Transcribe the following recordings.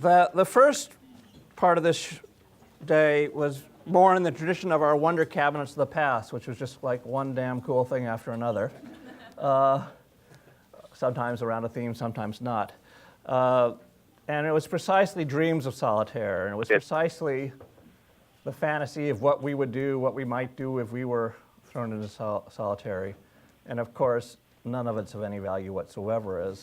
The first part of this day was born in the tradition of our wonder cabinets of the past, which was just like one damn cool thing after another. Sometimes around a theme, sometimes not. And it was precisely dreams of solitaire, and it was precisely the fantasy of what we would do, what we might do if we were thrown into solitary. And of course, none of it's of any value whatsoever,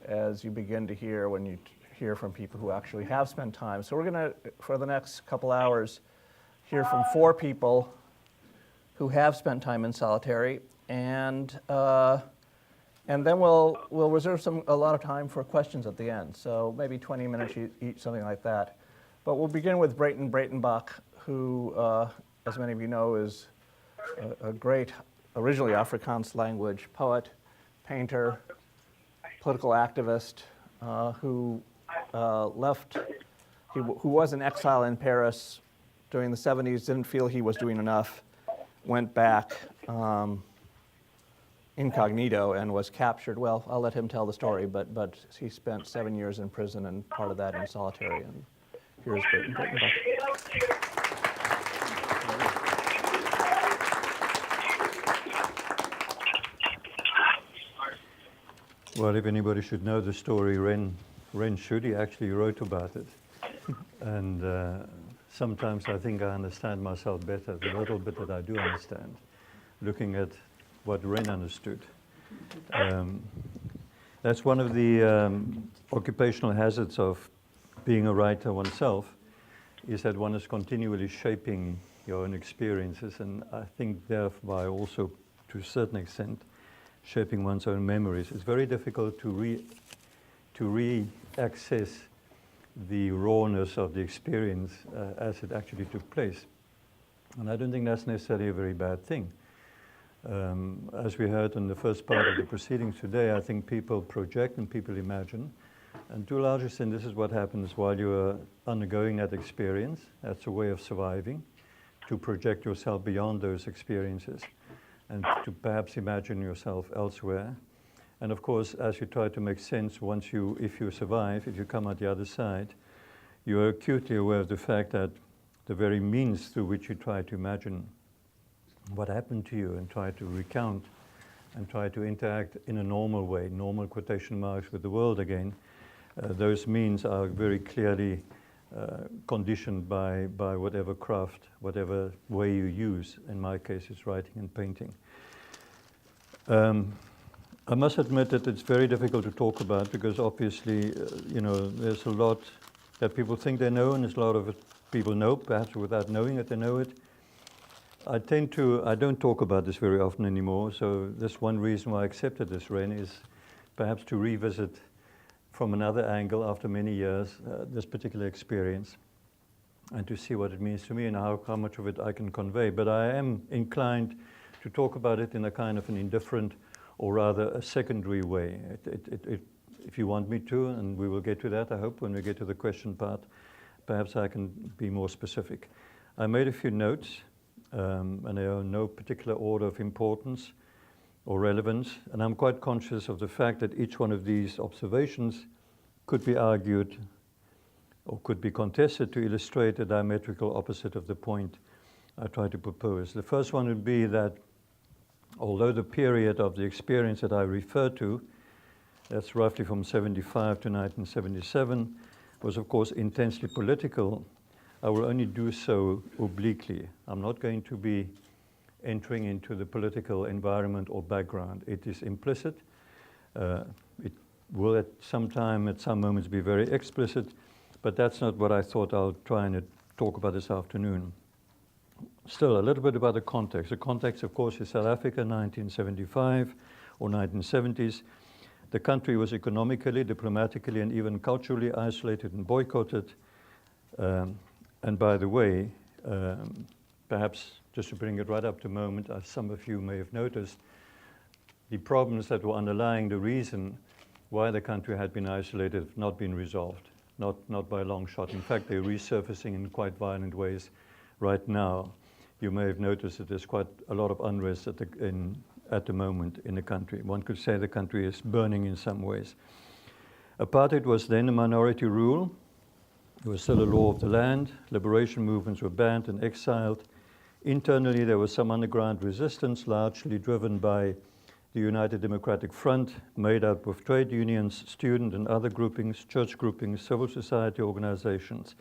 as you begin to hear when you hear from people who actually have spent time. So we're going to, for the next couple hours, hear from 4 people who have spent time in solitary, and then we'll reserve a lot of time for questions at the end. So maybe 20 minutes each, something like that. But we'll begin with Brayton Braytonbach, who, as many of you know, is a great, originally Afrikaans language poet, painter, political activist, who who was in exile in Paris during the 70s, didn't feel he was doing enough, went back incognito and was captured. Well, I'll let him tell the story, but he spent 7 years in prison and part of that in solitary. And here's Brayton Braytonbach. Well, if anybody should know the story, Ren Schutte actually wrote about it. And sometimes I think I understand myself better, the little bit that I do understand, looking at what Ren understood. That's one of the occupational hazards of being a writer oneself, is that one is continually shaping your own experiences, and I think thereby also, to a certain extent, shaping one's own memories. It's very difficult to re-access the rawness of the experience as it actually took place. And I don't think that's necessarily a very bad thing. As we heard in the first part of the proceedings today, I think people project and people imagine. And to a large extent, this is what happens while you are undergoing that experience. That's a way of surviving, to project yourself beyond those experiences and to perhaps imagine yourself elsewhere. And of course, as you try to make sense, if you survive, if you come out the other side, you are acutely aware of the fact that the very means through which you try to imagine what happened to you and try to recount and try to interact in a normal way, normal quotation marks, with the world again, those means are very clearly conditioned by whatever craft, whatever way you use. In my case, it's writing and painting. I must admit that it's very difficult to talk about because obviously, there's a lot that people think they know, and there's a lot of it people know, perhaps without knowing that they know it. I don't talk about this very often anymore, so that's one reason why I accepted this, Ren, is perhaps to revisit from another angle after many years this particular experience and to see what it means to me and how much of it I can convey. But I am inclined to talk about it in a kind of an indifferent or rather a secondary way. If you want me to, and we will get to that, I hope, when we get to the question part, perhaps I can be more specific. I made a few notes, and they are in no particular order of importance or relevance, and I'm quite conscious of the fact that each one of these observations could be argued or could be contested to illustrate the diametrical opposite of the point I try to propose. The first one would be that although the period of the experience that I refer to, that's roughly from 75 to 1977, was of course intensely political, I will only do so obliquely. I'm not going to be entering into the political environment or background. It is implicit. It will at some moments be very explicit, but that's not what I thought I'll try and talk about this afternoon. Still, a little bit about the context. The context, of course, is South Africa, 1975 or 1970s. The country was economically, diplomatically, and even culturally isolated and boycotted. And by the way, perhaps just to bring it right up to the moment, as some of you may have noticed, the problems that were underlying the reason why the country had been isolated have not been resolved, not by a long shot. In fact, they're resurfacing in quite violent ways right now. You may have noticed that there's quite a lot of unrest at the moment in the country. One could say the country is burning in some ways. Apartheid was then a minority rule, There was still a law of the land. Liberation movements were banned and exiled. Internally, there was some underground resistance, largely driven by the United Democratic Front, made up of trade unions, student and other groupings, church groupings, civil society organizations.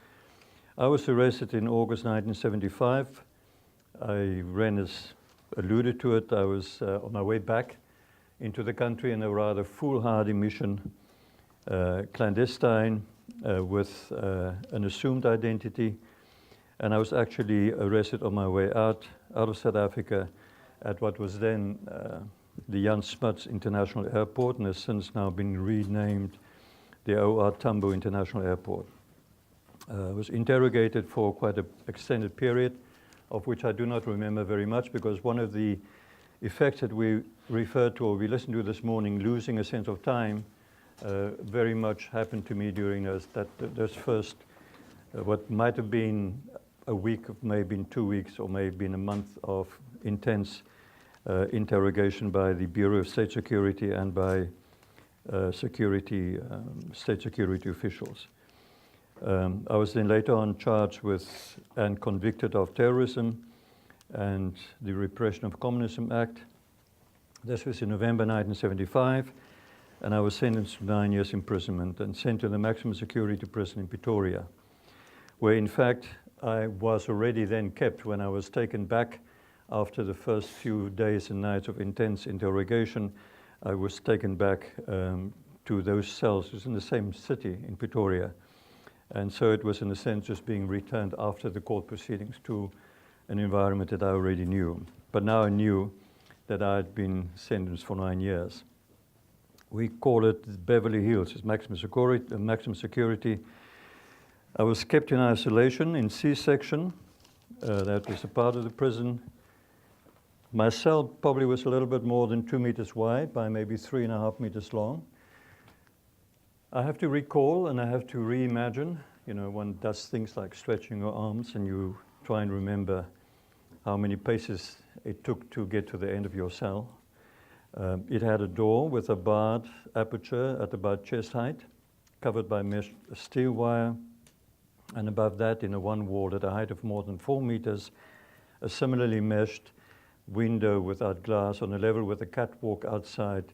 I was arrested in August 1975. I ran, as alluded to it, I was on my way back into the country in a rather foolhardy mission, clandestine, with an assumed identity. And I was actually arrested on my way out of South Africa at what was then the Jan Smuts International Airport, and has since now been renamed the O.R. Tambo International Airport. I was interrogated for quite an extended period, of which I do not remember very much, because one of the effects that we referred to, or we listened to this morning, losing a sense of time, very much happened to me during those first, what might have been a week, may have been 2 weeks, or may have been a month of intense interrogation by the Bureau of State Security and by state security officials. I was then later on charged with and convicted of terrorism and the Repression of Communism Act. This was in November 1975, and I was sentenced to 9 years imprisonment and sent to the maximum security prison in Pretoria, where in fact I was already then kept when I was taken back after the first few days and nights of intense interrogation. I was taken back to those cells. It was in the same city in Pretoria. And so it was, in a sense, just being returned after the court proceedings to an environment that I already knew. But now I knew that I had been sentenced for 9 years. We call it Beverly Hills. It's maximum security. I was kept in isolation in C-section. That was a part of the prison. My cell probably was a little bit more than 2 meters wide by maybe 3.5 meters long. I have to recall and I have to reimagine. You know, one does things like stretching your arms and you try and remember how many paces it took to get to the end of your cell. It had a door with a barred aperture at about chest height, covered by mesh steel wire, and above that, in a one wall at a height of more than 4 meters, a similarly meshed window without glass on a level with a catwalk outside,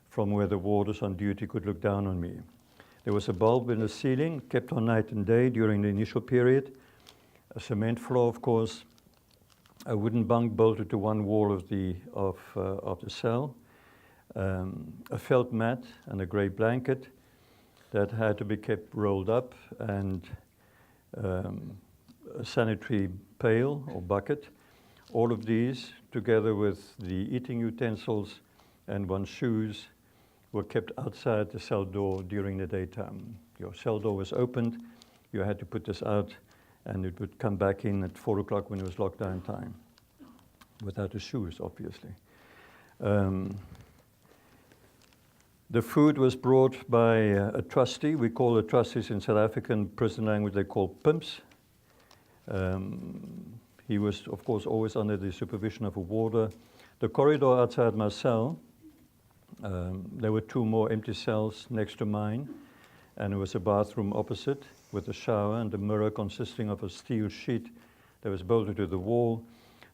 from where the warders on duty could look down on me. There was a bulb in the ceiling, kept on night and day during the initial period, a cement floor, of course, a wooden bunk bolted to one wall of the cell, a felt mat and a grey blanket that had to be kept rolled up, and a sanitary pail or bucket. All of these, together with the eating utensils and one's shoes, were kept outside the cell door during the daytime. Your cell door was opened, you had to put this out, and it would come back in at 4 o'clock when it was lockdown time, without the shoes, obviously. The food was brought by a trustee. We call the trustees in South African prison language, they call pimps. He was, of course, always under the supervision of a warder. The corridor outside my cell, there were 2 more empty cells next to mine, and there was a bathroom opposite with a shower and a mirror consisting of a steel sheet that was bolted to the wall.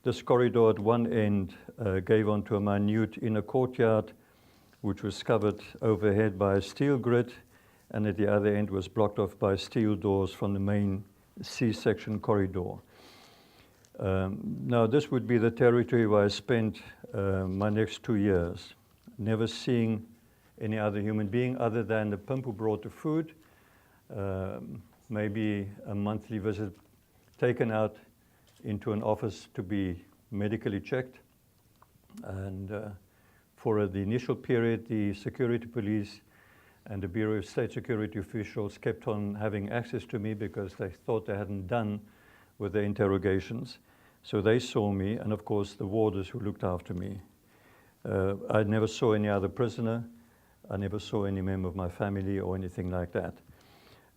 This corridor at one end gave onto a minute inner courtyard, which was covered overhead by a steel grid, and at the other end was blocked off by steel doors from the main C-section corridor. Now, this would be the territory where I spent my next 2 years, never seeing any other human being other than the pimp who brought the food, maybe a monthly visit taken out into an office to be medically checked. And for the initial period, the security police and the Bureau of State Security officials kept on having access to me because they thought they hadn't done with their interrogations. So they saw me, and of course the warders who looked after me. I never saw any other prisoner. I never saw any member of my family or anything like that.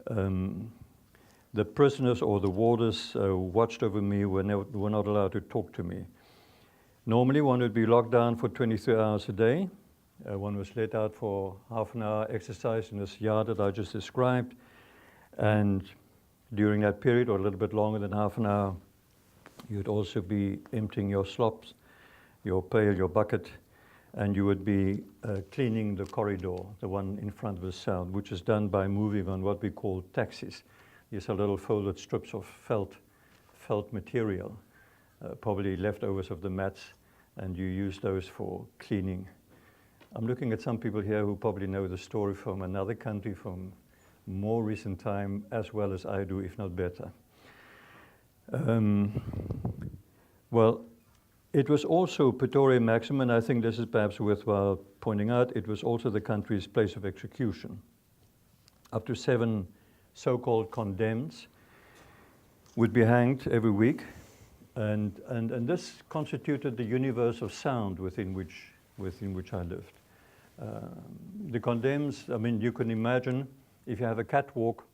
The prisoners or the warders who watched over me were not allowed to talk to me. Normally one would be locked down for 23 hours a day. One was let out for half an hour exercise in this yard that I just described. And during that period, or a little bit longer than half an hour, you'd also be emptying your slops, your pail, your bucket, and you would be cleaning the corridor, the one in front of the cell, which is done by moving on what we call taxis. These are little folded strips of felt material, probably leftovers of the mats, and you use those for cleaning. I'm looking at some people here who probably know the story from another country from more recent time as well as I do, if not better. Well, it was also Pretoria Maximum, and I think this is perhaps worthwhile pointing out, it was also the country's place of execution. Up to 7 so-called condemneds would be hanged every week, and this constituted the universe of sound within which I lived. The condemns, I mean, you can imagine if you have a catwalk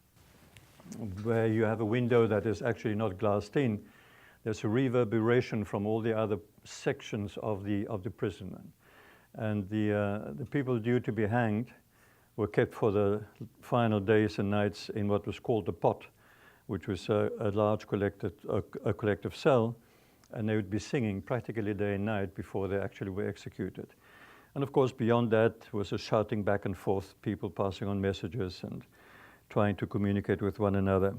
where you have a window that is actually not glassed in, there's a reverberation from all the other sections of the prison. And the people due to be hanged were kept for the final days and nights in what was called the pot, which was a large collective cell, and they would be singing practically day and night before they actually were executed. And of course, beyond that was a shouting back and forth, people passing on messages and trying to communicate with one another.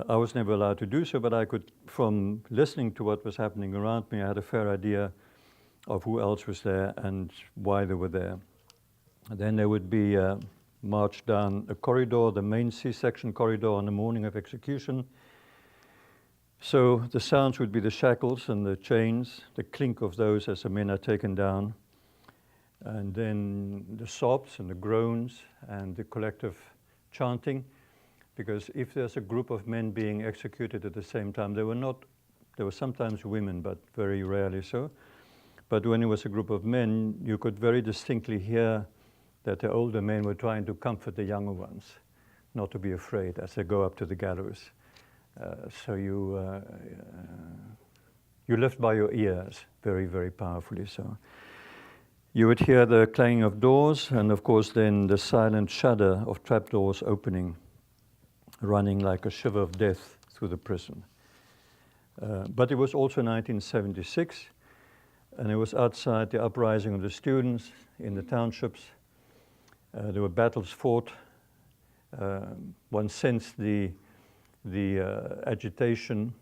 I was never allowed to do so, but I could, from listening to what was happening around me, I had a fair idea of who else was there and why they were there. And then they would be marched down a corridor, the main C-section corridor, on the morning of execution. So the sounds would be the shackles and the chains, the clink of those as the men are taken down, and then the sobs and the groans and the collective chanting. Because if there's a group of men being executed at the same time, there were sometimes women, but very rarely so. But when it was a group of men, you could very distinctly hear that the older men were trying to comfort the younger ones, not to be afraid as they go up to the gallows. So you lived by your ears very, very powerfully. So you would hear the clanging of doors, and of course then the silent shudder of trapdoors opening, running like a shiver of death through the prison. But it was also 1976, and it was outside the uprising of the students in the townships. There were battles fought. One sensed the agitation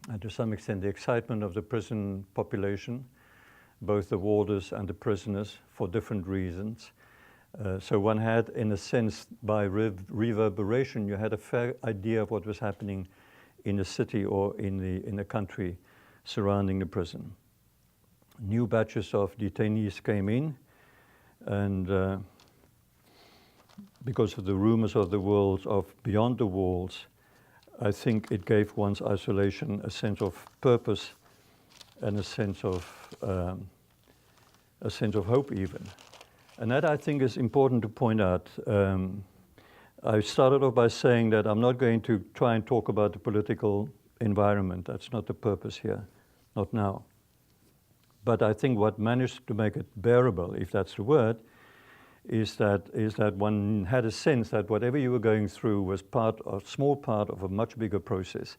and to some extent the excitement of the prison population, both the warders and the prisoners, for different reasons. So one had, in a sense, by reverberation, you had a fair idea of what was happening in the city or in the country surrounding the prison. New batches of detainees came in, and because of the rumors of the world of beyond the walls, I think it gave one's isolation a sense of purpose and a sense of hope even. And that, I think, is important to point out. I started off by saying that I'm not going to try and talk about the political environment. That's not the purpose here, not now. But I think what managed to make it bearable, if that's the word, is that one had a sense that whatever you were going through was a small part of a much bigger process.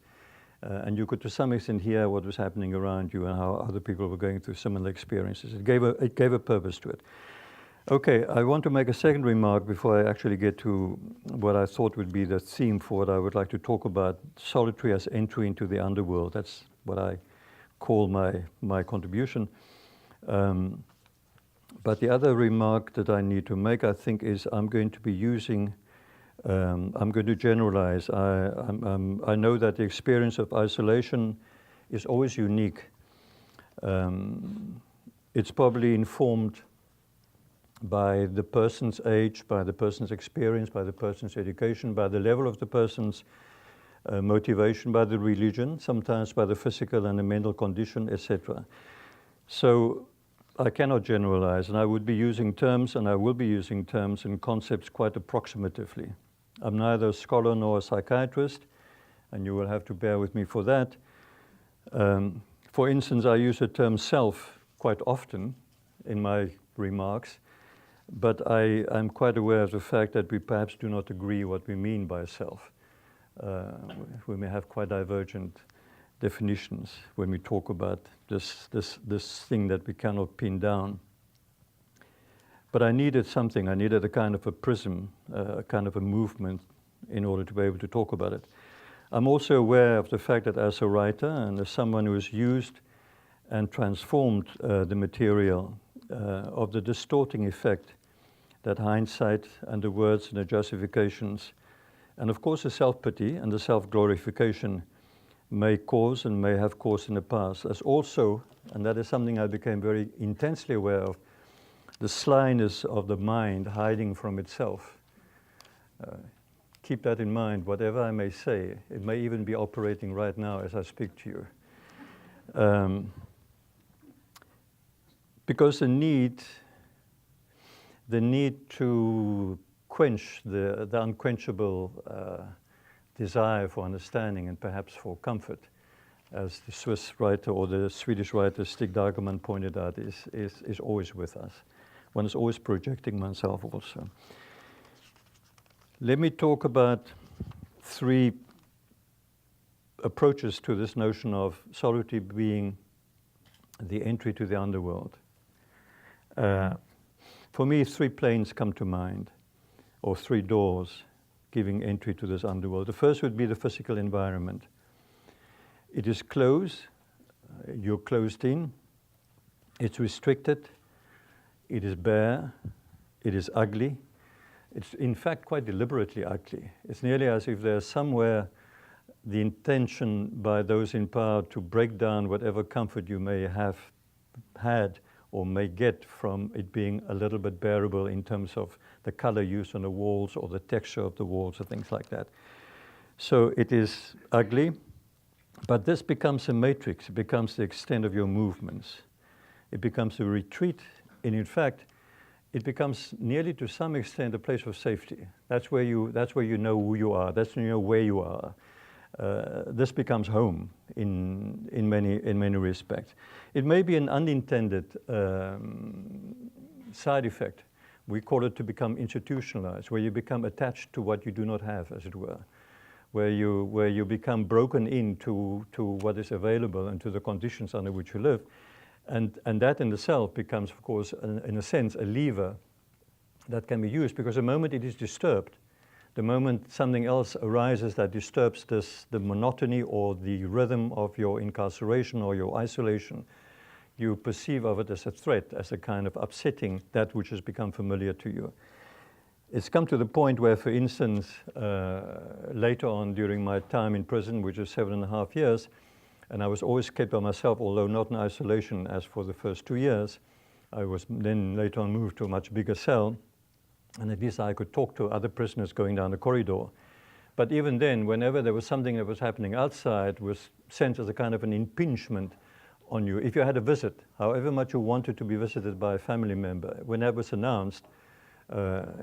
And you could, to some extent, hear what was happening around you and how other people were going through similar experiences. It gave a purpose to it. Okay, I want to make a second remark before I actually get to what I thought would be the theme for what I would like to talk about, solitary as entry into the underworld. That's what I call my contribution. But the other remark that I need to make, I think, is I'm going to generalize. I know that the experience of isolation is always unique. It's probably informed by the person's age, by the person's experience, by the person's education, by the level of the person's motivation, by the religion, sometimes by the physical and the mental condition, etc. So I cannot generalize, and I would be using terms, and I will be using terms and concepts quite approximatively. I'm neither a scholar nor a psychiatrist, and you will have to bear with me for that. For instance, I use the term self quite often in my remarks, but I'm quite aware of the fact that we perhaps do not agree what we mean by self. we may have quite divergent definitions when we talk about this thing that we cannot pin down. But I needed something. I needed a kind of a prism, a kind of a movement in order to be able to talk about it. I'm also aware of the fact that as a writer and as someone who has used and transformed the material, of the distorting effect that hindsight and the words and the justifications, and of course the self-pity and the self-glorification may cause and may have caused in the past, as also, and that is something I became very intensely aware of, the slyness of the mind hiding from itself. Keep that in mind, whatever I may say. It may even be operating right now as I speak to you. Because the need to quench the unquenchable desire for understanding and perhaps for comfort, as the Swiss writer or the Swedish writer Stig Dagerman pointed out, is always with us. One is always projecting oneself also. Let me talk about 3 approaches to this notion of solitude being the entry to the underworld. For me, 3 planes come to mind, or 3 doors giving entry to this underworld. The first would be the physical environment. It is closed, you're closed in, it's restricted, it is bare, it is ugly. It's in fact quite deliberately ugly. It's nearly as if there's somewhere the intention by those in power to break down whatever comfort you may have had or may get from it being a little bit bearable in terms of the color used on the walls or the texture of the walls or things like that. So it is ugly, but this becomes a matrix. It becomes the extent of your movements. It becomes a retreat, and in fact, it becomes nearly to some extent a place of safety. That's where you know who you are. That's when you know where you are. This becomes home in many respects. It may be an unintended side effect. We call it to become institutionalized, where you become attached to what you do not have, as it were, where you become broken into what is available and to the conditions under which you live. And that in itself becomes, of course, in a sense, a lever that can be used, because the moment it is disturbed, the moment something else arises that disturbs the monotony or the rhythm of your incarceration or your isolation, you perceive of it as a threat, as a kind of upsetting that which has become familiar to you. It's come to the point where, for instance, later on during my time in prison, which was 7.5 years, and I was always kept by myself, although not in isolation as for the first 2 years. I was then later on moved to a much bigger cell, and at least I could talk to other prisoners going down the corridor. But even then, whenever there was something that was happening outside, was sensed as a kind of an impingement on you. If you had a visit, however much you wanted to be visited by a family member, when that was announced,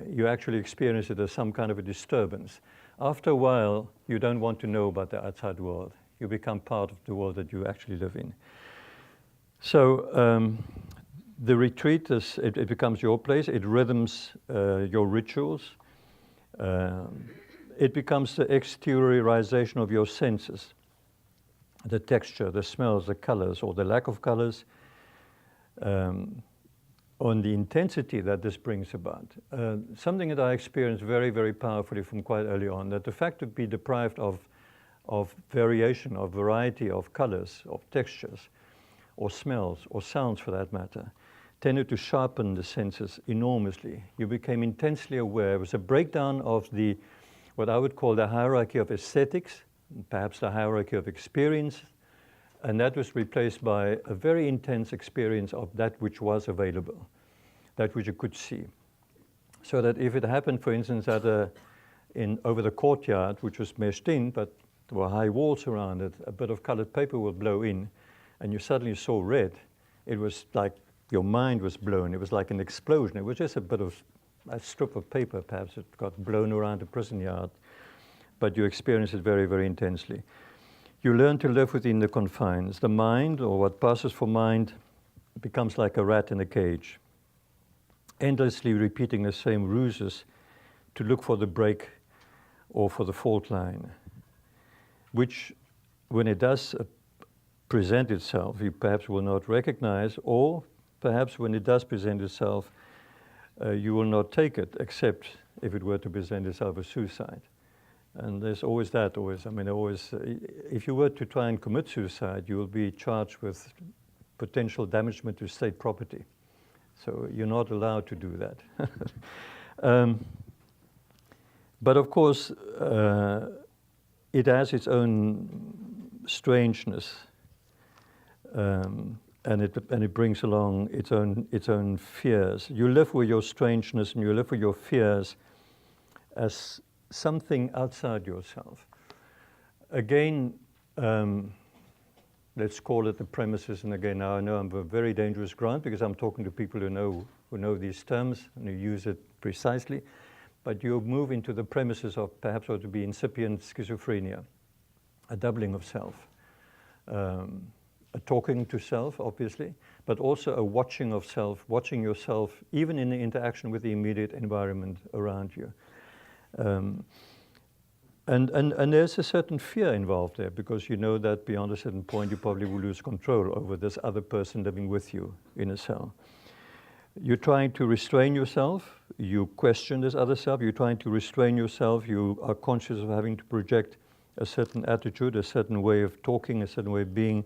you actually experienced it as some kind of a disturbance. After a while, you don't want to know about the outside world. You become part of the world that you actually live in. So the retreat, it becomes your place. It rhythms your rituals. It becomes the exteriorization of your senses, the texture, the smells, the colors, or the lack of colors, on the intensity that this brings about. Something that I experienced very, very powerfully from quite early on, that the fact to be deprived of variation, of variety of colors, of textures, or smells, or sounds for that matter, tended to sharpen the senses enormously. You became intensely aware. It was a breakdown of what I would call the hierarchy of aesthetics, perhaps the hierarchy of experience, and that was replaced by a very intense experience of that which was available, that which you could see. So that if it happened, for instance, over the courtyard, which was meshed in, but there were high walls around it, a bit of colored paper would blow in, and you suddenly saw red. It was like your mind was blown. It was like an explosion. It was just a strip of paper, perhaps, that got blown around a prison yard, but you experienced it very, very intensely. You learn to live within the confines. The mind, or what passes for mind, becomes like a rat in a cage, endlessly repeating the same ruses to look for the break or for the fault line. which, when it does present itself, you perhaps will not recognize, or perhaps when it does present itself, you will not take it, except if it were to present itself as suicide. And there's always that, if you were to try and commit suicide, you will be charged with potential damagement to state property. So you're not allowed to do that. But of course, it has its own strangeness, and it brings along its own fears. You live with your strangeness and you live with your fears as something outside yourself. Again, let's call it the premises. And again, now I know I'm on very dangerous ground because I'm talking to people who know these terms and who use it precisely. But you move into the premises of perhaps what would be incipient schizophrenia, a doubling of self, a talking to self, obviously, but also a watching of self, watching yourself, even in the interaction with the immediate environment around you. And there's a certain fear involved there, because you know that beyond a certain point you probably will lose control over this other person living with you in a cell. You're trying to restrain yourself, you question this other self, you're trying to restrain yourself, you are conscious of having to project a certain attitude, a certain way of talking, a certain way of being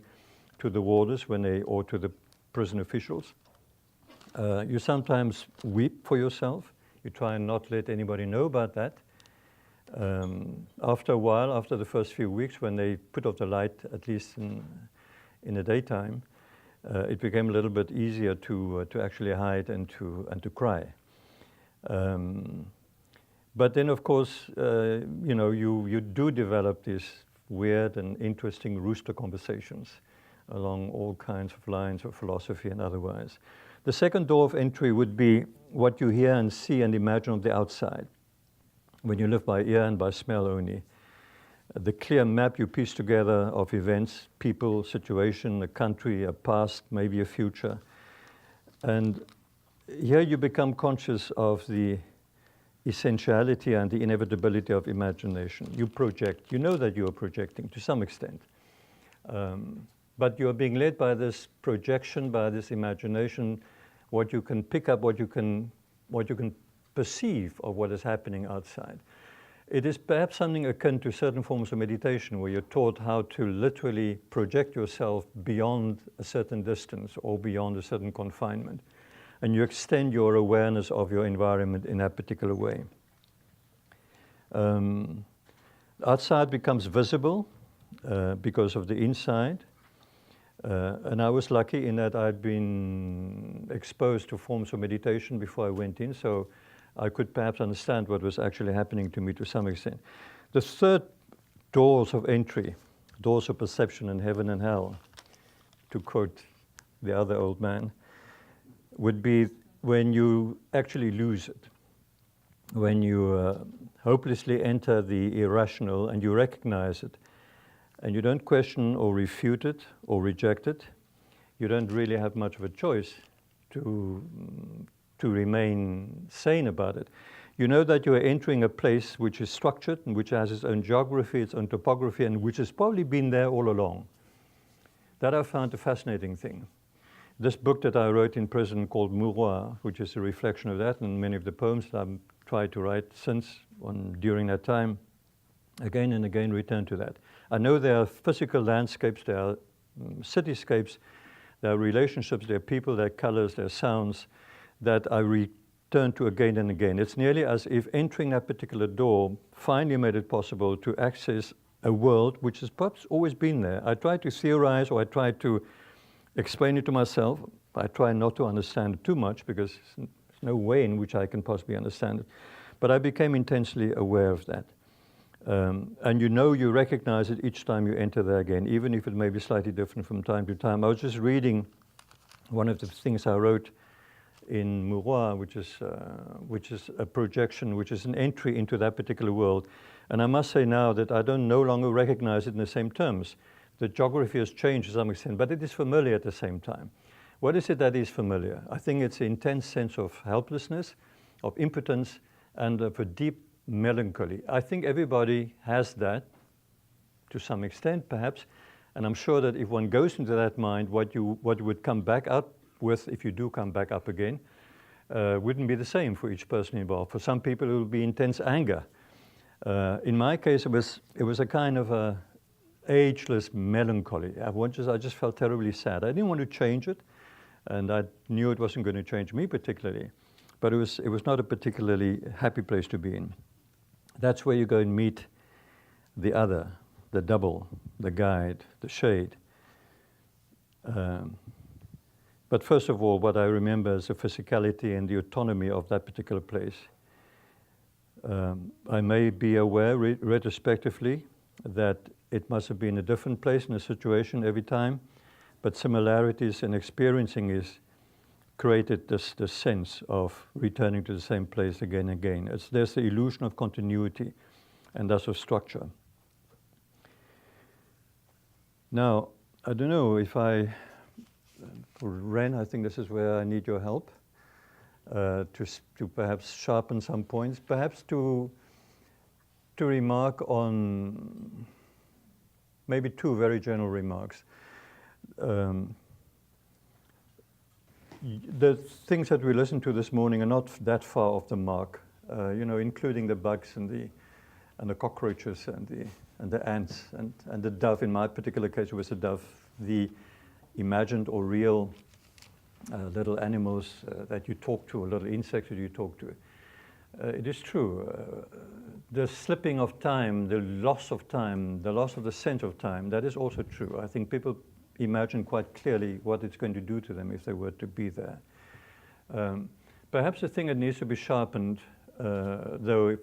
to the warders or to the prison officials. You sometimes weep for yourself. You try and not let anybody know about that. After a while, after the first few weeks, when they put off the light, at least in the daytime, it became a little bit easier to actually hide and to cry. But then, of course, you do develop these weird and interesting rooster conversations along all kinds of lines of philosophy and otherwise. The second door of entry would be what you hear and see and imagine on the outside. When you live by ear and by smell only, the clear map you piece together of events, people, situation, a country, a past, maybe a future. And here you become conscious of the essentiality and the inevitability of imagination. You project. You know that you are projecting to some extent. But you are being led by this projection, by this imagination, what you can pick up, what you can perceive of what is happening outside. It is perhaps something akin to certain forms of meditation, where you're taught how to literally project yourself beyond a certain distance or beyond a certain confinement. And you extend your awareness of your environment in that particular way. Outside becomes visible because of the inside. And I was lucky in that I'd been exposed to forms of meditation before I went in, so I could perhaps understand what was actually happening to me to some extent. The third doors of entry, doors of perception in heaven and hell, to quote the other old man, would be when you actually lose it, when you hopelessly enter the irrational and you recognize it, and you don't question or refute it or reject it. You don't really have much of a choice to remain sane about it. You know that you are entering a place which is structured and which has its own geography, its own topography, and which has probably been there all along. That I found a fascinating thing. This book that I wrote in prison called Mouroir, which is a reflection of that, and many of the poems that I've tried to write during that time, again and again return to that. I know there are physical landscapes, there are cityscapes, there are relationships, there are people, there are colors, there are sounds that I return to again and again. It's nearly as if entering that particular door finally made it possible to access a world which has perhaps always been there. I try to theorize, or I try to explain it to myself. I try not to understand it too much, because there's no way in which I can possibly understand it. But I became intensely aware of that. And you recognize it each time you enter there again, even if it may be slightly different from time to time. I was just reading one of the things I wrote in Mouroir, which is a projection, which is an entry into that particular world. And I must say now that I don't no longer recognize it in the same terms. The geography has changed to some extent, but it is familiar at the same time. What is it that is familiar? I think it's an intense sense of helplessness, of impotence, and of a deep melancholy. I think everybody has that to some extent, perhaps. And I'm sure that if one goes into that mind, what you would come back up with, if you do come back up again, wouldn't be the same for each person involved. For some people, it will be intense anger. In my case, it was a kind of a ageless melancholy. I just felt terribly sad. I didn't want to change it, and I knew it wasn't going to change me particularly. But it was not a particularly happy place to be in. That's where you go and meet the other, the double, the guide, the shade. But first of all, what I remember is the physicality and the autonomy of that particular place. I may be aware retrospectively that it must have been a different place and a situation every time, but similarities in experiencing is created this sense of returning to the same place again and again. There's the illusion of continuity and thus of structure. Now, I don't know if for Ren, I think this is where I need your help to perhaps sharpen some points, perhaps to remark on maybe two very general remarks. The things that we listened to this morning are not that far off the mark, including the bugs and the cockroaches and the ants and the dove. In my particular case, it was a dove. The imagined or real little animals that you talk to, or little insects that you talk to. It is true. The slipping of time, the loss of time, the loss of the sense of time, that is also true. I think people imagine quite clearly what it's going to do to them if they were to be there. Perhaps the thing that needs to be sharpened, though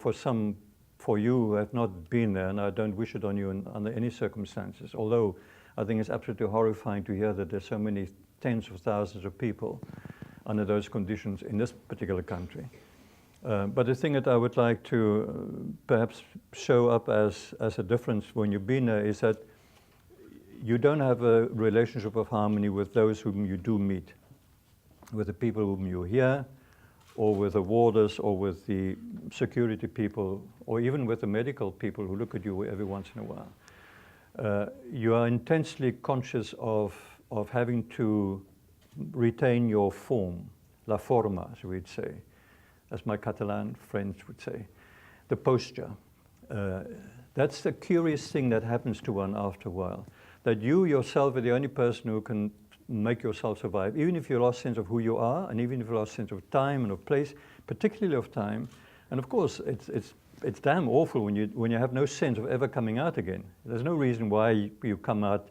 for you who have not been there, and I don't wish it on you under any circumstances, although I think it's absolutely horrifying to hear that there's so many tens of thousands of people under those conditions in this particular country. But the thing that I would like to perhaps show up as a difference when you've been there is that you don't have a relationship of harmony with those whom you do meet, with the people whom you hear, or with the warders, or with the security people, or even with the medical people who look at you every once in a while. You are intensely conscious of having to retain your form, la forma, as we'd say, as my Catalan friends would say, the posture. That's the curious thing that happens to one after a while. That you yourself are the only person who can make yourself survive, even if you lost sense of who you are, and even if you lost sense of time and of place, particularly of time. And of course, it's damn awful when you have no sense of ever coming out again. There's no reason why you come out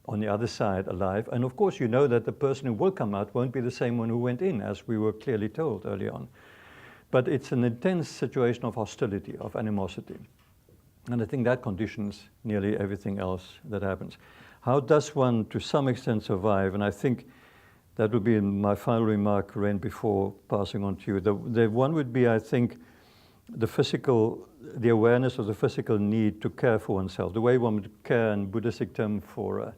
on the other side alive. And of course, you know that the person who will come out won't be the same one who went in, as we were clearly told early on. But it's an intense situation of hostility, of animosity. And I think that conditions nearly everything else that happens. How does one, to some extent, survive? And I think that would be my final remark, Ren, before passing on to you. The one would be, I think, the awareness of the physical need to care for oneself, the way one would care in Buddhistic term for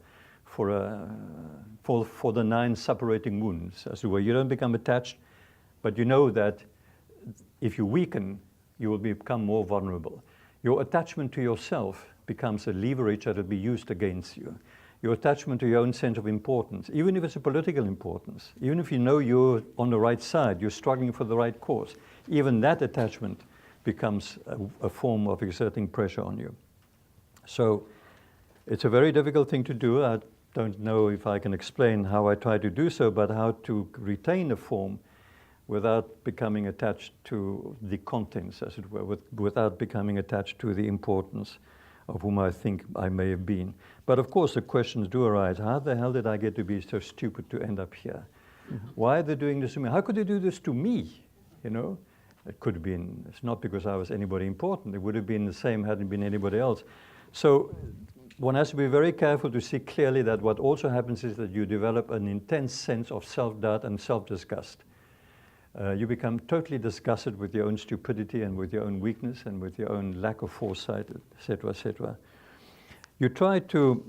the 9 separating wounds, as it were. You don't become attached, but you know that if you weaken, you will become more vulnerable. Your attachment to yourself becomes a leverage that will be used against you. Your attachment to your own sense of importance, even if it's a political importance, even if you know you're on the right side, you're struggling for the right cause, even that attachment becomes a form of exerting pressure on you. So it's a very difficult thing to do. I don't know if I can explain how I try to do so, but how to retain the form without becoming attached to the contents, as it were, without becoming attached to the importance of whom I think I may have been. But of course the questions do arise. How the hell did I get to be so stupid to end up here? Mm-hmm. Why are they doing this to me? How could they do this to me? It could have been, it's not because I was anybody important. It would have been the same hadn't been anybody else. So one has to be very careful to see clearly that what also happens is that you develop an intense sense of self-doubt and self-disgust. You become totally disgusted with your own stupidity and with your own weakness and with your own lack of foresight, etc., etc. You try to,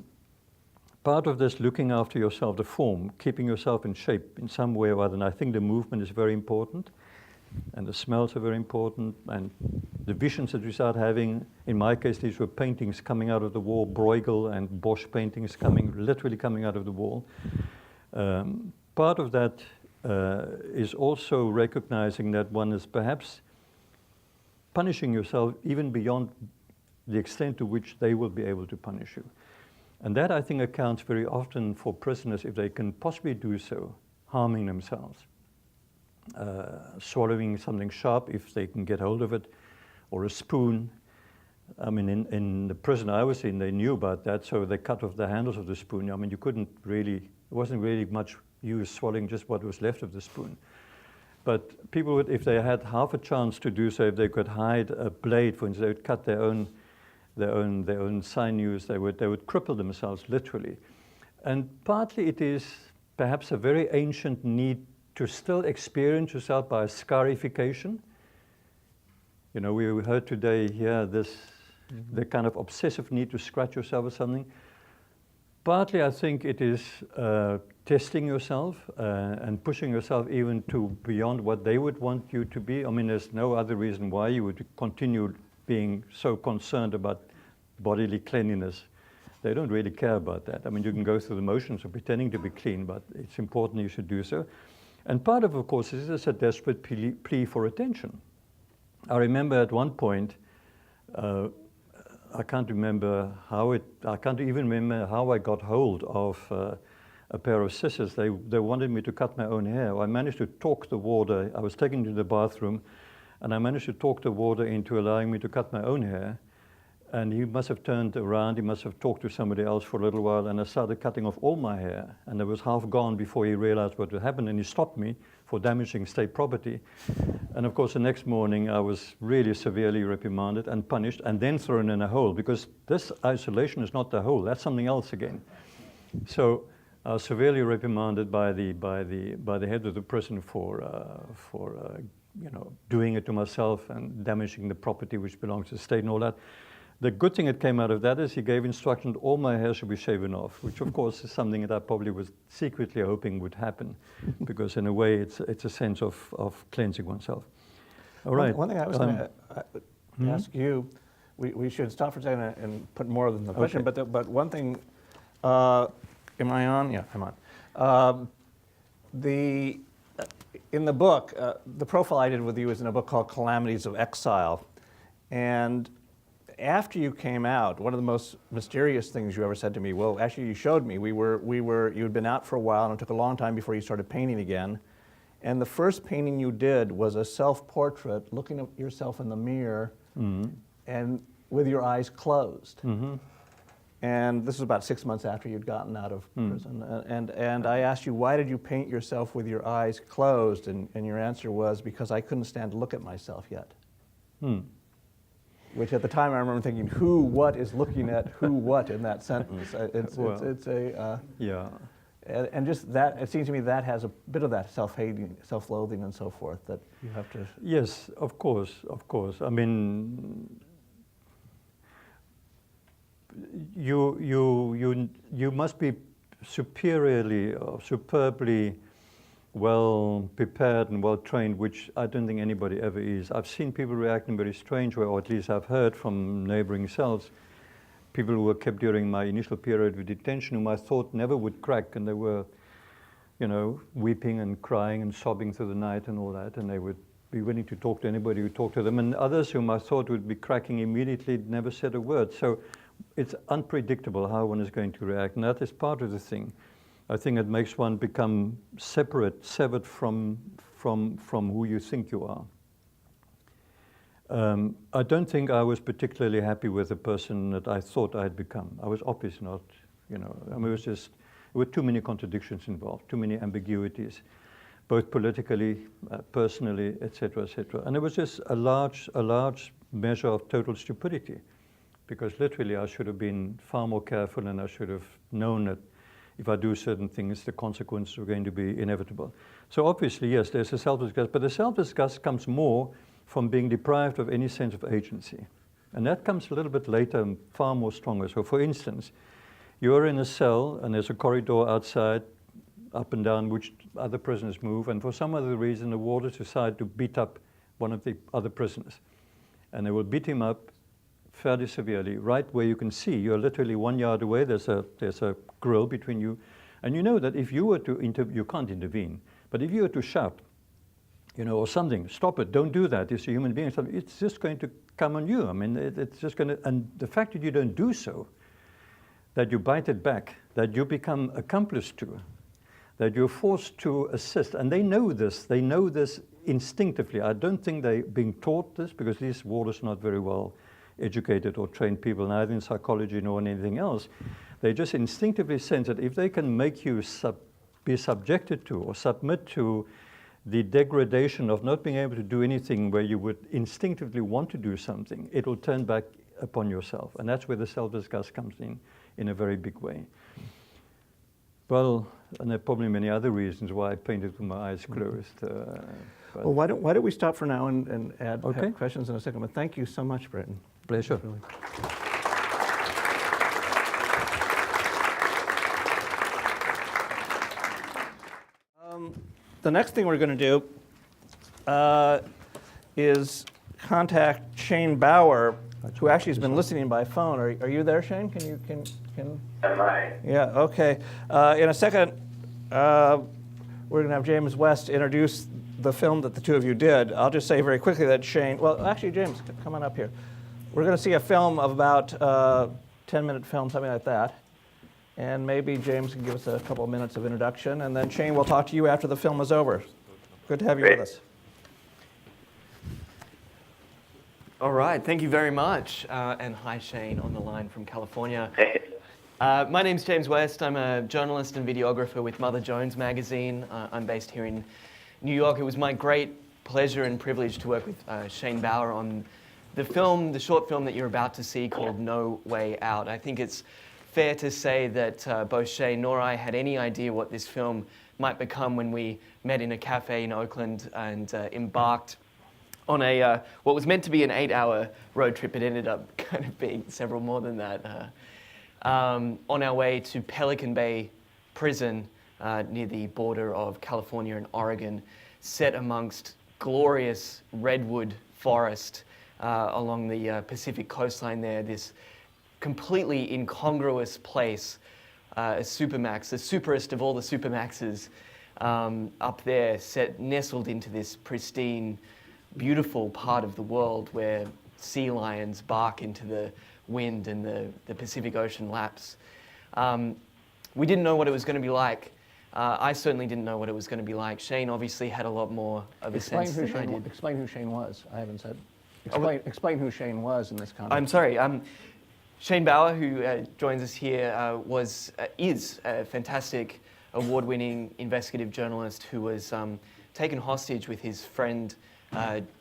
part of this looking after yourself, the form, keeping yourself in shape in some way or other, and I think the movement is very important. and the smells are very important, and the visions that we start having. In my case, these were paintings coming out of the wall, Bruegel and Bosch paintings literally coming out of the wall. Part of that is also recognizing that one is perhaps punishing yourself even beyond the extent to which they will be able to punish you. And that, I think, accounts very often for prisoners, if they can possibly do so, harming themselves. Swallowing something sharp, if they can get hold of it, or a spoon. I mean, in the prison I was in, they knew about that, so they cut off the handles of the spoon. I mean, you couldn't really, it wasn't really much use swallowing just what was left of the spoon. But people would, if they had half a chance to do so, if they could hide a blade, for instance, they would cut their own sinews, they would cripple themselves literally. And partly it is perhaps a very ancient need to still experience yourself by scarification. You know, we heard today here the kind of obsessive need to scratch yourself or something. Partly I think it is testing yourself and pushing yourself even to beyond what they would want you to be. I mean, there's no other reason why you would continue being so concerned about bodily cleanliness. They don't really care about that. I mean, you can go through the motions of pretending to be clean, but it's important you should do so. And part of course, is a desperate plea for attention. I remember at one point, I can't even remember how I got hold of a pair of scissors. They wanted me to cut my own hair. I managed to talk the warder. I was taken to the bathroom, and I managed to talk the warder into allowing me to cut my own hair. And he must have turned around, he must have talked to somebody else for a little while, and I started cutting off all my hair. And it was half gone before he realized what had happened, and he stopped me for damaging state property. And of course, the next morning, I was really severely reprimanded and punished, and then thrown in a hole, because this isolation is not the hole, that's something else again. So I was severely reprimanded by the head of the prison for doing it to myself and damaging the property which belongs to the state and all that. The good thing that came out of that is he gave instruction that all my hair should be shaven off, which of course is something that I probably was secretly hoping would happen, because in a way it's a sense of cleansing oneself. All right. One thing I was going to ask you, we should stop for a second and put more than the question, okay. but one thing, am I on? Yeah, I'm on. In the book, the profile I did with you is in a book called Calamities of Exile, and after you came out, one of the most mysterious things you ever said to me, well, actually you showed me, you had been out for a while, and it took a long time before you started painting again. And the first painting you did was a self-portrait, looking at yourself in the mirror, and with your eyes closed. And this was about 6 months after you'd gotten out of prison. And I asked you, why did you paint yourself with your eyes closed? And your answer was, because I couldn't stand to look at myself yet. Which at the time I remember thinking, who, what is looking at who, what in that sentence? Yeah. And just that, it seems to me that has a bit of that self-hating, self-loathing and so forth that you have to... Yes, of course. I mean, you must be superiorly or superbly well prepared and well trained, which I don't think anybody ever is. I've seen people react in very strange way, or at least I've heard from neighboring cells, people who were kept during my initial period of detention whom I thought never would crack, and they were, weeping and crying and sobbing through the night and all that, and they would be willing to talk to anybody who talked to them, and others whom I thought would be cracking immediately never said a word. So it's unpredictable how one is going to react, and that is part of the thing. I think it makes one become severed from who you think you are. I don't think I was particularly happy with the person that I thought I had become. I was obviously not, I mean, there were too many contradictions involved, too many ambiguities, both politically, personally, etc., etc. And it was just a large measure of total stupidity, because literally I should have been far more careful, and I should have known that if I do certain things, the consequences are going to be inevitable. So obviously, yes, there's a self-disgust, but the self-disgust comes more from being deprived of any sense of agency. And that comes a little bit later and far more stronger. So for instance, you're in a cell and there's a corridor outside, up and down which other prisoners move, and for some other reason the warders decide to beat up one of the other prisoners. And they will beat him up fairly severely, right where you can see. You're literally 1 yard away, there's a grill between you. And you know that if you were to you can't intervene, but if you were to shout, or something, stop it, don't do that, it's a human being, it's just going to come on you. I mean, it's just going to, and the fact that you don't do so, that you bite it back, that you become accomplice to, that you're forced to assist, and they know this instinctively. I don't think they're being taught this, because these warders are not very well educated or trained people, neither in psychology nor in anything else. They just instinctively sense that if they can make you be subjected to or submit to the degradation of not being able to do anything where you would instinctively want to do something, it will turn back upon yourself. And that's where the self-disgust comes in a very big way. Well, and there are probably many other reasons why I painted with my eyes closed. Well, why don't we stop for now and add Okay. questions in a second. But thank you so much, Britton. Pleasure. Really. The next thing we're going to do is contact Shane Bauer, who actually has been listening by phone. Are you there, Shane? Can you? Am I? Yeah. Okay. In a second, we're going to have James West introduce the film that the two of you did. I'll just say very quickly that Shane. Well, actually, James, come on up here. We're going to see a film of about 10-minute film, something like that. And maybe James can give us a couple of minutes of introduction, and then Shane will talk to you after the film is over. Good to have you Great. with us. All right, thank you very much. And hi, Shane, on the line from California. Hey. My name's James West. I'm a journalist and videographer with Mother Jones magazine. I'm based here in New York. It was my great pleasure and privilege to work with Shane Bauer on the short film that you're about to see called No Way Out. I think it's fair to say that both Shane nor I had any idea what this film might become when we met in a cafe in Oakland and embarked on what was meant to be an 8-hour road trip. It ended up kind of being several more than that. On our way to Pelican Bay prison near the border of California and Oregon, set amongst glorious redwood forest along the Pacific coastline there, this completely incongruous place, a supermax, the superest of all the supermaxes up there, nestled into this pristine, beautiful part of the world where sea lions bark into the wind and the Pacific Ocean laps. We didn't know what it was going to be like. I certainly didn't know what it was going to be like. Shane obviously had a lot more of a sense than I did. Explain who Shane was. I haven't said. Explain who Shane was in this context. I'm sorry. Shane Bauer, who joins us here, is a fantastic award-winning investigative journalist who was taken hostage with his friend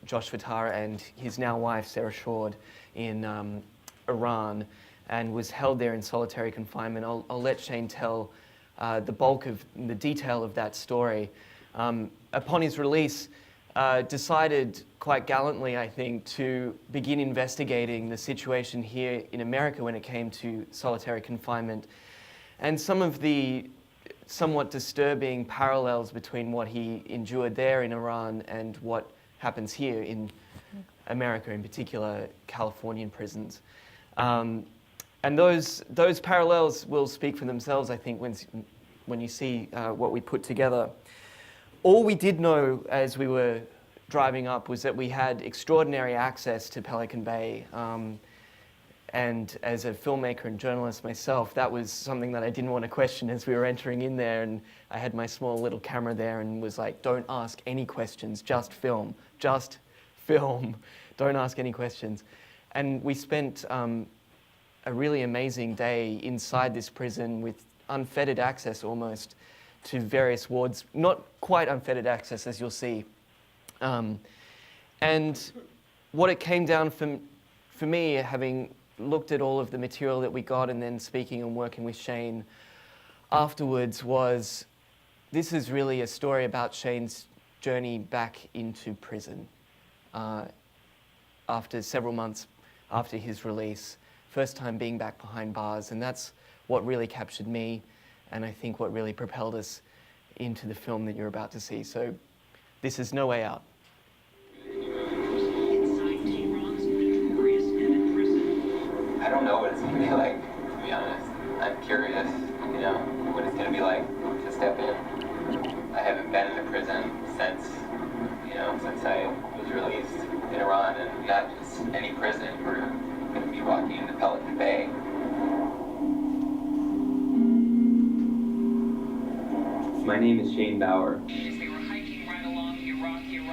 Josh Vitara and his now wife Sarah Shord in Iran, and was held there in solitary confinement. I'll let Shane tell the bulk of the detail of that story. Upon his release, decided quite gallantly, I think, to begin investigating the situation here in America when it came to solitary confinement, and some of the somewhat disturbing parallels between what he endured there in Iran and what happens here in America, in particular Californian prisons. And those parallels will speak for themselves, I think, when you see what we put together. All we did know as we were driving up was that we had extraordinary access to Pelican Bay. And as a filmmaker and journalist myself, that was something that I didn't want to question as we were entering in there. And I had my small little camera there and was like, don't ask any questions, just film, don't ask any questions. And we spent a really amazing day inside this prison with unfettered access almost to various wards, not quite unfettered access, as you'll see. And what it came down for me, having looked at all of the material that we got and then speaking and working with Shane afterwards, was this is really a story about Shane's journey back into prison after several months after his release, first time being back behind bars. And that's what really captured me, and I think what really propelled us into the film that you're about to see. So this is No Way Out. I don't know what it's going to be like, to be honest. I'm curious, what it's going to be like to step in. I haven't been in a prison since I was released in Iran, and not just any prison. We're going to be walking into Pelican Bay. My name is Shane Bauer. They were hiking right along the Iranian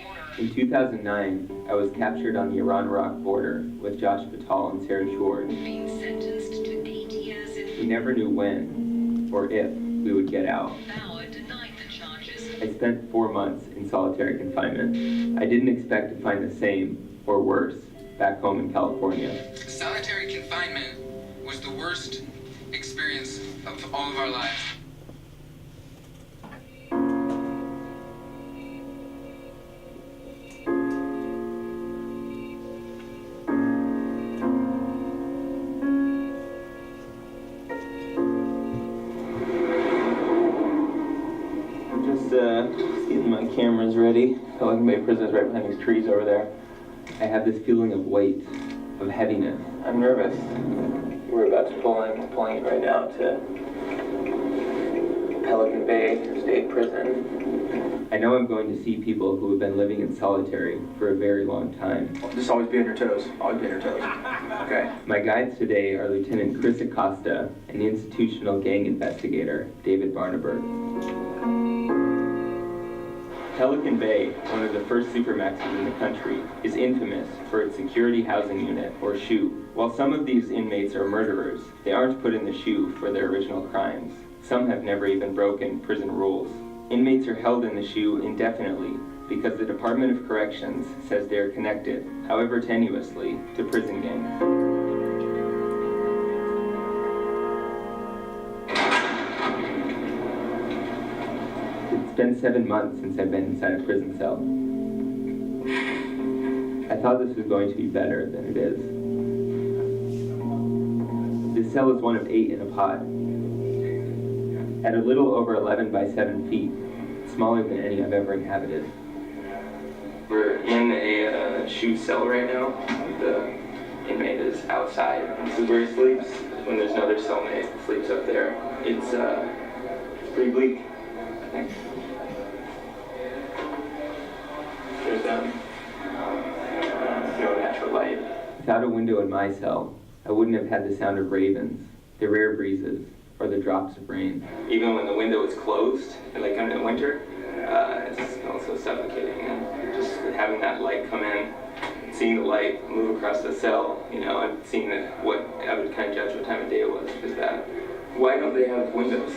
border. In 2009, I was captured on the Iran-Iraq border with Josh Batal and Sarah Schwartz. Being sentenced to 8 years in We never knew when or if we would get out. Bauer denied the charges. I spent 4 months in solitary confinement. I didn't expect to find the same, or worse, back home in California. Solitary confinement was the worst experience of all of our lives. Just getting my cameras ready. Pelican Bay Prison is right behind these trees over there. I have this feeling of weight, of heaviness. I'm nervous. We're about to pull in right now to Pelican Bay State Prison. I know I'm going to see people who have been living in solitary for a very long time. Just always be on your toes. Always be on your toes. Okay? My guides today are Lieutenant Chris Acosta and institutional gang investigator David Barnaberg. Pelican Bay, one of the first supermaxes in the country, is infamous for its security housing unit, or SHU. While some of these inmates are murderers, they aren't put in the SHU for their original crimes. Some have never even broken prison rules. Inmates are held in the SHU indefinitely because the Department of Corrections says they are connected, however tenuously, to prison gangs. It's been 7 months since I've been inside a prison cell. I thought this was going to be better than it is. This cell is one of 8 in a pod. At a little over 11 by 7 feet, smaller than any I've ever inhabited. We're in a SHU cell right now. The inmate is outside. This is where he sleeps when there's another cellmate who sleeps up there. It's pretty bleak, I think. There's no natural light. Without a window in my cell, I wouldn't have had the sound of ravens, the rare breezes, or the drops of rain. Even when the window is closed, like in the winter, it's also suffocating. And just having that light come in, seeing the light move across the cell, and seeing what I would kind of judge what time of day it was. Is that why don't they have windows?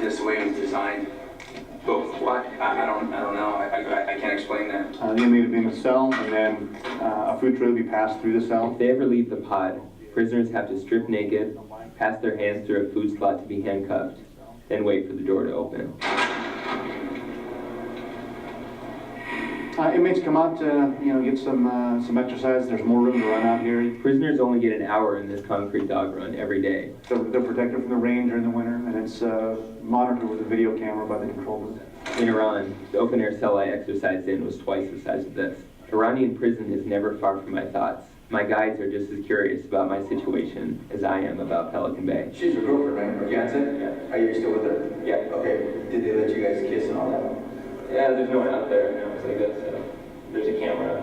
Just the way it was designed. Both. Why? I don't know. I can't explain that. The inmate would be in a cell, and then a food tray would be passed through the cell. If they ever leave the pod, prisoners have to strip naked, pass their hands through a food slot to be handcuffed, then wait for the door to open. Inmates come out to, get some exercise. There's more room to run out here. Prisoners only get an hour in this concrete dog run every day. They're protected from the rain during the winter, and it's monitored with a video camera by the control room. In Iran, the open-air cell I exercised in was twice the size of this. Iranian prison is never far from my thoughts. My guides are just as curious about my situation as I am about Pelican Bay. She's your girlfriend, right? Or fiance? Yeah. Are you still with her? Yeah. Okay. Did they let you guys kiss and all that? Yeah, there's no one out there. It's like this. There's a camera.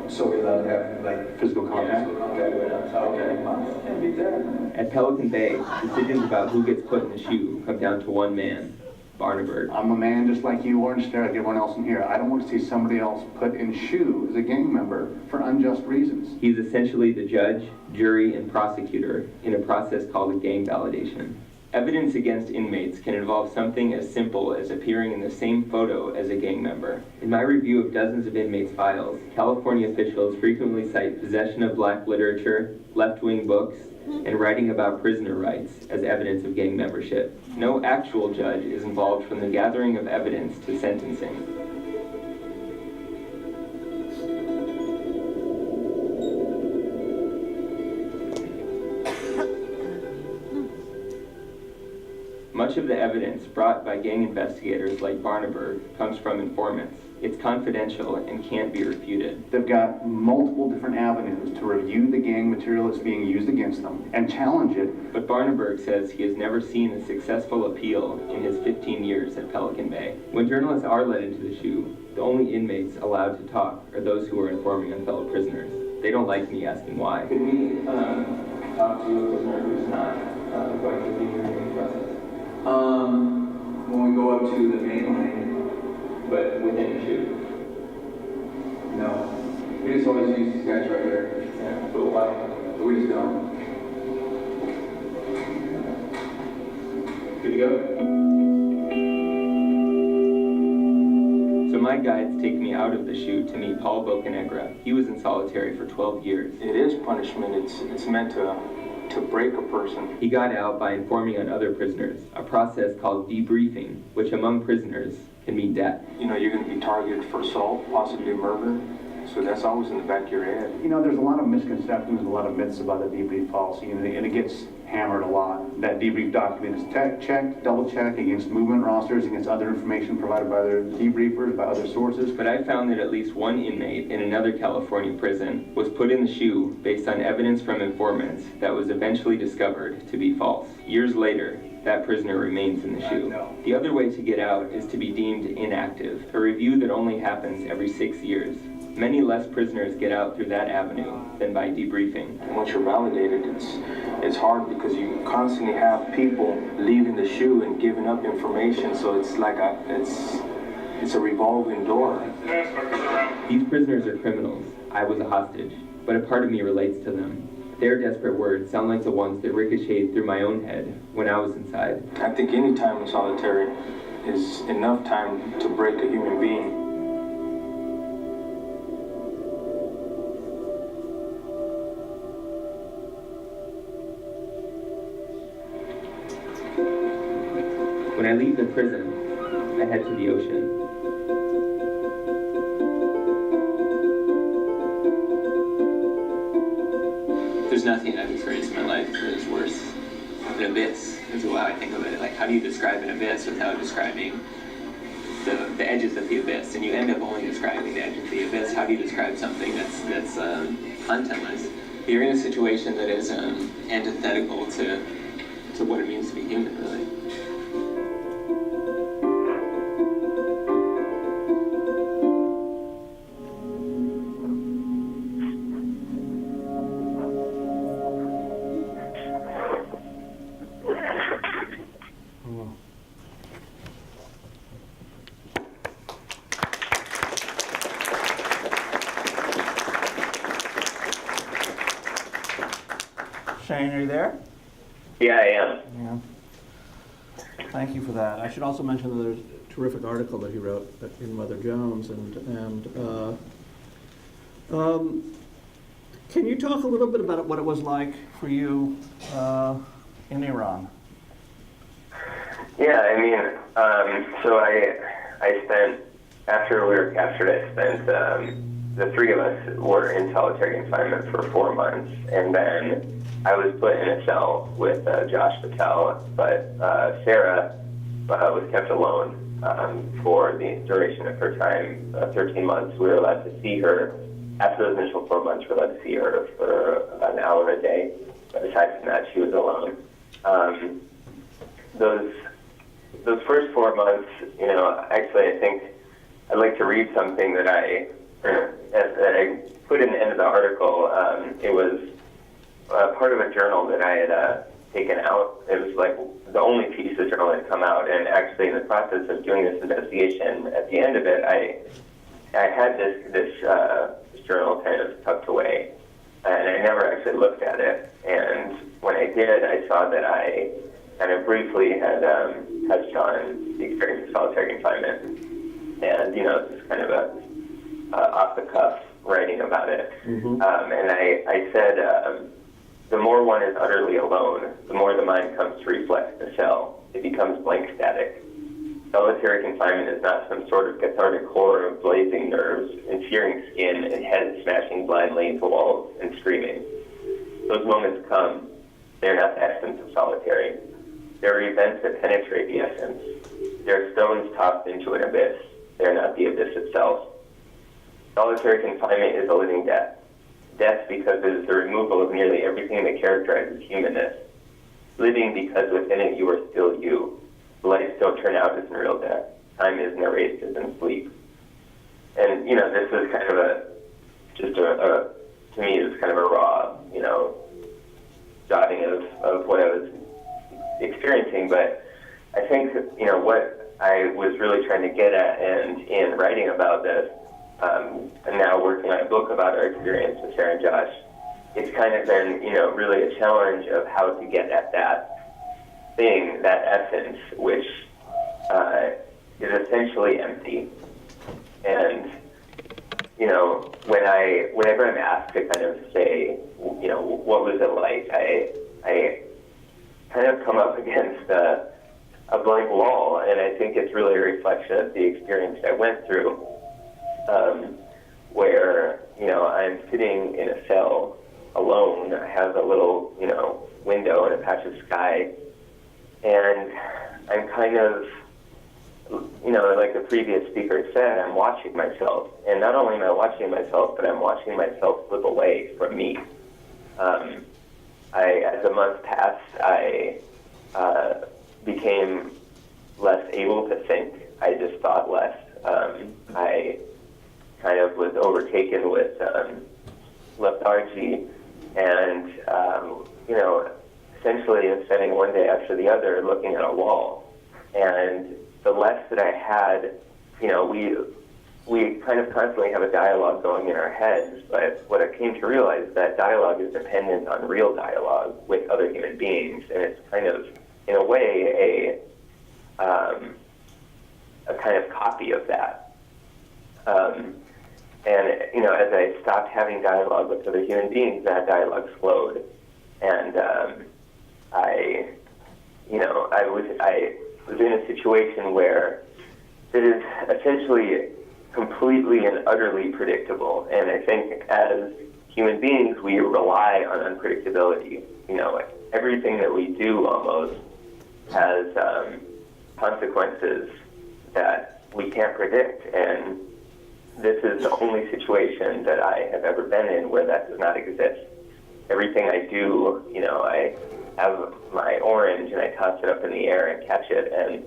So we're allowed to have, like, Physical contact. physical contact with us? Okay. Well, can't beat that. At Pelican Bay, decisions about who gets put in the SHU come down to one man, Barnaberg. I'm a man just like you or just like everyone else in here. I don't want to see somebody else put in SHU as a gang member for unjust reasons. He's essentially the judge, jury, and prosecutor in a process called a gang validation. Evidence against inmates can involve something as simple as appearing in the same photo as a gang member. In my review of dozens of inmates' files, California officials frequently cite possession of black literature, left-wing books, and writing about prisoner rights as evidence of gang membership. No actual judge is involved from the gathering of evidence to sentencing. Much of the evidence brought by gang investigators like Barnaberg comes from informants. It's confidential and can't be refuted. They've got multiple different avenues to review the gang material that's being used against them and challenge it. But Barnaberg says he has never seen a successful appeal in his 15 years at Pelican Bay. When journalists are let into the SHU, the only inmates allowed to talk are those who are informing on fellow prisoners. They don't like me asking why. Could we talk to a prisoner who's not going through the hearing process? When we go up to the main lane, But within the SHU? no. We just always use these guys right here. Yeah, but why? But we just don't. Good to go? So my guides take me out of the SHU to meet Paul Bocanegra. He was in solitary for 12 years. It is punishment. It's meant to break a person. He got out by informing on other prisoners, a process called debriefing, which among prisoners can mean death. You know, you're going to be targeted for assault, possibly murder. So that's always in the back of your head. You know, there's a lot of misconceptions and a lot of myths about the debrief policy, and it gets hammered a lot. That debrief document is checked, double-checked against movement rosters, against other information provided by their debriefers, by other sources. But I found that at least one inmate in another California prison was put in the SHU based on evidence from informants that was eventually discovered to be false. Years later, that prisoner remains in the SHU. The other way to get out is to be deemed inactive, a review that only happens every 6 years. Many less prisoners get out through that avenue than by debriefing. And once you're validated, it's hard because you constantly have people leaving the SHU and giving up information. So it's like it's a revolving door. These prisoners are criminals. I was a hostage, but a part of me relates to them. Their desperate words sound like the ones that ricocheted through my own head when I was inside. I think any time in solitary is enough time to break a human being. When I leave the prison, I head to the ocean. There's nothing I've experienced in my life that is worse. An abyss is how I think of it. Like, how do you describe an abyss without describing the edges of the abyss? And you end up only describing the edges of the abyss. How do you describe something that's contentless? You're in a situation that is antithetical to what it means to be human, really. Shane, are you there? Yeah, I am. Yeah. Thank you for that. I should also mention that there's a terrific article that he wrote in Mother Jones, can you talk a little bit about what it was like for you in Iran? Yeah, I mean, so I spent, after we were captured, I spent, the three of us were in solitary confinement for 4 months, and then I was put in a cell with Josh Patel, but Sarah was kept alone for the duration of her time, 13 months. We were allowed to see her. After those initial 4 months, we were allowed to see her for about an hour a day. But aside from that, she was alone. Those first 4 months, you know, actually I think I'd like to read something that I put in the end of the article. It was part of a journal that I had taken out. It was like the only piece of the journal that had come out, and actually in the process of doing this investigation, at the end of it, I had this journal kind of tucked away, and I never actually looked at it. And when I did, I saw that I kind of briefly had touched on the experience of solitary confinement, and you know, it's kind of a off-the-cuff writing about it. Mm-hmm. And I said, the more one is utterly alone, the more the mind comes to reflect the cell. It becomes blank static. Solitary confinement is not some sort of cathartic horror of blazing nerves and searing skin and heads smashing blindly into walls and screaming. Those moments come. They're not the essence of solitary. There are events that penetrate the essence. There are stones tossed into an abyss. They are not the abyss itself. Solitary confinement is a living death. Death because it is the removal of nearly everything that characterizes humanness. Living because within it you are still you. Lights don't turn out as in real death. Time isn't erased as in sleep. And, you know, this is kind of to me, it's kind of a raw, you know, jotting of what I was experiencing. But I think, you know, what I was really trying to get at, and in writing about this, and now working on a book about our experience with Sarah and Josh, it's kind of been, you know, really a challenge of how to get at that thing, that essence, which is essentially empty. And, you know, whenever I'm asked to kind of say, you know, what was it like, I kind of come up against a blank wall, and I think it's really a reflection of the experience I went through, where, you know, I'm sitting in a cell alone. I have a little, you know, window and a patch of sky, and I'm kind of, you know, like the previous speaker said, I'm watching myself. And not only am I watching myself, but I'm watching myself slip away from me. As the months passed, I became less able to think. I just thought less. I kind of was overtaken with lethargy, and, you know, essentially spending one day after the other looking at a wall. And the less that I had, you know, we kind of constantly have a dialogue going in our heads, but what I came to realize is that dialogue is dependent on real dialogue with other human beings, and it's kind of, in a way, a kind of copy of that. And, you know, as I stopped having dialogue with other human beings, that dialogue slowed. And I was in a situation where it is essentially completely and utterly predictable. And I think as human beings, we rely on unpredictability. You know, everything that we do almost has consequences that we can't predict. And this is the only situation that I have ever been in where that does not exist. Everything I do, you know, I have my orange and I toss it up in the air and catch it, and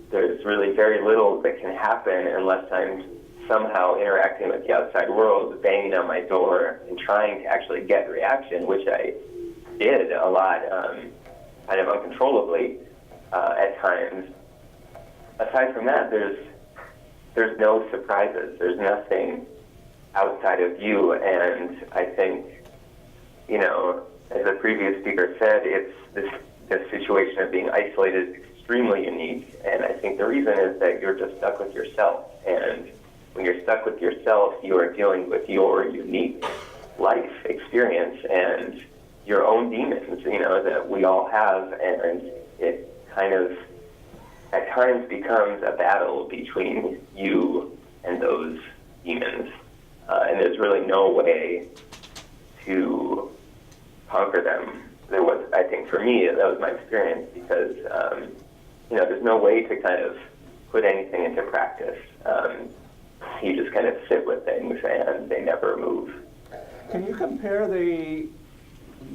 there's really very little that can happen unless I'm somehow interacting with the outside world, banging on my door and trying to actually get reaction, which I did a lot, kind of uncontrollably at times. Aside from that, there's no surprises. There's nothing outside of you, and I think, you know, as the previous speaker said, it's this situation of being isolated is extremely unique, and I think the reason is that you're just stuck with yourself, and when you're stuck with yourself, you are dealing with your unique life experience and your own demons, you know, that we all have, and it kind of at times becomes a battle between you and those demons, and there's really no way to conquer them. There was, I think for me, that was my experience, because, you know, there's no way to kind of put anything into practice. You just kind of sit with things and they never move. Can you compare the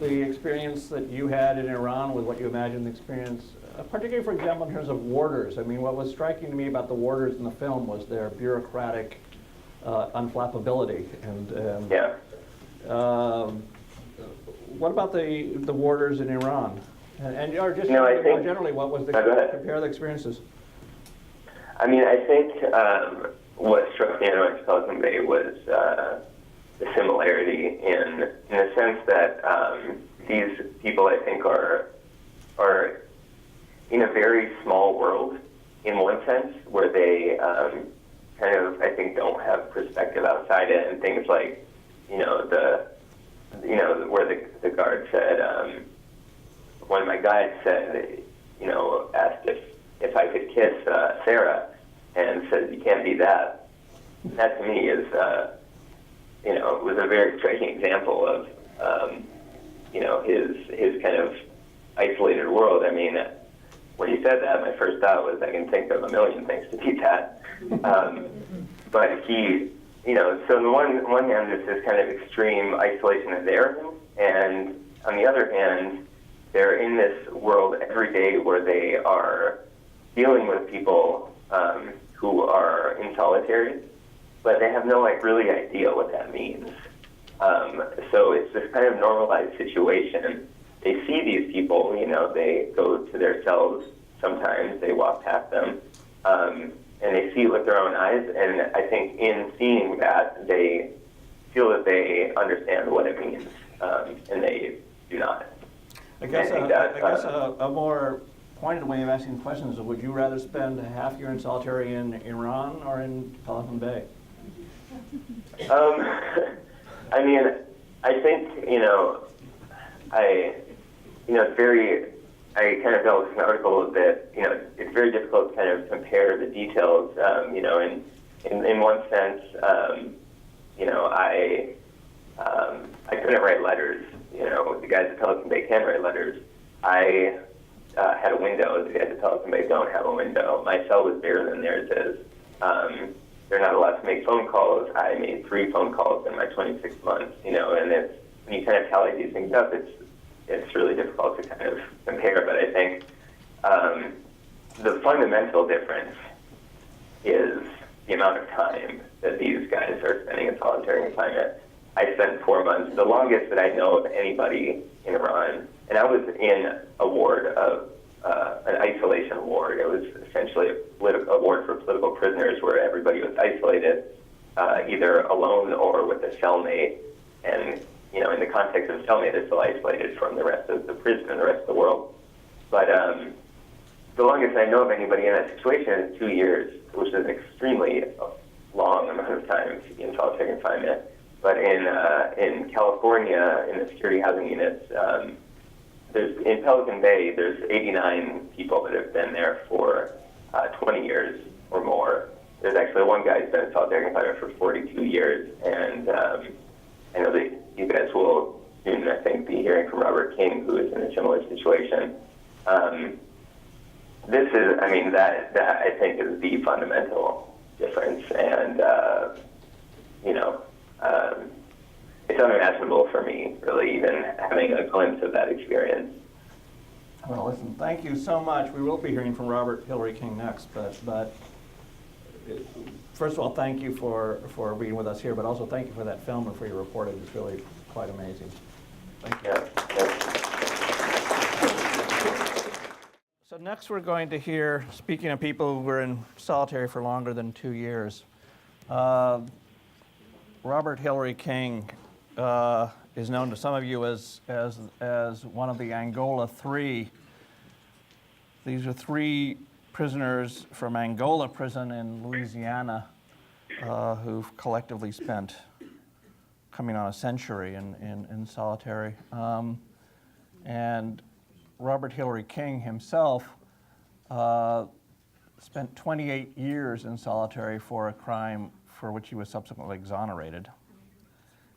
experience that you had in Iran with what you imagine the experience, particularly, for example, in terms of warders? I mean, what was striking to me about the warders in the film was their bureaucratic unflappability. And yeah. What about the warders in Iran? And or just no, I think, generally, what was the compare the experiences? I mean, I think what struck me in Pelican Bay was the similarity in the sense that these people, I think, are in a very small world in one sense, where they kind of, I think, don't have perspective outside it, and things like, where the guard said, one of my guides said, asked if I could kiss Sarah, and said, "You can't be that." That to me is, was a very striking example of, his kind of isolated world. I mean, when you said that, my first thought was I can think of a million things to beat that. But he, you know, so on the one hand, there's this kind of extreme isolation of there, and on the other hand, they're in this world every day where they are dealing with people who are in solitary, but they have no really idea what that means. So it's this kind of normalized situation. They see these people, you know, they go to their cells sometimes, they walk past them, and they see it with their own eyes, and I think in seeing that, they feel that they understand what it means, and they do not. I guess a more pointed way of asking questions is, would you rather spend a half year in solitary in Iran or in Pelican Bay? I mean, I think, you know, it's very, I kind of dealt with an article that, you know, it's very difficult to kind of compare the details, you know, in one sense, you know, I couldn't write letters, you know, the guys at Pelican Bay can write letters. I had a window, the guys at Pelican Bay don't have a window. My cell was bigger than theirs is. They're not allowed to make phone calls. I made 3 phone calls in my 26 months, you know, and it's, when you kind of tally these things up, it's really difficult to kind of compare, but I think the fundamental difference is the amount of time that these guys are spending in solitary confinement. I spent 4 months, the longest that I know of anybody in Iran, and I was in a ward of an isolation ward. It was essentially a ward for political prisoners where everybody was isolated, either alone or with a cellmate. And, you know, in the context of a cellmate, they're still isolated from the rest of the prison and the rest of the world. But the longest I know of anybody in that situation is 2 years, which is an extremely long amount of time to be in solitary confinement. But in California, in the security housing units, in Pelican Bay, there's 89 people that have been there for 20 years or more. There's actually one guy who's been in solitary confinement for 42 years, and I know that you guys will soon, I think, be hearing from Robert King, who is in a similar situation. This is, I mean, that I think is the fundamental difference, and you know, it's unimaginable for me, really, even having a glimpse of that experience. Well, listen, thank you so much. We will be hearing from Robert Hillary King next, but first of all, thank you for being with us here, but also thank you for that film and for your reporting. It's really quite amazing. Thank you. Yeah. So next we're going to hear, speaking of people who were in solitary for longer than 2 years, Robert Hillary King is known to some of you as one of the Angola 3. These are 3 prisoners from Angola prison in Louisiana who've collectively spent coming on a century in solitary. And Robert Hillary King himself spent 28 years in solitary for a crime for which he was subsequently exonerated,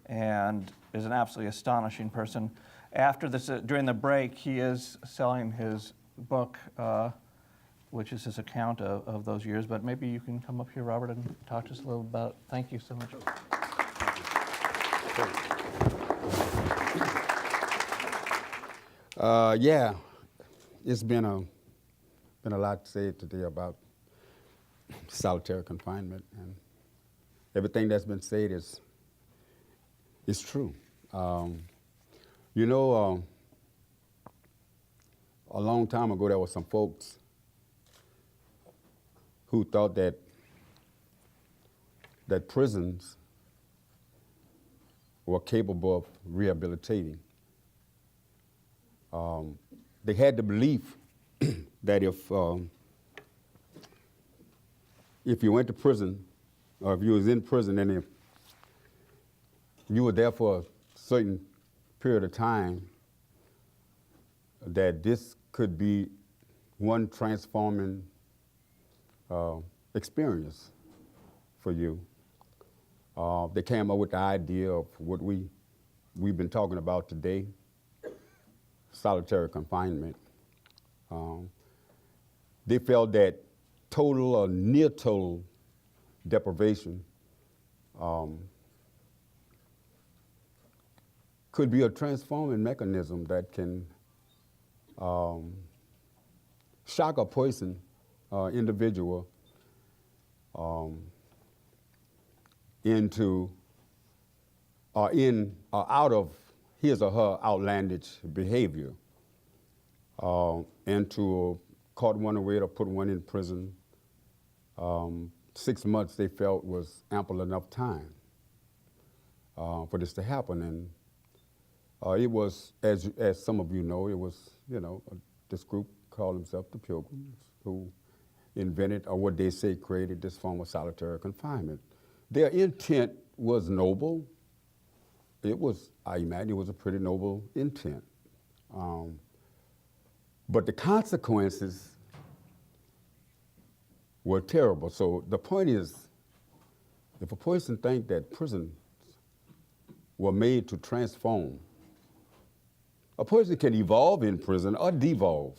and is an absolutely astonishing person. After this, during the break, he is selling his book, which is his account of those years, but maybe you can come up here, Robert, and talk to us a little about it. Thank you so much. Yeah, it's been a lot said today about solitary confinement, and everything that's been said is true. You know, a long time ago there were some folks who thought that prisons were capable of rehabilitating. They had the belief that if you went to prison, or if you was in prison, and if you were there for a certain period of time, that this could be one transforming experience for you. They came up with the idea of what we've been talking about today, solitary confinement. They felt that total or near total deprivation could be a transforming mechanism that can shock or poison individual into or in or out of his or her outlandish behavior, and to caught one away or put one in prison. 6 months they felt was ample enough time for this to happen, and it was, as some of you know, it was, this group called themselves the Pilgrims, who invented, or what they say created, this form of solitary confinement. Their intent was noble. It was, I imagine it was a pretty noble intent. But the consequences were terrible. So the point is, if a person thinks that prisons were made to transform, a person can evolve in prison or devolve,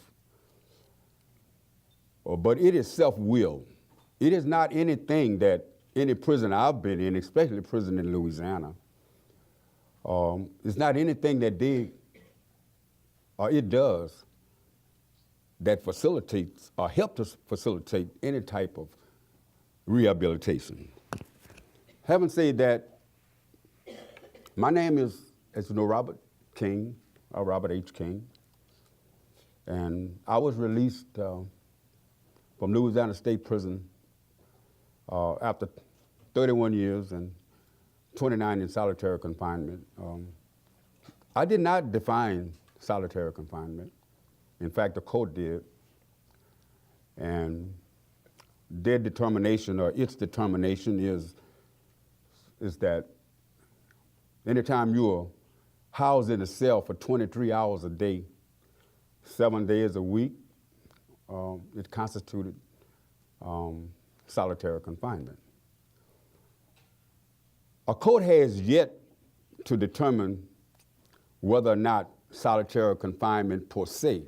but it is self-will. It is not anything that any prison I've been in, especially prison in Louisiana, it's not anything that it does that facilitates or helps us facilitate any type of rehabilitation. Having said that, my name is, as you know, Robert King, or Robert H. King, and I was released from Louisiana State Prison after 31 years and 29 in solitary confinement. I did not define solitary confinement. In fact, the court did. And their determination, or its determination, is that anytime you are housed in a cell for 23 hours a day, 7 days a week, it constituted solitary confinement. A court has yet to determine whether or not solitary confinement per se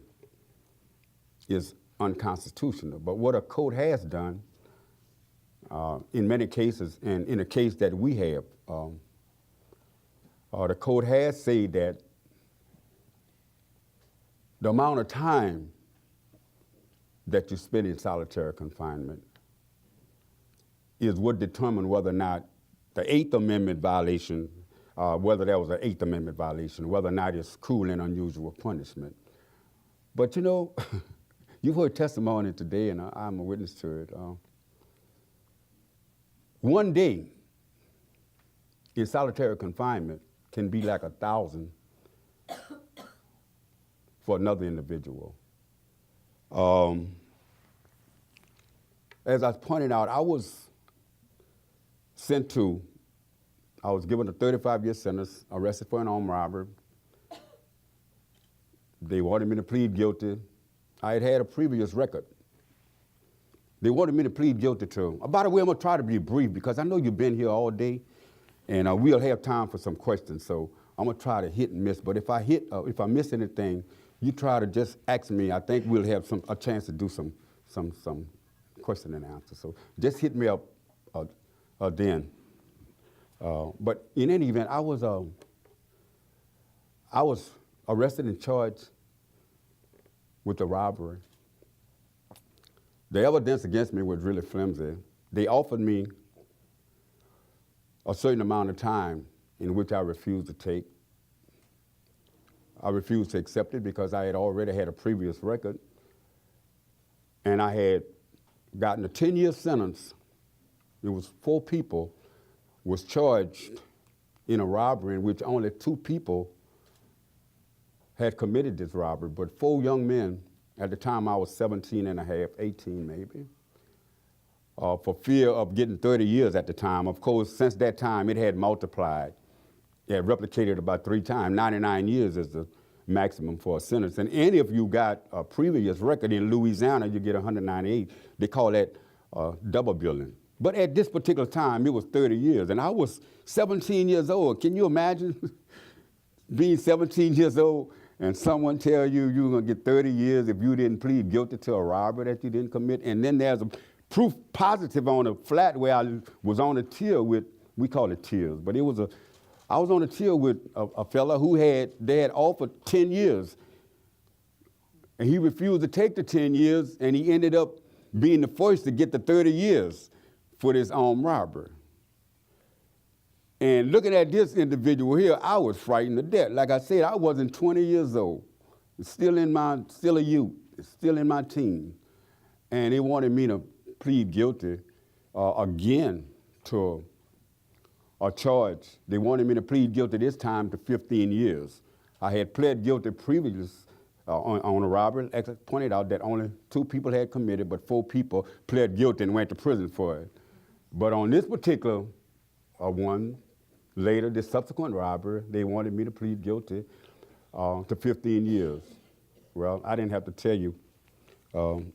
is unconstitutional. But what a court has done, in many cases, and in a case that we have, the court has said that the amount of time that you spend in solitary confinement is what determines whether or not the Eighth Amendment violation, whether that was an Eighth Amendment violation, whether or not it's cruel and unusual punishment. But you've heard testimony today, and I'm a witness to it. One day in solitary confinement can be like 1,000 for another individual. As I was pointing out, I was given a 35-year sentence, arrested for an armed robbery. They wanted me to plead guilty. I had a previous record. They wanted me to plead guilty to. By the way, I'm gonna try to be brief because I know you've been here all day, and we'll have time for some questions. So I'm gonna try to hit and miss. But if I miss anything, you try to just ask me. I think we'll have a chance to do some question and answer. So just hit me up then. But in any event, I was arrested and charged with the robbery. The evidence against me was really flimsy. They offered me a certain amount of time in which I refused to take. I refused to accept it because I had already had a previous record, and I had gotten a 10-year sentence. It was 4 people was charged in a robbery in which only 2 people had committed this robbery, but 4 young men, at the time I was 17 and a half, 18 maybe, for fear of getting 30 years at the time. Of course, since that time, it had multiplied. It had replicated about 3 times. 99 years is the maximum for a sentence. And any of you got a previous record in Louisiana, you get 198. They call that double billing. But at this particular time, it was 30 years, and I was 17 years old. Can you imagine being 17 years old and someone tell you you're going to get 30 years if you didn't plead guilty to a robbery that you didn't commit, and then there's a proof positive on a flat where I was on a tier with, we call it tiers, but I was on a tier with a fella who they had offered 10 years, and he refused to take the 10 years, and he ended up being the first to get the 30 years for this armed robbery. And looking at this individual here, I was frightened to death. Like I said, I wasn't 20 years old, still a youth, still in my teens. And they wanted me to plead guilty again to a charge. They wanted me to plead guilty this time to 15 years. I had pled guilty previous on a robbery. As I pointed out that only 2 people had committed, but 4 people pled guilty and went to prison for it. But on this particular one, later, this subsequent robbery, they wanted me to plead guilty to 15 years. Well, I didn't have to tell you.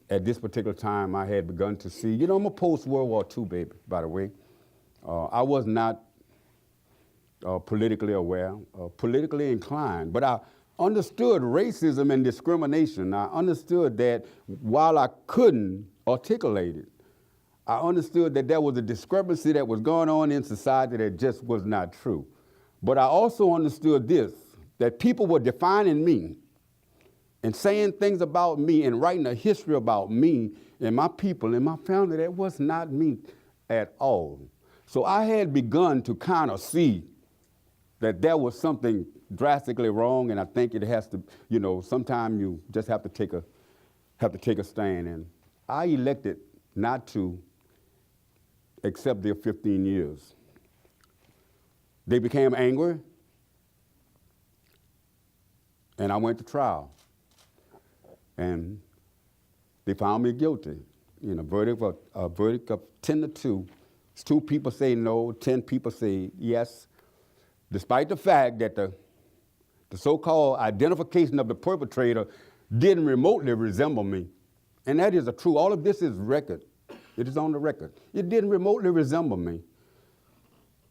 At this particular time, I had begun to see, you know, I'm a post-World War II baby, by the way. I was not politically aware, politically inclined, but I understood racism and discrimination. I understood that while I couldn't articulate it, I understood that there was a discrepancy that was going on in society that just was not true. But I also understood this, that people were defining me and saying things about me and writing a history about me and my people and my family that was not me at all. So I had begun to kind of see that there was something drastically wrong, and I think it has to, you know, sometimes you just have to take a stand. And I elected not to accept their 15 years. They became angry, and I went to trial. And they found me guilty in a verdict of 10 to 2. 2 people say no, 10 people say yes, despite the fact that the so-called identification of the perpetrator didn't remotely resemble me. And that is a true. All of this is record. It is on the record. It didn't remotely resemble me.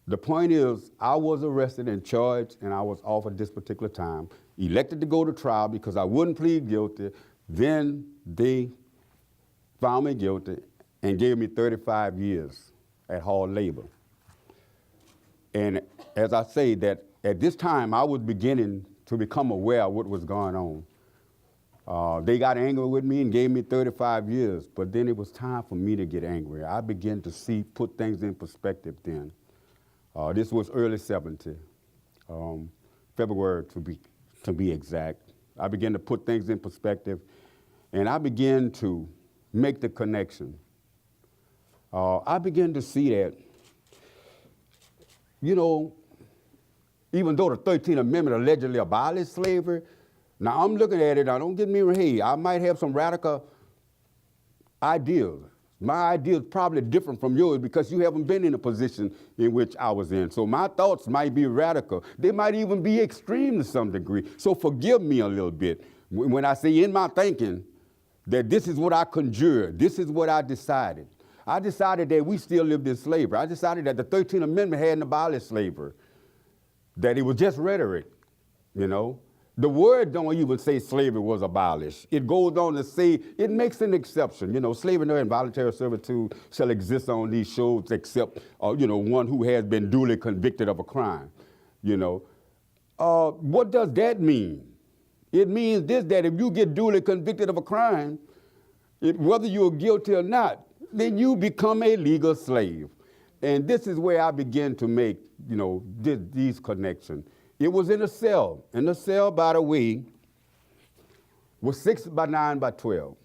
The point is, I was arrested and charged, and I was offered this particular time, elected to go to trial because I wouldn't plead guilty. Then they found me guilty and gave me 35 years at hard labor. And as I say, that at this time, I was beginning to become aware of what was going on. They got angry with me and gave me 35 years, but then it was time for me to get angry. I began to put things in perspective then. This was early 70, February to be exact. I began to put things in perspective, and I began to make the connection. I began to see that, you know, even though the 13th Amendment allegedly abolished slavery, now I'm looking at it, now don't get me wrong, hey, I might have some radical ideas. My idea is probably different from yours because you haven't been in a position in which I was in. So my thoughts might be radical. They might even be extreme to some degree. So forgive me a little bit when I say in my thinking that this is what I conjured, this is what I decided. I decided that we still lived in slavery. I decided that the 13th Amendment hadn't abolished slavery, that it was just rhetoric, you know. The word don't even say slavery was abolished. It goes on to say, it makes an exception. You know, slavery and involuntary servitude shall exist on these shores except, you know, one who has been duly convicted of a crime, you know. What does that mean? It means this, that if you get duly convicted of a crime, whether you're guilty or not, then you become a legal slave. And this is where I begin to make, you know, these connections. It was in a cell. And the cell, by the way, was 6 by 9 by 12.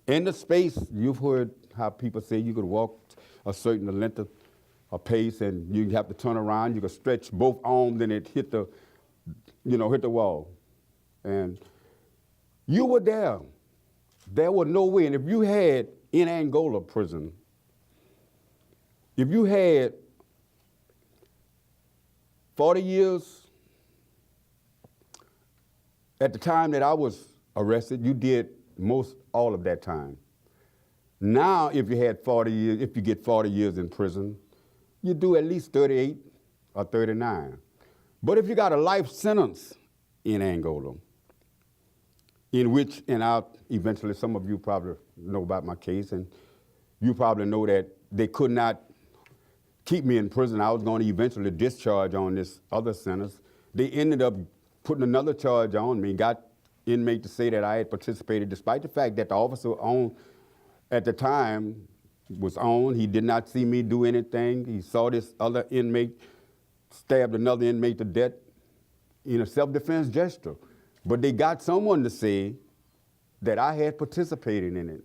In the space, you've heard how people say you could walk a certain length of a pace and you have to turn around. You could stretch both arms and it hit the wall. And you were there. There was no way. And if you had, in Angola prison, if you had 40 years, at the time that I was arrested, you did most all of that time. Now, if you had 40 years, if you get 40 years in prison, you do at least 38 or 39. But if you got a life sentence in Angola, in which, and I'll eventually, some of you probably know about my case, and you probably know that they could not keep me in prison. I was going to eventually discharge on this other sentence. They ended up putting another charge on me, got inmate to say that I had participated, despite the fact that the officer on at the time was on. He did not see me do anything. He saw this other inmate stabbed another inmate to death in a self-defense gesture. But they got someone to say that I had participated in it.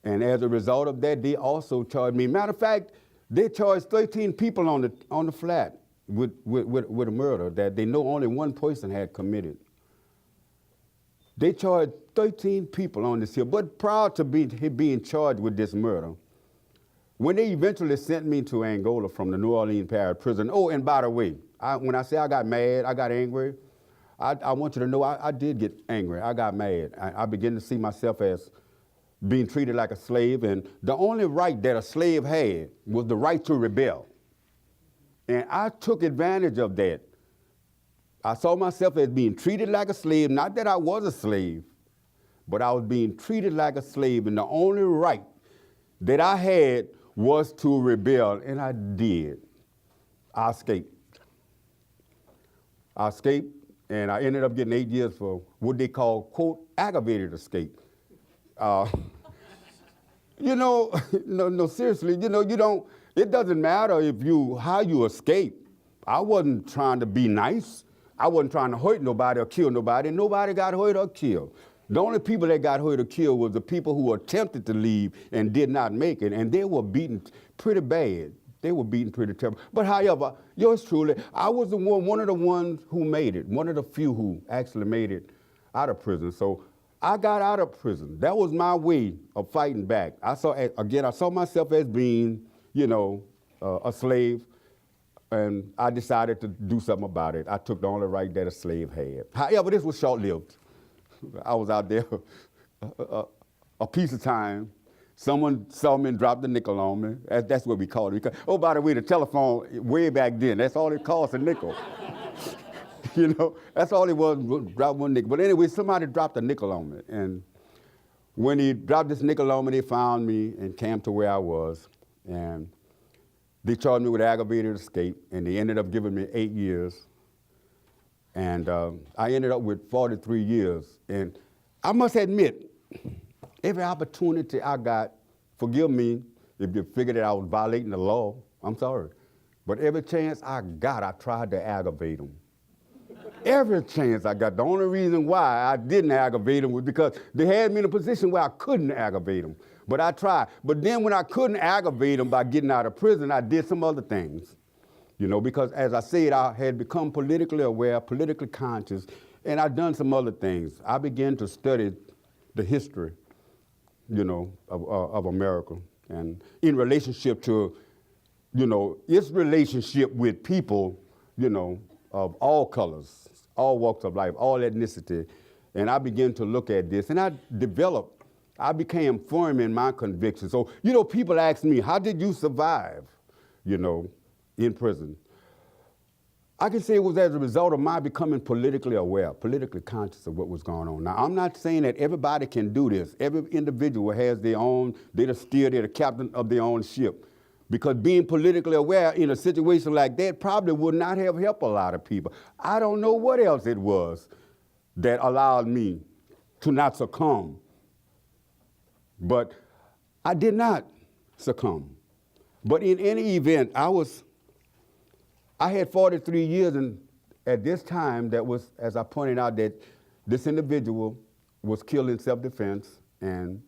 And as a result of that, they also charged me. Matter of fact, they charged 13 people on the flat with a murder that they know only one person had committed. They charged 13 people on this hill, but prior to being charged with this murder, when they eventually sent me to Angola from the New Orleans Parish Prison, oh, and by the way, when I say I got mad, I got angry, I want you to know I did get angry. I got mad. I began to see myself as being treated like a slave, and the only right that a slave had was the right to rebel. And I took advantage of that. I saw myself as being treated like a slave, not that I was a slave, but I was being treated like a slave, and the only right that I had was to rebel, and I did. I escaped. And I ended up getting 8 years for what they call, quote, aggravated escape. No, seriously, it doesn't matter how you escape. I wasn't trying to be nice. I wasn't trying to hurt nobody or kill nobody. Nobody got hurt or killed. The only people that got hurt or killed was the people who attempted to leave and did not make it, and they were beaten pretty bad. They were beaten pretty terrible. But however, yours truly, I was one of the ones who made it, one of the few who actually made it out of prison. So I got out of prison. That was my way of fighting back. I saw myself as being, a slave, and I decided to do something about it. I took the only right that a slave had. However, this was short-lived. I was out there a piece of time. Someone saw me and dropped a nickel on me. That's what we called it. Oh, by the way, the telephone, way back then, that's all it cost, a nickel. That's all it was, drop one nickel. But anyway, somebody dropped a nickel on me. And when he dropped this nickel on me, they found me and came to where I was. And they charged me with aggravated escape, and they ended up giving me 8 years. And I ended up with 43 years. And I must admit, every opportunity I got, forgive me if you figured that I was violating the law, I'm sorry. But every chance I got, I tried to aggravate them. Every chance I got. The only reason why I didn't aggravate them was because they had me in a position where I couldn't aggravate them. But I tried. But then when I couldn't aggravate them by getting out of prison, I did some other things. Because as I said, I had become politically aware, politically conscious, and I'd done some other things. I began to study the history, of America, and in relationship to, its relationship with people, of all colors, all walks of life, all ethnicity. And I began to look at this, and I became firm in my convictions. So, people ask me, how did you survive, in prison? I can say it was as a result of my becoming politically aware, politically conscious of what was going on. Now, I'm not saying that everybody can do this. Every individual has they're the steer, they're the captain of their own ship. Because being politically aware in a situation like that probably would not have helped a lot of people. I don't know what else it was that allowed me to not succumb. But I did not succumb. But in any event, I had 43 years, and at this time, that was, as I pointed out, that this individual was killed in self-defense. And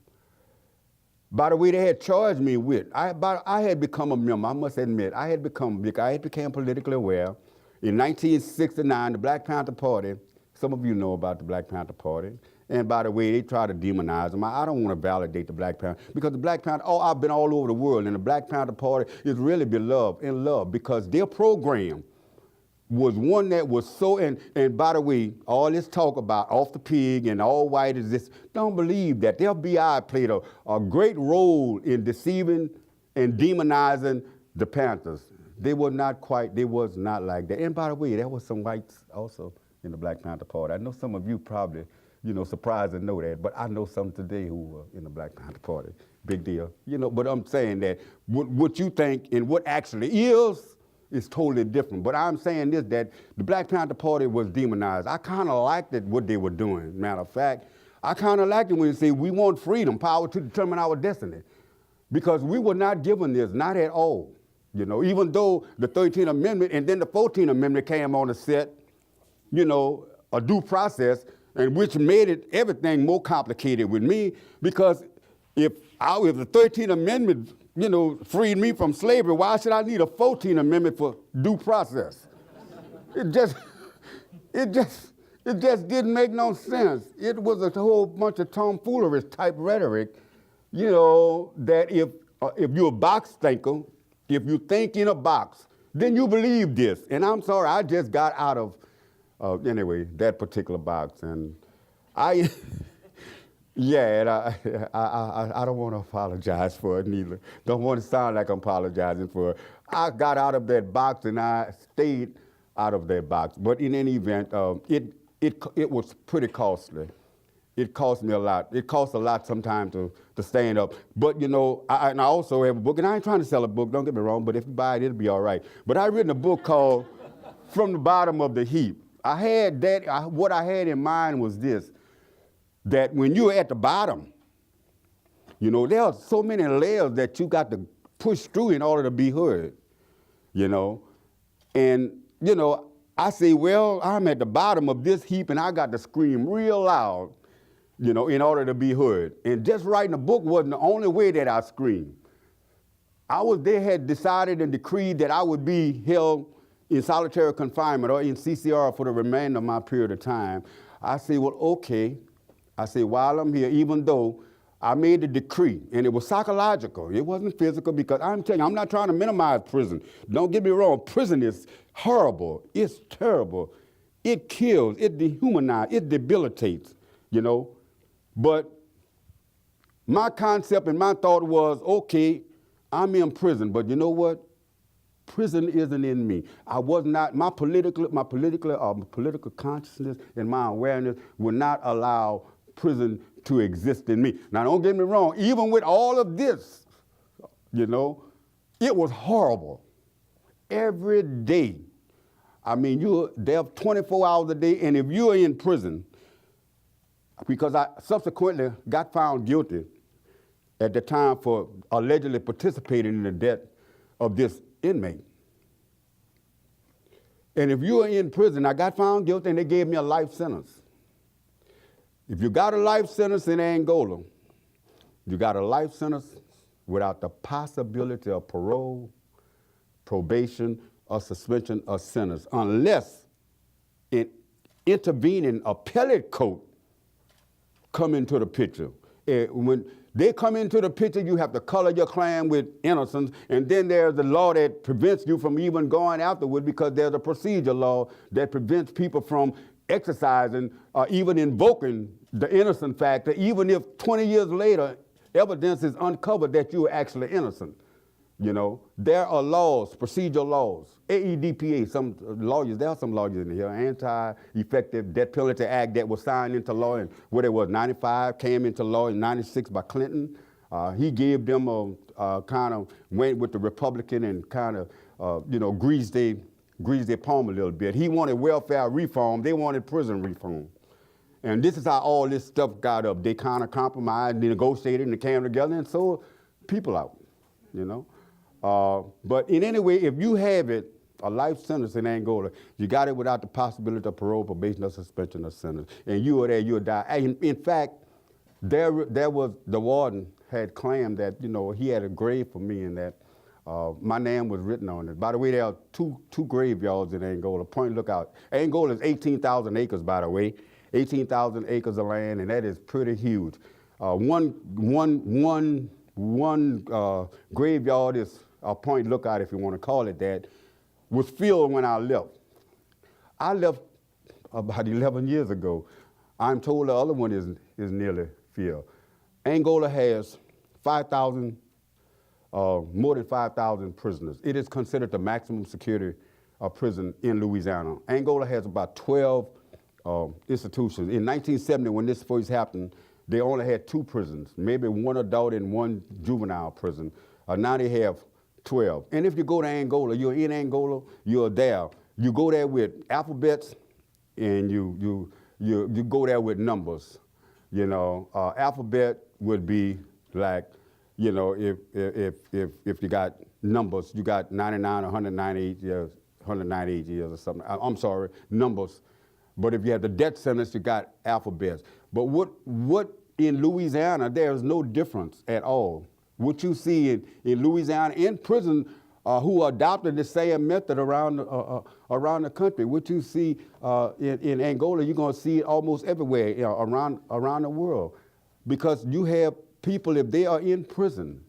by the way, they had charged me with, I had become a member, I must admit, I became politically aware. In 1969, the Black Panther Party, some of you know about the Black Panther Party, and by the way, they try to demonize them. I don't want to validate the Black Panther, because the Black Panther, I've been all over the world, and the Black Panther Party is really beloved and loved, because their program was one that was so, and by the way, all this talk about off the pig and all white is this, don't believe that. The FBI played a great role in deceiving and demonizing the Panthers. they was not like that. And by the way, there was some whites also in the Black Panther Party. I know some of you probably, surprised to know that, but I know some today who were in the Black Panther Party. Big deal. But I'm saying that what you think and what actually is totally different. But I'm saying this, that the Black Panther Party was demonized. I kind of liked it, what they were doing. Matter of fact, I kind of liked it when they say we want freedom, power to determine our destiny. Because we were not given this, not at all. Even though the 13th Amendment and then the 14th Amendment came on the set, a due process, and which made it everything more complicated with me, because if the 13th Amendment, freed me from slavery, why should I need a 14th Amendment for due process? It just didn't make no sense. It was a whole bunch of tomfoolery type rhetoric, that if you're a box thinker, if you think in a box, then you believe this. And I'm sorry, I just got out of, anyway, that particular box. And I don't want to apologize for it neither. Don't want to sound like I'm apologizing for it. I got out of that box and I stayed out of that box. But in any event, it was pretty costly. It cost me a lot. It costs a lot sometimes to stand up. But, I also have a book, and I ain't trying to sell a book, don't get me wrong, but if you buy it, it'll be all right. But I written a book called From the Bottom of the Heap. What I had in mind was this, that when you're at the bottom, there are so many layers that you got to push through in order to be heard, And, I say, well, I'm at the bottom of this heap and I got to scream real loud, in order to be heard. And just writing a book wasn't the only way that I screamed. They had decided and decreed that I would be held in solitary confinement or in CCR for the remainder of my period of time. I say, well, okay. I say, while I'm here, even though I made the decree, and it was psychological, it wasn't physical, because I'm telling you, I'm not trying to minimize prison. Don't get me wrong, prison is horrible, it's terrible. It kills, it dehumanizes, it debilitates, But my concept and my thought was, okay, I'm in prison, but you know what? Prison isn't in me. I was not, my political consciousness and my awareness would not allow prison to exist in me. Now, don't get me wrong, even with all of this, it was horrible. Every day. I mean, you're there 24 hours a day, and if you're in prison, because I subsequently got found guilty at the time for allegedly participating in the death of this inmate. And if you were in prison, I got found guilty and they gave me a life sentence. If you got a life sentence in Angola, you got a life sentence without the possibility of parole, probation, or suspension or sentence, unless an intervening appellate court come into the picture. When they come into the picture, you have to color your claim with innocence, and then there's the law that prevents you from even going afterward, because there's a procedure law that prevents people from exercising or even invoking the innocent factor, even if 20 years later evidence is uncovered that you were actually innocent. There are laws, procedural laws, AEDPA, there are some lawyers in here, Anti-Effective Death Penalty Act that was signed into law in, 95, came into law in 96 by Clinton. He gave them went with the Republican and greased their palm a little bit. He wanted welfare reform, they wanted prison reform. And this is how all this stuff got up. They kind of compromised, they negotiated, and they came together and sold people out, But in any way, if you have it, a life sentence in Angola, you got it without the possibility of parole, probation, or suspension of sentence. And you were there, you'll die. And in fact, there was, the warden had claimed that, he had a grave for me and that my name was written on it. By the way, there are two graveyards in Angola. Point Lookout. Angola is 18,000 acres, by the way. 18,000 acres of land, and that is pretty huge. One graveyard is Point Lookout, if you want to call it that, was filled when I left. I left about 11 years ago. I'm told the other one is nearly filled. Angola has 5,000 more than 5,000 prisoners. It is considered the maximum security prison in Louisiana. Angola has about 12 institutions. In 1970, when this first happened, they only had 2 prisons, maybe 1 adult and 1 juvenile prison. Now they have 12. And if you go to Angola, you're in Angola, you're there. You go there with alphabets, and you go there with numbers. You know, alphabet would be like, you know, if you got numbers, you got 99 or 198 years or something. I'm sorry, numbers. But if you have the death sentence, you got alphabets. But what in Louisiana, there's no difference at all. What you see in Louisiana, in prison, who adopted the same method around the country. What you see in Angola, you're going to see it almost everywhere, you know, around the world. Because you have people, if they are in prison,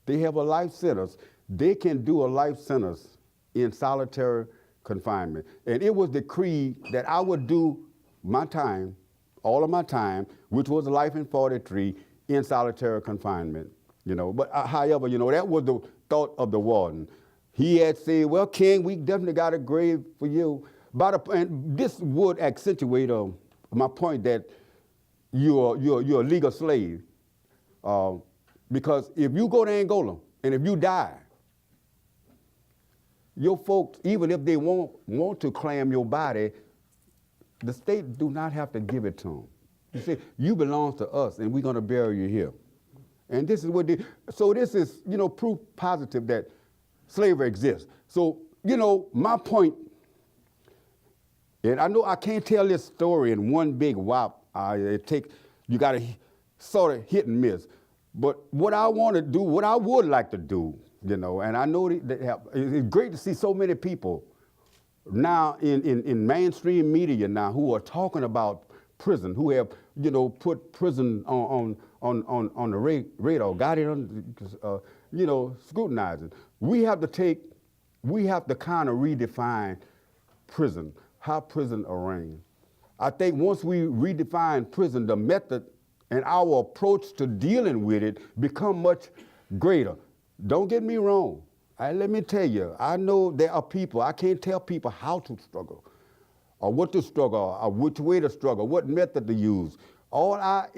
they have a life sentence, they can do a life sentence in solitary confinement. And it was decreed that I would do my time, all of my time, which was life in 43, in solitary confinement. You know, but however, you know, that was the thought of the warden. He had said, well, King, we definitely got a grave for you. And this would accentuate my point that you're a legal slave. Because if you go to Angola and if you die, your folks, even if they want to claim your body, the state do not have to give it to them. You see, you belong to us and we're going to bury you here. And this is what so this is, you know, proof positive that slavery exists. So, you know, my point, and I know I can't tell this story in one big whop. You got to sort of hit and miss. But what I want to do, what I would like to do, you know, and I know that it's great to see so many people now in mainstream media now who are talking about prison, who have, you know, put prison on the radar, got it on, you know, scrutinizing. We have to kind of redefine prison, how prison arranged. I think once we redefine prison, the method and our approach to dealing with it become much greater. Don't get me wrong. Let me tell you, I know there are people, I can't tell people how to struggle, or what to struggle, or which way to struggle, what method to use. All I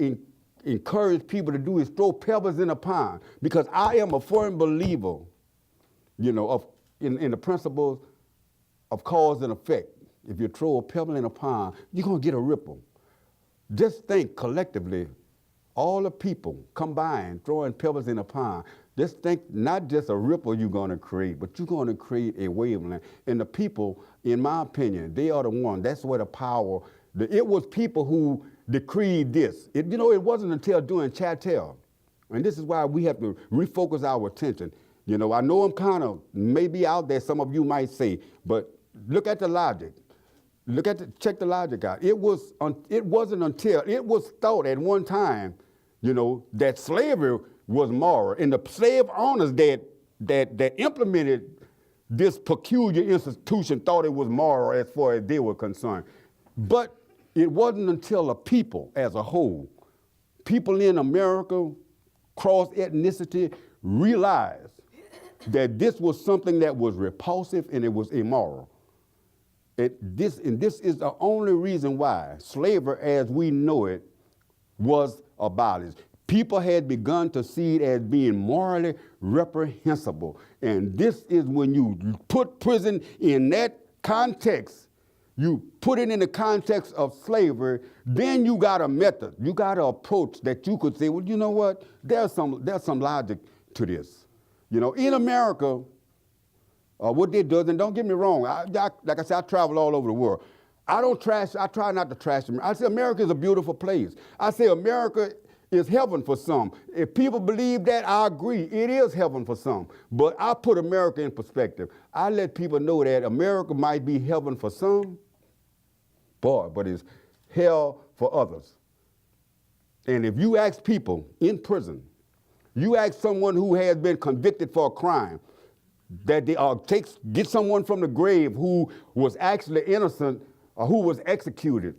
encourage people to do is throw pebbles in a pond, because I am a firm believer, you know, in the principles of cause and effect. If you throw a pebble in a pond, you're going to get a ripple. Just think collectively, all the people combined throwing pebbles in a pond, just think not just a ripple you're going to create, but you're going to create a wavelength. And the people, in my opinion, they are the one. That's where the power, it was people who decreed this. You know, it wasn't until during Chattel. And this is why we have to refocus our attention. You know, I know I'm kind of maybe out there, some of you might say, but look at the logic. Check the logic out. It wasn't until it was thought at one time, you know, that slavery was moral, and the slave owners that implemented this peculiar institution thought it was moral as far as they were concerned. But it wasn't until the people as a whole, people in America, cross ethnicity, realized that this was something that was repulsive and it was immoral. This is the only reason why slavery as we know it was abolished. People had begun to see it as being morally reprehensible. And this is when you put prison in that context, you put it in the context of slavery, then you got a method, you got an approach that you could say, well, you know what, there's some logic to this. You know, in America, what they do, and don't get me wrong, like I said, I travel all over the world. I try not to trash America. I say America is a beautiful place. I say America is heaven for some. If people believe that, I agree, it is heaven for some. But I put America in perspective. I let people know that America might be heaven for some, but it's hell for others. And if you ask people in prison, you ask someone who has been convicted for a crime, that they get someone from the grave who was actually innocent or who was executed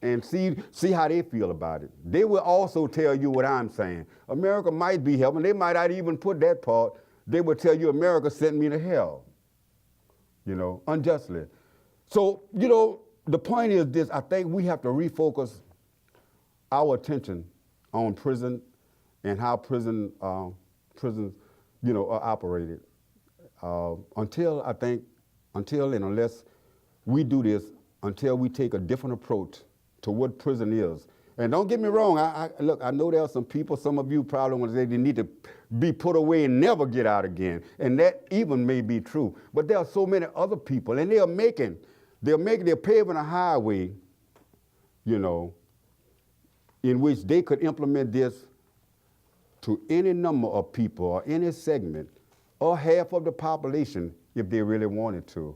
and see how they feel about it. They will also tell you what I'm saying. America might be helping. They might not even put that part. They will tell you America sent me to hell, unjustly. So, the point is this. I think we have to refocus our attention on prison and how prisons, are operated. Until and unless we do this, until we take a different approach to what prison is. And don't get me wrong, look, I know there are some people, some of you probably want to say they need to be put away and never get out again. And that even may be true. But there are so many other people, and they're paving a highway, in which they could implement this to any number of people or any segment or half of the population if they really wanted to.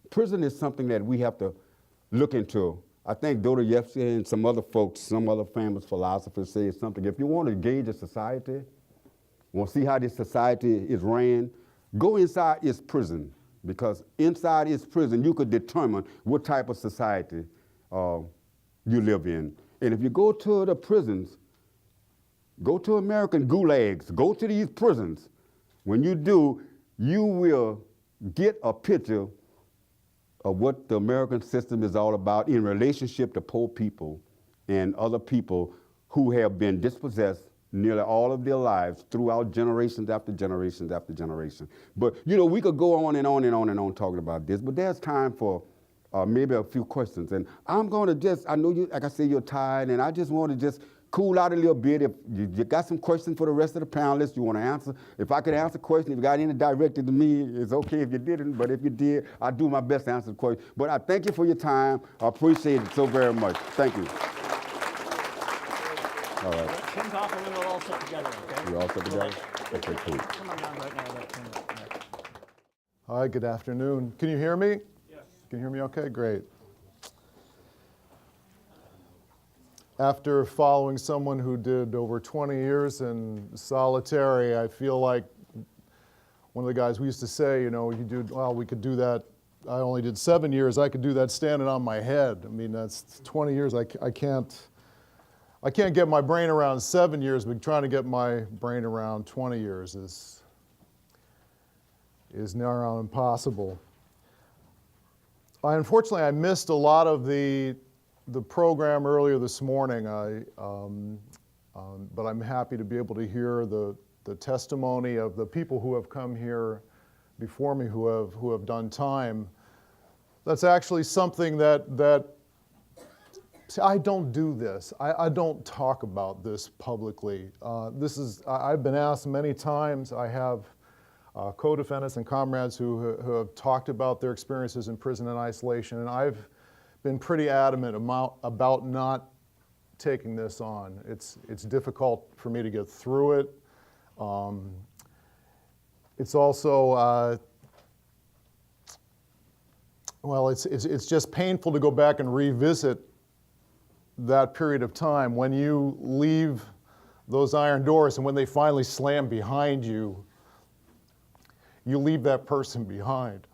Prison is something that we have to look into. I think Dostoevsky and some other folks, some other famous philosophers say something. If you want to gauge a society, want to see how this society is ran, go inside its prison, because inside its prison you could determine what type of society you live in. And if you go to the prisons, go to American gulags, go to these prisons. When you do, you will get a picture of what the American system is all about in relationship to poor people and other people who have been dispossessed nearly all of their lives throughout generations after generations after generation. But, we could go on and on and on and on talking about this, but there's time for maybe a few questions. And I'm going to I know you, like I said, you're tired, and I just want to just cool out a little bit. If you got some questions for the rest of the panelists you want to answer, if I could answer questions, if you got any directed to me, it's okay if you didn't, but if you did, I'll do my best to answer the question. But I thank you for your time. I appreciate it so very much. Thank you. All right. Tim's off and we're all set together, okay? We're all set together? Okay, cool. Come on down right now. Hi, good afternoon. Can you hear me? Yes. Can you hear me okay? Great. After following someone who did over 20 years in solitary, I feel like one of the guys we used to say, we could do that. I only did 7 years. I could do that standing on my head. I mean, that's 20 years. I can't get my brain around 7 years, but trying to get my brain around 20 years is now impossible. Unfortunately, I missed a lot of the program earlier this morning, but I'm happy to be able to hear the testimony of the people who have come here before me who have done time. That's actually something that see, I don't do this. I don't talk about this publicly. I've been asked many times. I have co-defendants and comrades who have talked about their experiences in prison and isolation, and I've been pretty adamant about not taking this on. It's difficult for me to get through it. It's also, it's just painful to go back and revisit that period of time when you leave those iron doors, and when they finally slam behind you, you leave that person behind.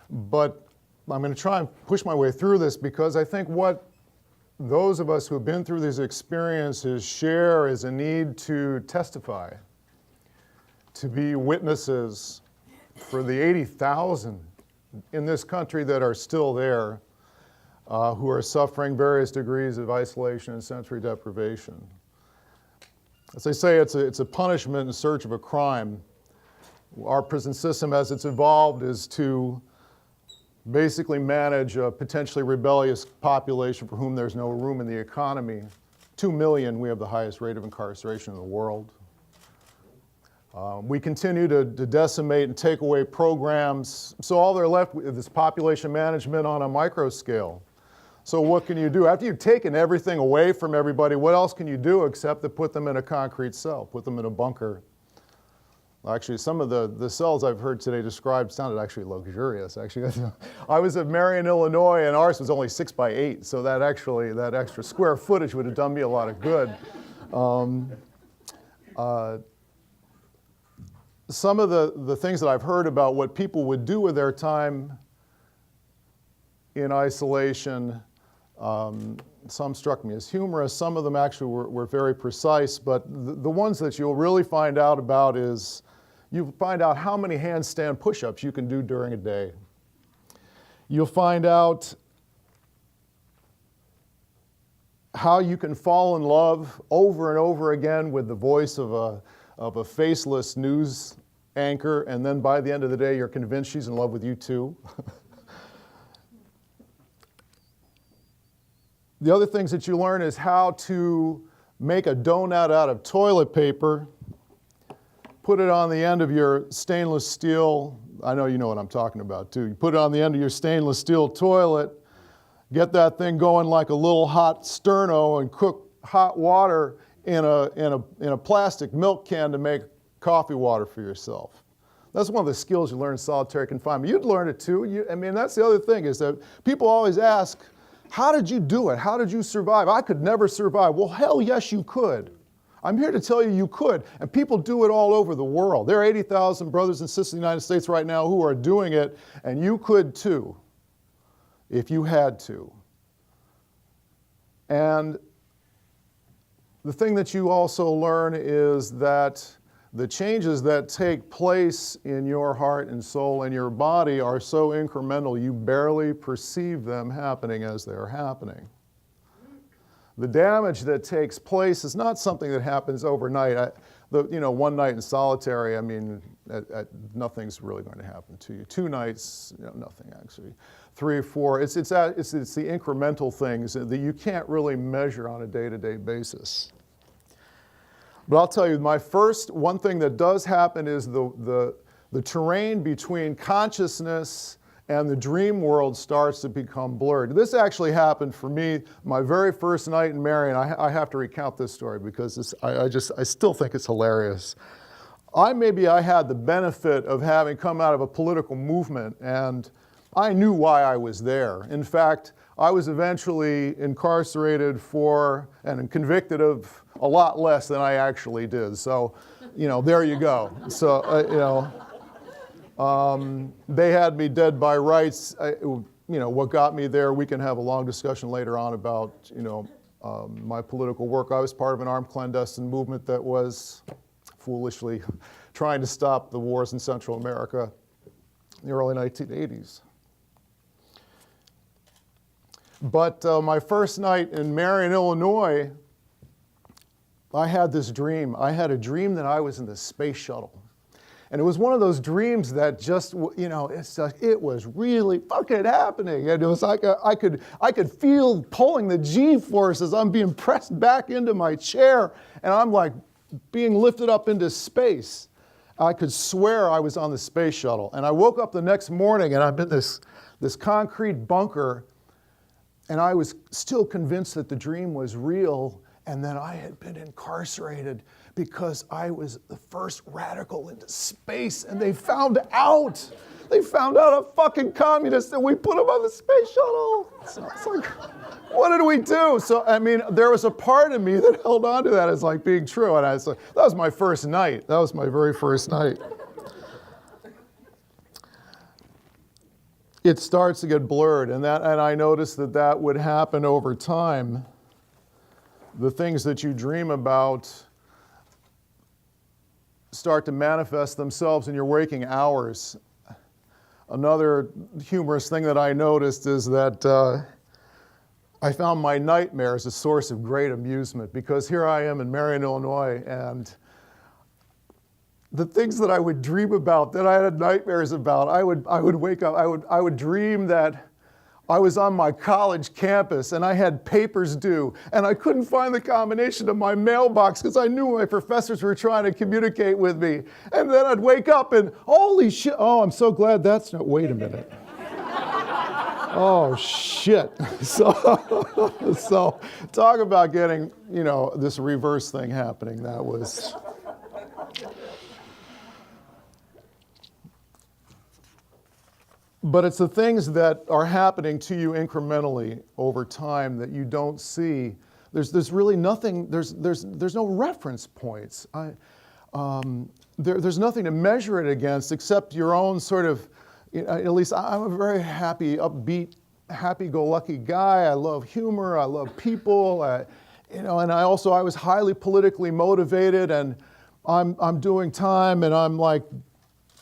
But I'm going to try and push my way through this, because I think what those of us who have been through these experiences share is a need to testify, to be witnesses for the 80,000 in this country that are still there, who are suffering various degrees of isolation and sensory deprivation. As they say, it's a punishment in search of a crime. Our prison system, as it's evolved, is to basically manage a potentially rebellious population for whom there's no room in the economy. 2 million, we have the highest rate of incarceration in the world. We continue to decimate and take away programs, so all they're left with is population management on a micro scale. So what can you do? After you've taken everything away from everybody, what else can you do except to put them in a concrete cell, put them in a bunker? Actually, some of the cells I've heard today described sounded actually luxurious. Actually, I was at Marion, Illinois, and ours was only 6 by 8, so that extra square footage would have done me a lot of good. some of the things that I've heard about what people would do with their time in isolation, some struck me as humorous. Some of them actually were very precise, but the ones that you'll really find out about is you find out how many handstand push-ups you can do during a day. You'll find out how you can fall in love over and over again with the voice of a faceless news anchor, and then by the end of the day, you're convinced she's in love with you too. The other things that you learn is how to make a donut out of toilet paper, put it on the end of your stainless steel, I know you know what I'm talking about too. You put it on the end of your stainless steel toilet, get that thing going like a little hot sterno and cook hot water in a plastic milk can to make coffee water for yourself. That's one of the skills you learn in solitary confinement. You'd learn it too. I mean, that's the other thing is that people always ask, how did you do it? How did you survive? I could never survive. Well, hell yes, you could. I'm here to tell you you could. And people do it all over the world. There are 80,000 brothers and sisters in the United States right now who are doing it, and you could too, if you had to. And the thing that you also learn is that the changes that take place in your heart and soul and your body are so incremental you barely perceive them happening as they're happening. The damage that takes place is not something that happens overnight. One night in solitary, I mean, nothing's really going to happen to you. 2 nights, nothing actually. 3 or 4, it's the incremental things that you can't really measure on a day-to-day basis. But I'll tell you, one thing that does happen is the terrain between consciousness and the dream world starts to become blurred. This actually happened for me my very first night in Marion. I have to recount this story because I still think it's hilarious. I had the benefit of having come out of a political movement, and I knew why I was there. In fact, I was eventually incarcerated for and convicted of a lot less than I actually did. So, there you go. So, they had me dead by rights. What got me there, we can have a long discussion later on about, my political work. I was part of an armed clandestine movement that was foolishly trying to stop the wars in Central America in the early 1980s. But my first night in Marion, Illinois, I had this dream. I had a dream that I was in the space shuttle. And it was one of those dreams that just, it was really fucking happening. And it was like I could feel pulling the G-forces. I'm being pressed back into my chair, and I'm like being lifted up into space. I could swear I was on the space shuttle. And I woke up the next morning, and I'm in this concrete bunker, and I was still convinced that the dream was real, and that I had been incarcerated because I was the first radical into space, and they found out. They found out a fucking communist, and we put him on the space shuttle. So it's like, what did we do? So, I mean, there was a part of me that held on to that as like being true, and I was like, that was my first night. That was my very first night. It starts to get blurred, and I noticed that would happen over time. The things that you dream about start to manifest themselves in your waking hours. Another humorous thing that I noticed is that I found my nightmares a source of great amusement, because here I am in Marion, Illinois, and the things that I would dream about, that I had nightmares about, I would wake up, I would dream that I was on my college campus and I had papers due, and I couldn't find the combination of my mailbox because I knew my professors were trying to communicate with me. And then I'd wake up and, holy shit, oh, I'm so glad that's not, wait a minute. Oh, shit. So talk about getting, this reverse thing happening. That was... But it's the things that are happening to you incrementally over time that you don't see. There's really nothing, there's no reference points. there's nothing to measure it against except your own sort of, at least I'm a very happy, upbeat, happy-go-lucky guy. I love humor, I love people, and I was highly politically motivated, and I'm doing time, and I'm like,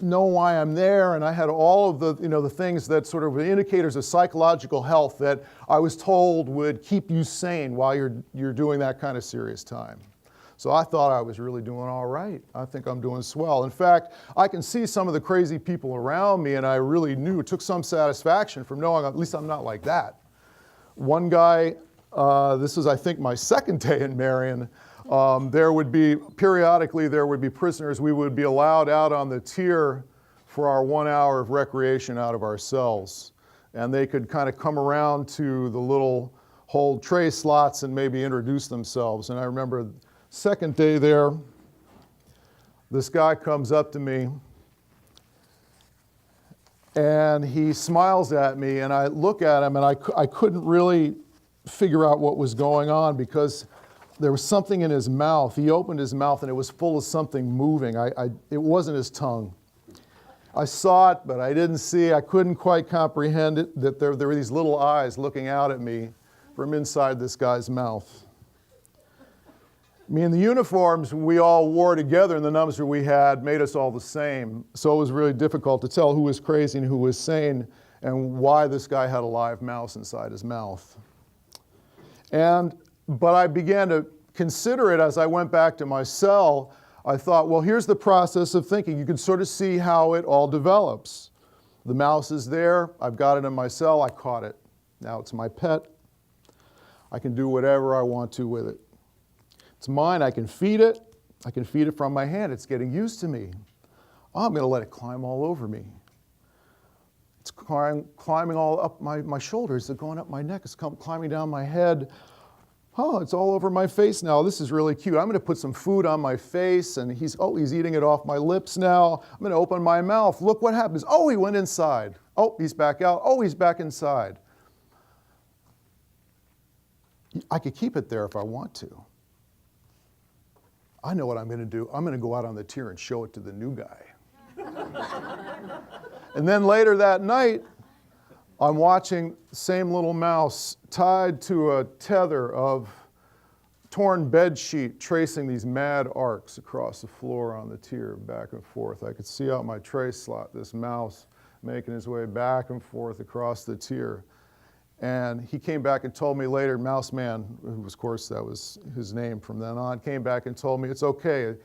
know why I'm there, and I had all of the things that sort of were indicators of psychological health that I was told would keep you sane while you're doing that kind of serious time. So I thought I was really doing all right. I think I'm doing swell. In fact, I can see some of the crazy people around me, and I really took some satisfaction from knowing at least I'm not like that. One guy, this was I think my second day in Marion, periodically there would be prisoners. We would be allowed out on the tier for our 1 hour of recreation out of our cells. And they could kind of come around to the little hold tray slots and maybe introduce themselves. And I remember second day there, this guy comes up to me and he smiles at me, and I look at him, and I couldn't really figure out what was going on because there was something in his mouth. He opened his mouth and it was full of something moving. It wasn't his tongue. I saw it, but I didn't see. I couldn't quite comprehend it, that there were these little eyes looking out at me from inside this guy's mouth. I mean, the uniforms we all wore together and the numbers we had made us all the same. So it was really difficult to tell who was crazy and who was sane and why this guy had a live mouse inside his mouth. But I began to consider it as I went back to my cell. I thought, well, here's the process of thinking. You can sort of see how it all develops. The mouse is there. I've got it in my cell. I caught it. Now it's my pet. I can do whatever I want to with it. It's mine. I can feed it. I can feed it from my hand. It's getting used to me. Oh, I'm going to let it climb all over me. It's climbing all up my shoulders. It's going up my neck. It's climbing down my head. Oh, it's all over my face now. This is really cute. I'm going to put some food on my face, and he's eating it off my lips now. I'm going to open my mouth. Look what happens. Oh, he went inside. Oh, he's back out. Oh, he's back inside. I could keep it there if I want to. I know what I'm going to do. I'm going to go out on the tier and show it to the new guy. And then later that night, I'm watching the same little mouse tied to a tether of torn bed sheet, tracing these mad arcs across the floor on the tier, back and forth. I could see out my tray slot, this mouse making his way back and forth across the tier. And he came back and told me later, Mouse Man, who was, of course, that was his name from then on, came back and told me, it's okay.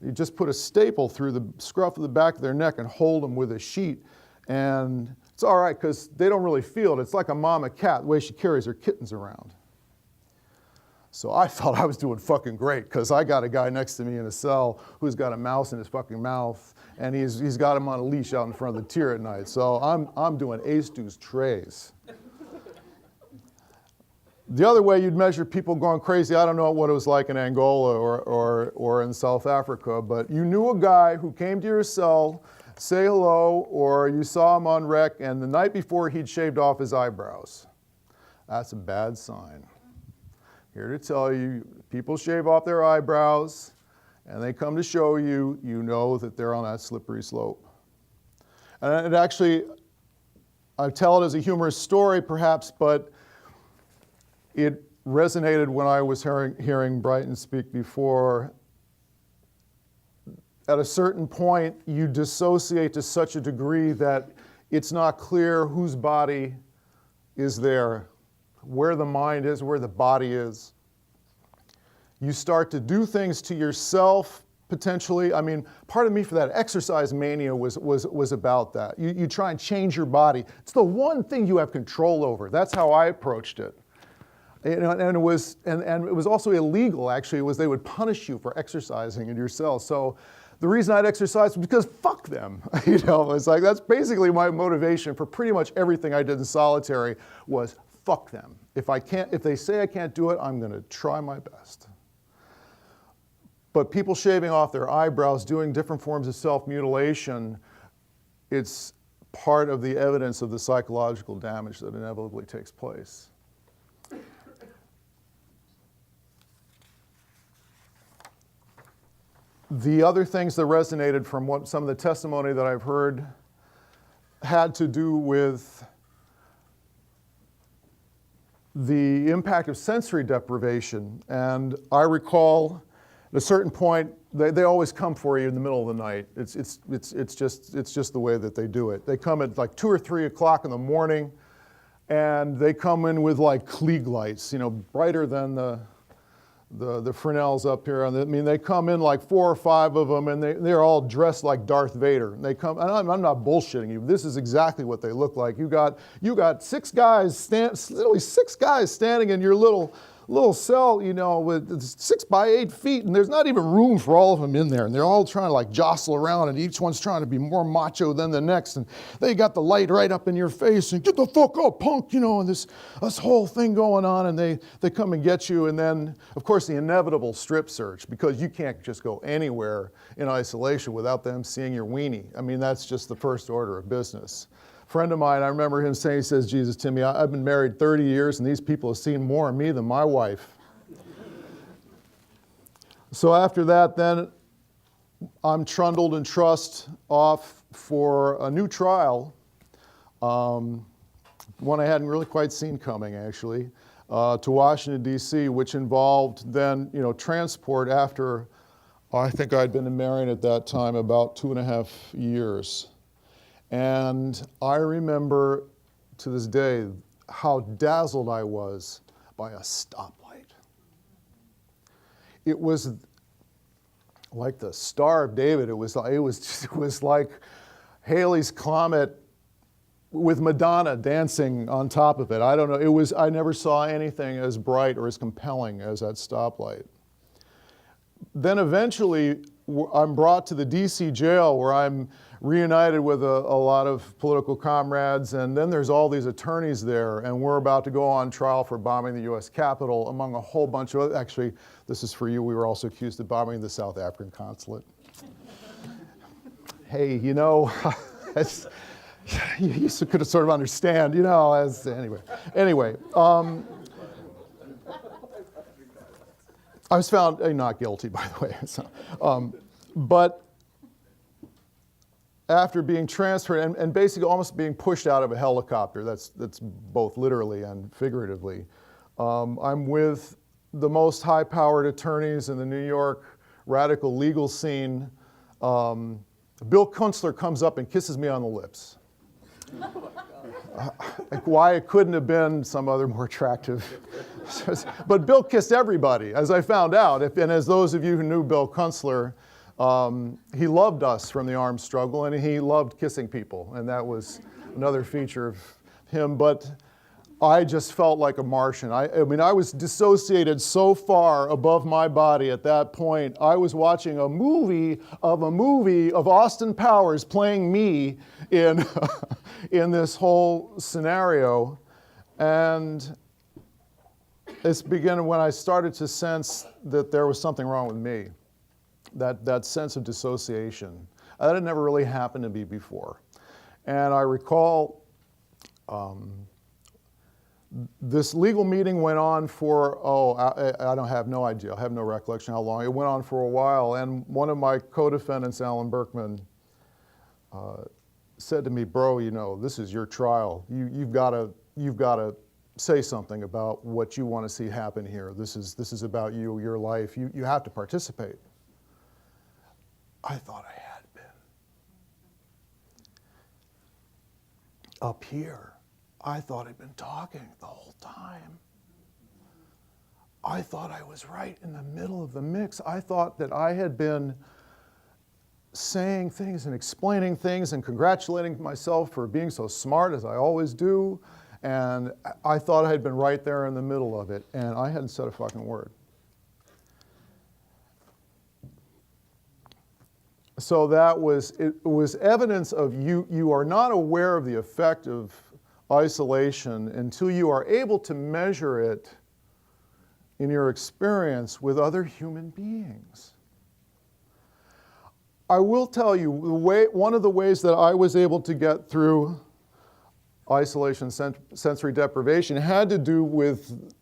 You just put a staple through the scruff of the back of their neck and hold them with a sheet. And it's all right, because they don't really feel it. It's like a mama cat, the way she carries her kittens around. So I thought I was doing fucking great, because I got a guy next to me in a cell who's got a mouse in his fucking mouth, and he's got him on a leash out in front of the tier at night. So I'm doing ace-deuce trays. The other way you'd measure people going crazy, I don't know what it was like in Angola or in South Africa, but you knew a guy who came to your cell, say hello, or you saw him on rec, and the night before he'd shaved off his eyebrows. That's a bad sign. Here to tell you, people shave off their eyebrows, and they come to show you, you know that they're on that slippery slope. And it actually, I tell it as a humorous story perhaps, but it resonated when I was hearing Brighton speak before. At a certain point, you dissociate to such a degree that it's not clear whose body is there, where the mind is, where the body is. You start to do things to yourself, potentially. I mean, part of me for that exercise mania was about that. You try and change your body. It's the one thing you have control over. That's how I approached it. And it was also illegal, actually. It was they would punish you for exercising in your cell. So the reason I'd exercise was because fuck them. It's like that's basically my motivation for pretty much everything I did in solitary was fuck them. If they say I can't do it, I'm going to try my best. But people shaving off their eyebrows, doing different forms of self-mutilation, it's part of the evidence of the psychological damage that inevitably takes place. The other things that resonated from some of the testimony that I've heard had to do with the impact of sensory deprivation. And I recall at a certain point, they always come for you in the middle of the night. It's just the way that they do it. They come at like 2 or 3 o'clock in the morning, and they come in with like Klieg lights, brighter than the Fresnels up here. I mean, they come in like 4 or 5 of them, and they're all dressed like Darth Vader. And they come, and I'm not bullshitting you. This is exactly what they look like. You got 6 guys, literally 6 guys standing in your little cell, with 6 by 8 feet, and there's not even room for all of them in there. And they're all trying to like jostle around, and each one's trying to be more macho than the next. And they got the light right up in your face, and get the fuck up, punk, and this whole thing going on. And they come and get you. And then, of course, the inevitable strip search, because you can't just go anywhere in isolation without them seeing your weenie. I mean, that's just the first order of business. Friend of mine, I remember him saying, he says, Jesus, Timmy, I've been married 30 years, and these people have seen more of me than my wife. So after that, then, I'm trundled and trussed off for a new trial, one I hadn't really quite seen coming, actually, to Washington, D.C., which involved then, transport after, I think I'd been married at that time about 2.5 years. And I remember to this day how dazzled I was by a stoplight. It was like the Star of David. It was like Halley's Comet with Madonna dancing on top of it. I don't know. I never saw anything as bright or as compelling as that stoplight. Then eventually, I'm brought to the DC jail where I'm reunited with a lot of political comrades, and then there's all these attorneys there, and we're about to go on trial for bombing the US Capitol, among a whole bunch of, actually, this is for you, we were also accused of bombing the South African consulate. Hey, it's, you could have sort of understand, anyway. I was found not guilty, by the way. So, but after being transferred and basically almost being pushed out of a helicopter, that's both literally and figuratively, I'm with the most high-powered attorneys in the New York radical legal scene. Bill Kunstler comes up and kisses me on the lips. Why it couldn't have been some other more attractive. But Bill kissed everybody, as I found out. And as those of you who knew Bill Kunstler, he loved us from the armed struggle, and he loved kissing people. And that was another feature of him. But I just felt like a Martian. I mean, I was dissociated so far above my body at that point. I was watching a movie of Austin Powers playing me in, in this whole scenario. And it's beginning when I started to sense that there was something wrong with me, that sense of dissociation. That had never really happened to me before. And I recall this legal meeting went on for, I don't have no idea. I have no recollection how long. It went on for a while. And one of my co-defendants, Alan Berkman, said to me, bro, this is your trial. You've got to say something about what you want to see happen here. This is about you, your life. You have to participate. I thought I had been. Up here, I thought I'd been talking the whole time. I thought I was right in the middle of the mix. I thought that I had been saying things and explaining things and congratulating myself for being so smart, as I always do. And I thought I had been right there in the middle of it, and I hadn't said a fucking word. So it was evidence of you are not aware of the effect of isolation until you are able to measure it in your experience with other human beings. I will tell you, one of the ways that I was able to get through isolation, sensory deprivation, had to do with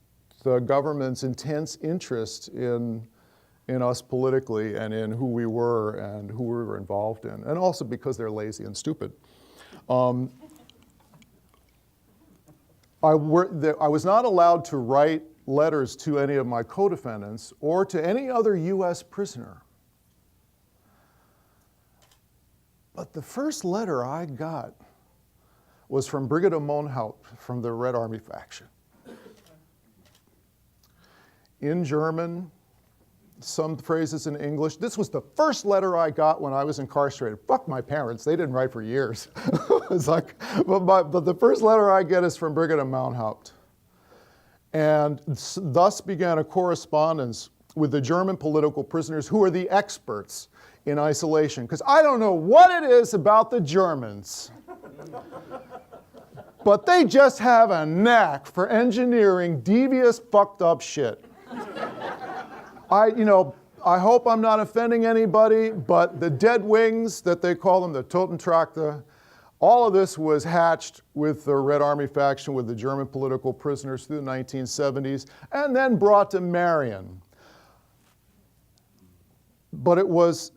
the government's intense interest in in us politically and in who we were and who we were involved in, and also because they're lazy and stupid. I was not allowed to write letters to any of my co-defendants or to any other US prisoner. But the first letter I got was from Brigadier Monhaupt from the Red Army faction. In German, some phrases in English. This was the first letter I got when I was incarcerated. Fuck my parents, they didn't write for years. It's like, but the first letter I get is from Brigadier Monhaupt. And thus began a correspondence with the German political prisoners who are the experts in isolation. Because I don't know what it is about the Germans, but they just have a knack for engineering devious, fucked up shit. I hope I'm not offending anybody, but the dead wings that they call them, the Totentrakte, all of this was hatched with the Red Army faction, with the German political prisoners through the 1970s, and then brought to Marion. But it was,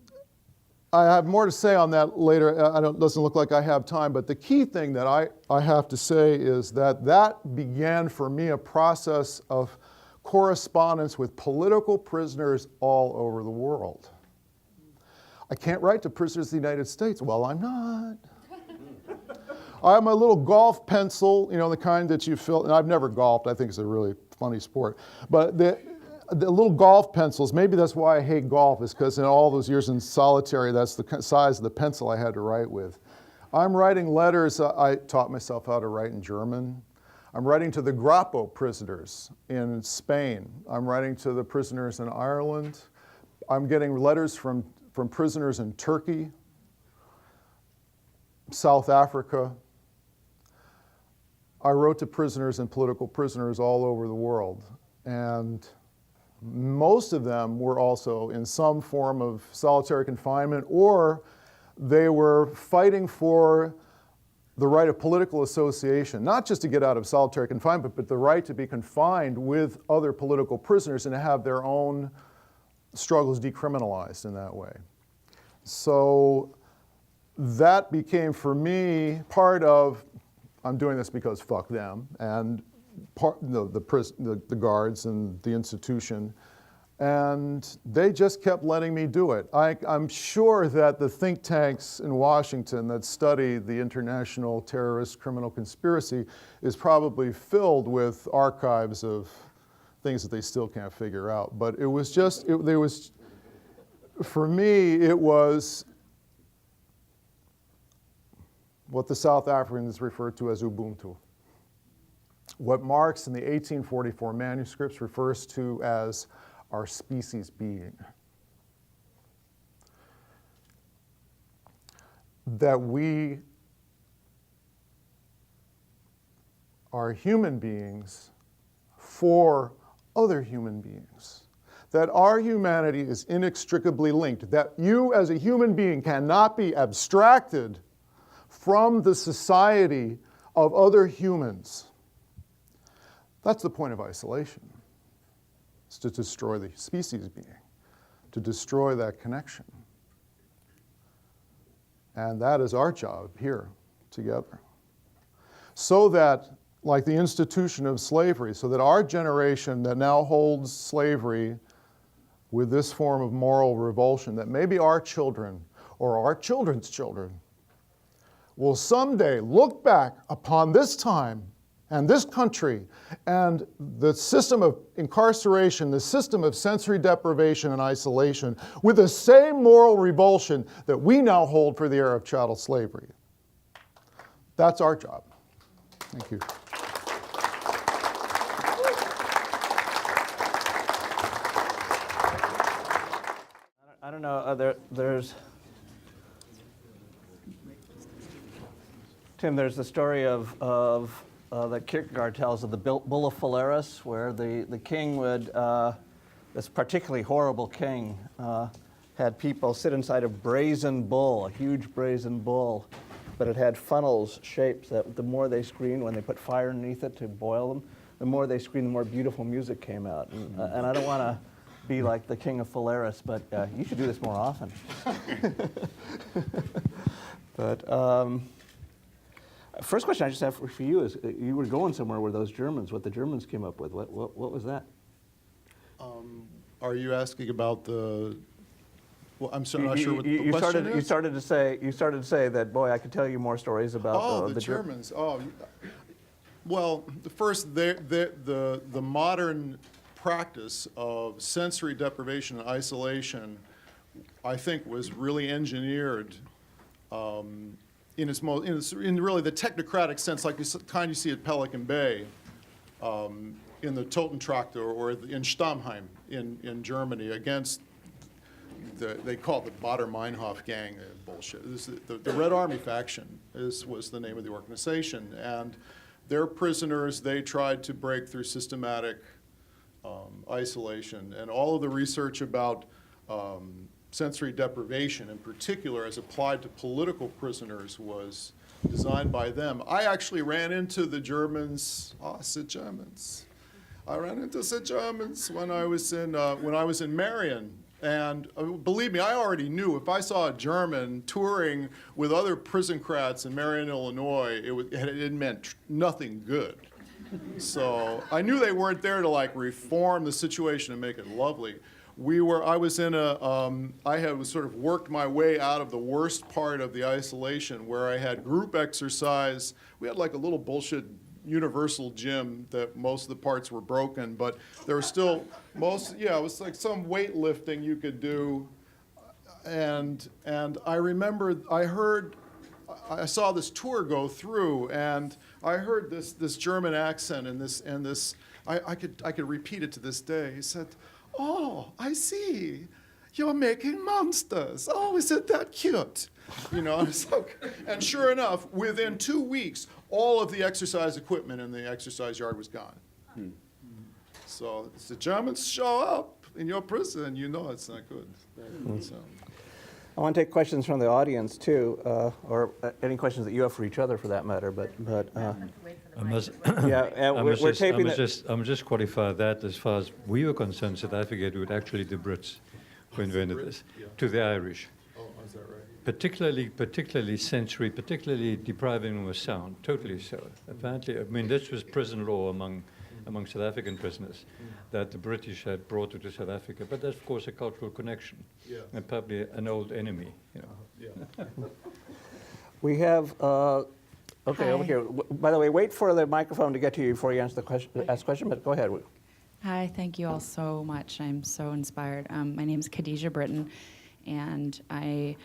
I have more to say on that later. It doesn't look like I have time, but the key thing that I have to say is that began for me a process of correspondence with political prisoners all over the world. I can't write to prisoners of the United States. Well, I'm not. I have my little golf pencil, the kind that you fill, and I've never golfed. I think it's a really funny sport. But the little golf pencils, maybe that's why I hate golf, is because in all those years in solitary, that's the size of the pencil I had to write with. I'm writing letters. I taught myself how to write in German. I'm writing to the Grappo prisoners in Spain. I'm writing to the prisoners in Ireland. I'm getting letters from prisoners in Turkey, South Africa. I wrote to prisoners and political prisoners all over the world. And most of them were also in some form of solitary confinement, or they were fighting for the right of political association, not just to get out of solitary confinement, but the right to be confined with other political prisoners and to have their own struggles decriminalized in that way. So that became for me part of, I'm doing this because fuck them, and the guards and the institution. And they just kept letting me do it. I'm sure that the think tanks in Washington that study the international terrorist criminal conspiracy is probably filled with archives of things that they still can't figure out. But it was just, for me, it was what the South Africans refer to as Ubuntu. What Marx in the 1844 manuscripts refers to as our species being. That we are human beings for other human beings. That our humanity is inextricably linked. That you as a human being cannot be abstracted from the society of other humans. That's the point of isolation. It's to destroy the species being, to destroy that connection. And that is our job here together. So that, like the institution of slavery, so that our generation that now holds slavery with this form of moral revulsion, that maybe our children or our children's children will someday look back upon this time and this country and the system of incarceration, the system of sensory deprivation and isolation with the same moral revulsion that we now hold for the era of chattel slavery. That's our job. Thank you. I don't know, there's Tim, there's the story of that Kierkegaard tells of the Bull of Phalaris, where the king would, this particularly horrible king, had people sit inside a brazen bull, a huge brazen bull, but it had funnels, shapes that the more they screamed, when they put fire underneath it to boil them, the more they screamed, the more beautiful music came out. And I don't want to be like the king of Phalaris, but you should do this more often. But first question I just have for you is, you were going somewhere with those Germans, what the Germans came up with. What was that? Are you asking about the? Well, I'm not sure what the question is. You started to say that, boy, I could tell you more stories about the Germans. Well, the modern practice of sensory deprivation and isolation, I think, was really engineered in really the technocratic sense, like the kind you see at Pelican Bay, in the Totentraktor or in Stammheim in Germany against. They call it the Baader-Meinhof gang. Bullshit. The Red Army faction was the name of the organization, and their prisoners, they tried to break through systematic isolation, and all of the research about sensory deprivation, in particular, as applied to political prisoners, was designed by them. I actually ran into the Germans. The Germans. I ran into the Germans when I was in Marion. And believe me, I already knew if I saw a German touring with other prison-crats in Marion, Illinois, it meant nothing good. So I knew they weren't there to like reform the situation and make it lovely. I had sort of worked my way out of the worst part of the isolation, where I had group exercise. We had like a little bullshit universal gym that most of the parts were broken, but there were still it was like some weightlifting you could do, and I remember I saw this tour go through, and I heard this German accent and this I could repeat it to this day. He said, "Oh, I see, you're making monsters. Oh, isn't that cute?" And sure enough, within 2 weeks, all of the exercise equipment in the exercise yard was gone. So if the Germans show up in your prison, you know it's not good. So. I want to take questions from the audience too, or any questions that you have for each other, for that matter. But I must just qualify that as far as we were concerned, South Africa, it was actually the Brits who invented this, to the Irish. Oh, is that right? Particularly sensory, particularly depriving them of sound, totally so. Apparently, I mean, this was prison law among South African prisoners that the British had brought to South Africa. But that's, of course, a cultural connection, and probably an old enemy. We have, okay, over here. By the way, wait for the microphone to get to you before you ask the question, but go ahead. Hi, thank you all so much. I'm so inspired. My name is Khadijah Britton, and I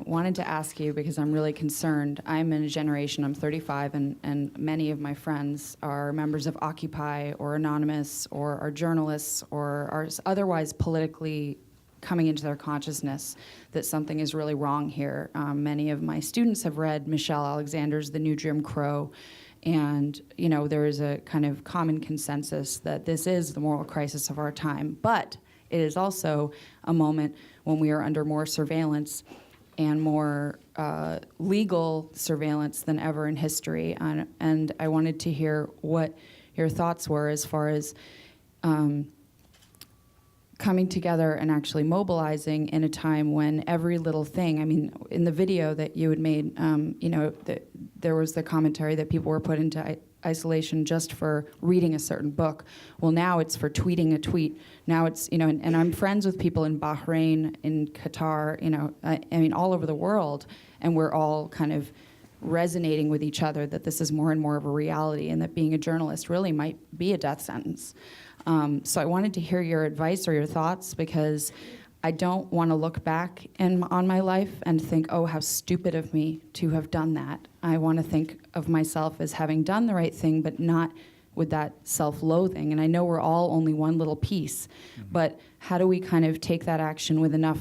wanted to ask you, because I'm really concerned. I'm in a generation, I'm 35, and many of my friends are members of Occupy or Anonymous or are journalists or are otherwise politically coming into their consciousness that something is really wrong here. Many of my students have read Michelle Alexander's The New Jim Crow, and there is a kind of common consensus that this is the moral crisis of our time. But it is also a moment when we are under more surveillance and more legal surveillance than ever in history. And I wanted to hear what your thoughts were as far as coming together and actually mobilizing in a time when every little thing, I mean, in the video that you had made, there was the commentary that people were put into isolation just for reading a certain book. Well, now it's for tweeting a tweet. Now it's, and I'm friends with people in Bahrain, in Qatar, I mean, all over the world, and we're all kind of resonating with each other that this is more and more of a reality, and that being a journalist really might be a death sentence. So I wanted to hear your advice or your thoughts, because I don't want to look back on my life and think, oh, how stupid of me to have done that. I want to think of myself as having done the right thing, but not with that self-loathing. And I know we're all only one little piece, but how do we kind of take that action with enough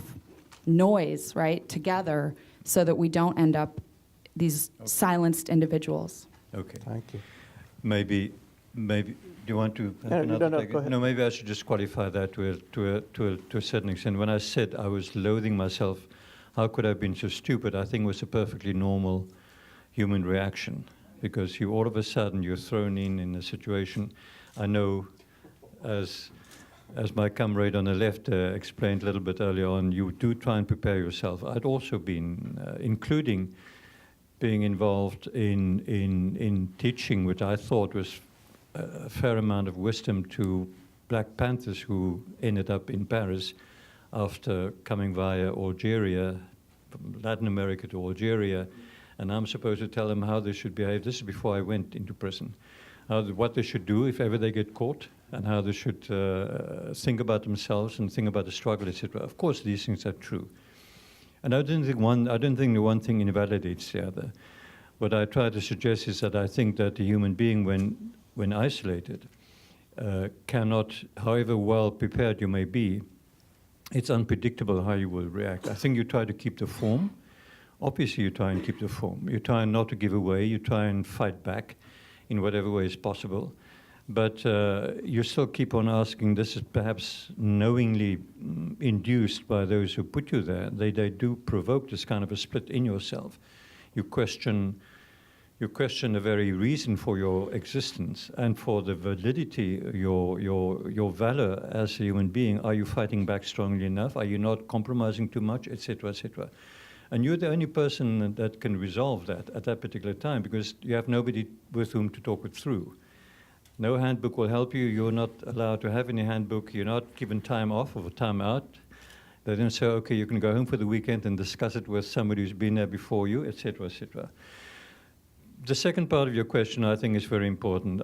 noise, right, together, so that we don't end up these silenced individuals? Okay. Thank you. Maybe. Do you want to have another take? Go ahead. No, maybe I should just qualify that to a certain extent. When I said I was loathing myself, how could I have been so stupid? I think it was a perfectly normal human reaction, because all of a sudden you're thrown in a situation. I know as as my comrade on the left explained a little bit earlier on, you do try and prepare yourself. I'd also been, including being involved in teaching, which I thought was a fair amount of wisdom to Black Panthers who ended up in Paris after coming via Algeria, from Latin America to Algeria, and I'm supposed to tell them how they should behave. This is before I went into prison. What they should do if ever they get caught, and how they should think about themselves and think about the struggle, etc. Of course, these things are true. And I don't think the one thing invalidates the other. What I try to suggest is that I think that the human being, when isolated, cannot, however well prepared you may be, it's unpredictable how you will react. I think you try to keep the form. Obviously, you try and keep the form. You try not to give away. You try and fight back in whatever way is possible. But you still keep on asking. This is perhaps knowingly induced by those who put you there. They do provoke this kind of a split in yourself. You question the very reason for your existence and for the validity, your valor as a human being. Are you fighting back strongly enough? Are you not compromising too much, etc., etc.? And you're the only person that can resolve that at that particular time, because you have nobody with whom to talk it through. No handbook will help you. You're not allowed to have any handbook. You're not given time off or time out. They don't say, okay, you can go home for the weekend and discuss it with somebody who's been there before you, etc., etc. The second part of your question, I think, is very important.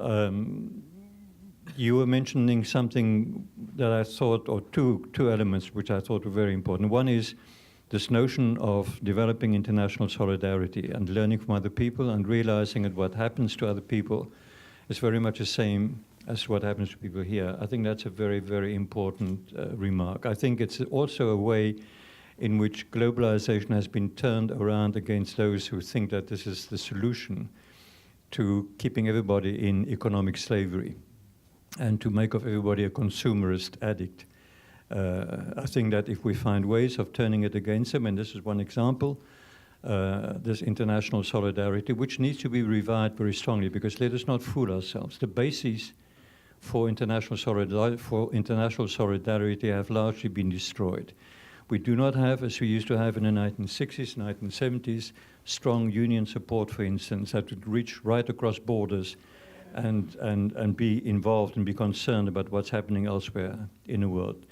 You were mentioning something that I thought, or two elements which I thought were very important. One is this notion of developing international solidarity and learning from other people and realizing that what happens to other people is very much the same as what happens to people here. I think that's a very, very important remark. I think it's also a way in which globalization has been turned around against those who think that this is the solution to keeping everybody in economic slavery and to make of everybody a consumerist addict. I think that if we find ways of turning it against them, and this is one example, this international solidarity, which needs to be revived very strongly, because let us not fool ourselves. The bases for international solidarity have largely been destroyed. We do not have, as we used to have in the 1960s, 1970s, strong union support, for instance, that would reach right across borders and be involved and be concerned about what's happening elsewhere in the world.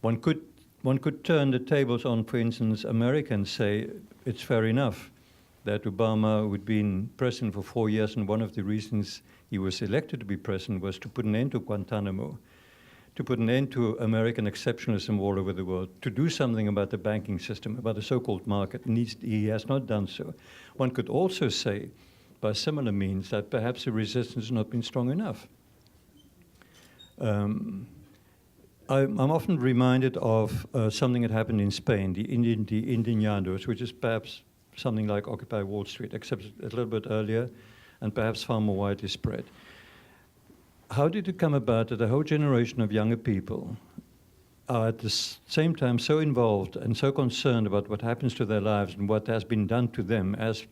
One could turn the tables on, for instance, America and say it's fair enough that Obama would be in president for 4 years, and one of the reasons he was elected to be president was to put an end to Guantanamo, to put an end to American exceptionalism all over the world, to do something about the banking system, about the so-called market. He has not done so. One could also say, by similar means, that perhaps the resistance has not been strong enough. I'm often reminded of something that happened in Spain, the Indignados, which is perhaps something like Occupy Wall Street, except a little bit earlier and perhaps far more widely spread. How did it come about that a whole generation of younger people are at the same time so involved and so concerned about what happens to their lives and what has been done to them as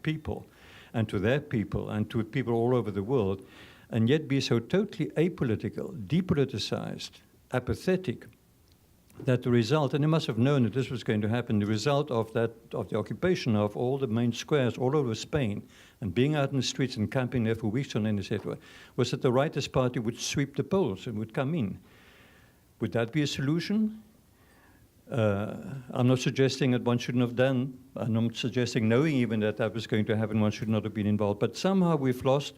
people and to their people and to people all over the world, and yet be so totally apolitical, depoliticized, apathetic, that the result, and they must have known that this was going to happen, the result of the occupation of all the main squares all over Spain and being out in the streets and camping there for weeks on end, etc., was that the rightist party would sweep the polls and would come in. Would that be a solution? I'm not suggesting that one shouldn't have done, I'm not suggesting knowing even that that was going to happen, one should not have been involved, but somehow we've lost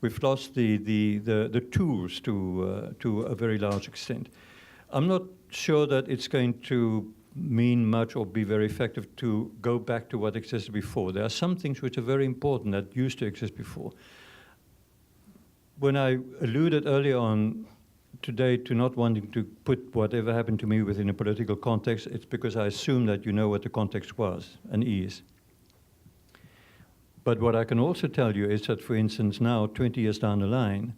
the tools to a very large extent. I'm not sure that it's going to mean much or be very effective to go back to what existed before. There are some things which are very important that used to exist before. When I alluded earlier on today to not wanting to put whatever happened to me within a political context, it's because I assume that you know what the context was and is. But what I can also tell you is that, for instance, now, 20 years down the line,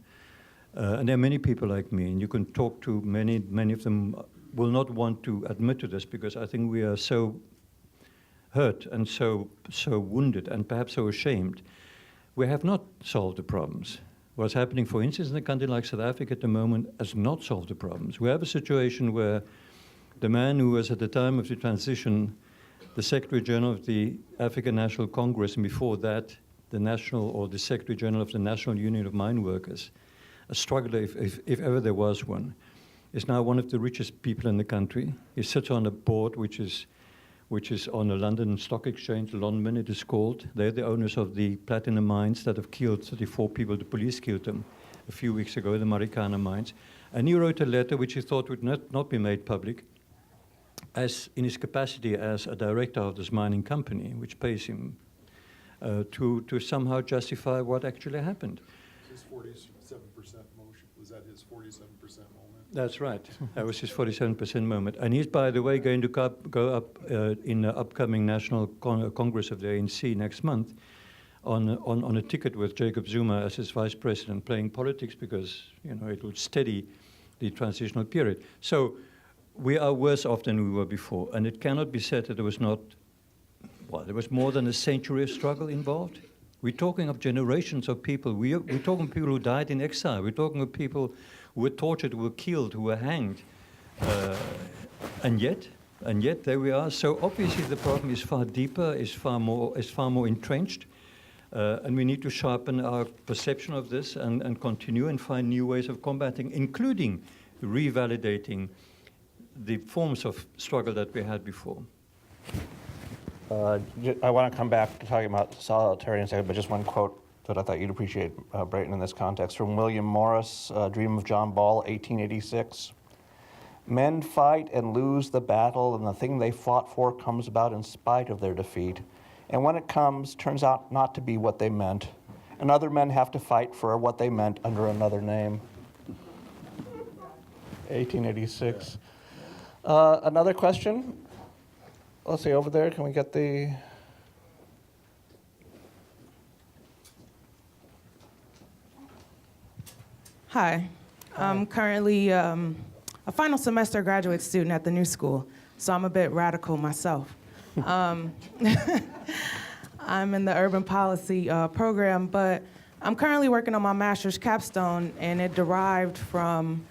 and there are many people like me, and you can talk to many of them will not want to admit to this, because I think we are so hurt and so wounded and perhaps so ashamed. We have not solved the problems. What's happening, for instance, in a country like South Africa at the moment has not solved the problems. We have a situation where the man who was at the time of the transition the Secretary General of the African National Congress, and before that, the National or the Secretary General of the National Union of Mine Workers, a struggler if ever there was one, is now one of the richest people in the country. He sits on a board which is on the London Stock Exchange, Lonmin it is called. They're the owners of the platinum mines that have killed 34 people. The police killed them a few weeks ago, the Marikana mines. And he wrote a letter which he thought would not be made public, as in his capacity as a director of this mining company, which pays him to somehow justify what actually happened. His 47% motion, was that his 47% moment? That's right. That was his 47% moment. And he's, by the way, going to go up in the upcoming National Congress of the ANC next month on a ticket with Jacob Zuma as his vice president, playing politics because, it will steady the transitional period. So we are worse off than we were before. And it cannot be said that there was more than a century of struggle involved. We're talking of generations of people. We're talking of people who died in exile. We're talking of people who were tortured, who were killed, who were hanged. And yet there we are. So obviously the problem is far deeper, is far more entrenched. And we need to sharpen our perception of this and continue and find new ways of combating, including revalidating the forms of struggle that we had before. I want to come back to talking about solitary in a second, but just one quote that I thought you'd appreciate, Brayton, in this context, from William Morris, Dream of John Ball, 1886. Men fight and lose the battle, and the thing they fought for comes about in spite of their defeat. And when it comes, turns out not to be what they meant. And other men have to fight for what they meant under another name. 1886. Another question? Let's see, over there, can we get the... Hi. I'm currently a final semester graduate student at the New School, so I'm a bit radical myself. I'm in the urban policy program, but I'm currently working on my master's capstone, and it derived from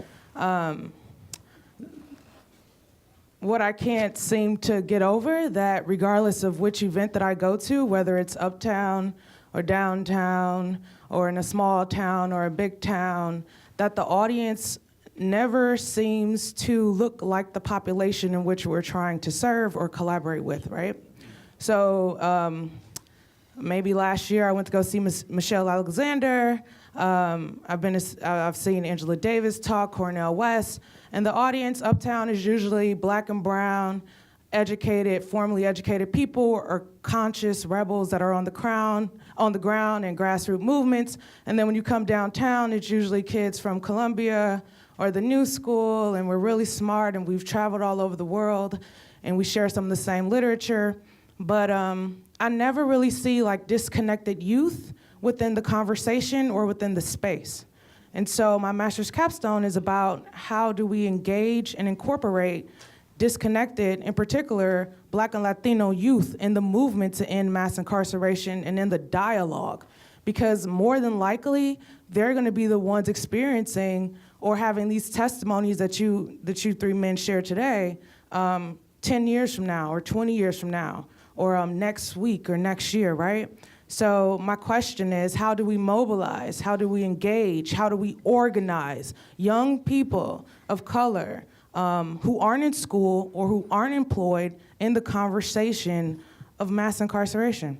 what I can't seem to get over, that regardless of which event that I go to, whether it's uptown or downtown or in a small town or a big town, that the audience never seems to look like the population in which we're trying to serve or collaborate with, right? So maybe last year I went to go see Michelle Alexander. I've seen Angela Davis talk, Cornel West, and the audience uptown is usually black and brown, educated, formally educated people or conscious rebels that are on the ground and grassroots movements. And then when you come downtown, it's usually kids from Columbia or the New School, and we're really smart and we've traveled all over the world and we share some of the same literature. But I never really see like disconnected youth within the conversation or within the space. And so my master's capstone is about how do we engage and incorporate disconnected, in particular, Black and Latino youth in the movement to end mass incarceration and in the dialogue. Because more than likely, they're gonna be the ones experiencing or having these testimonies that you three men share today 10 years from now or 20 years from now or next week or next year, right? So my question is, how do we mobilize? How do we engage? How do we organize young people of color who aren't in school or who aren't employed in the conversation of mass incarceration?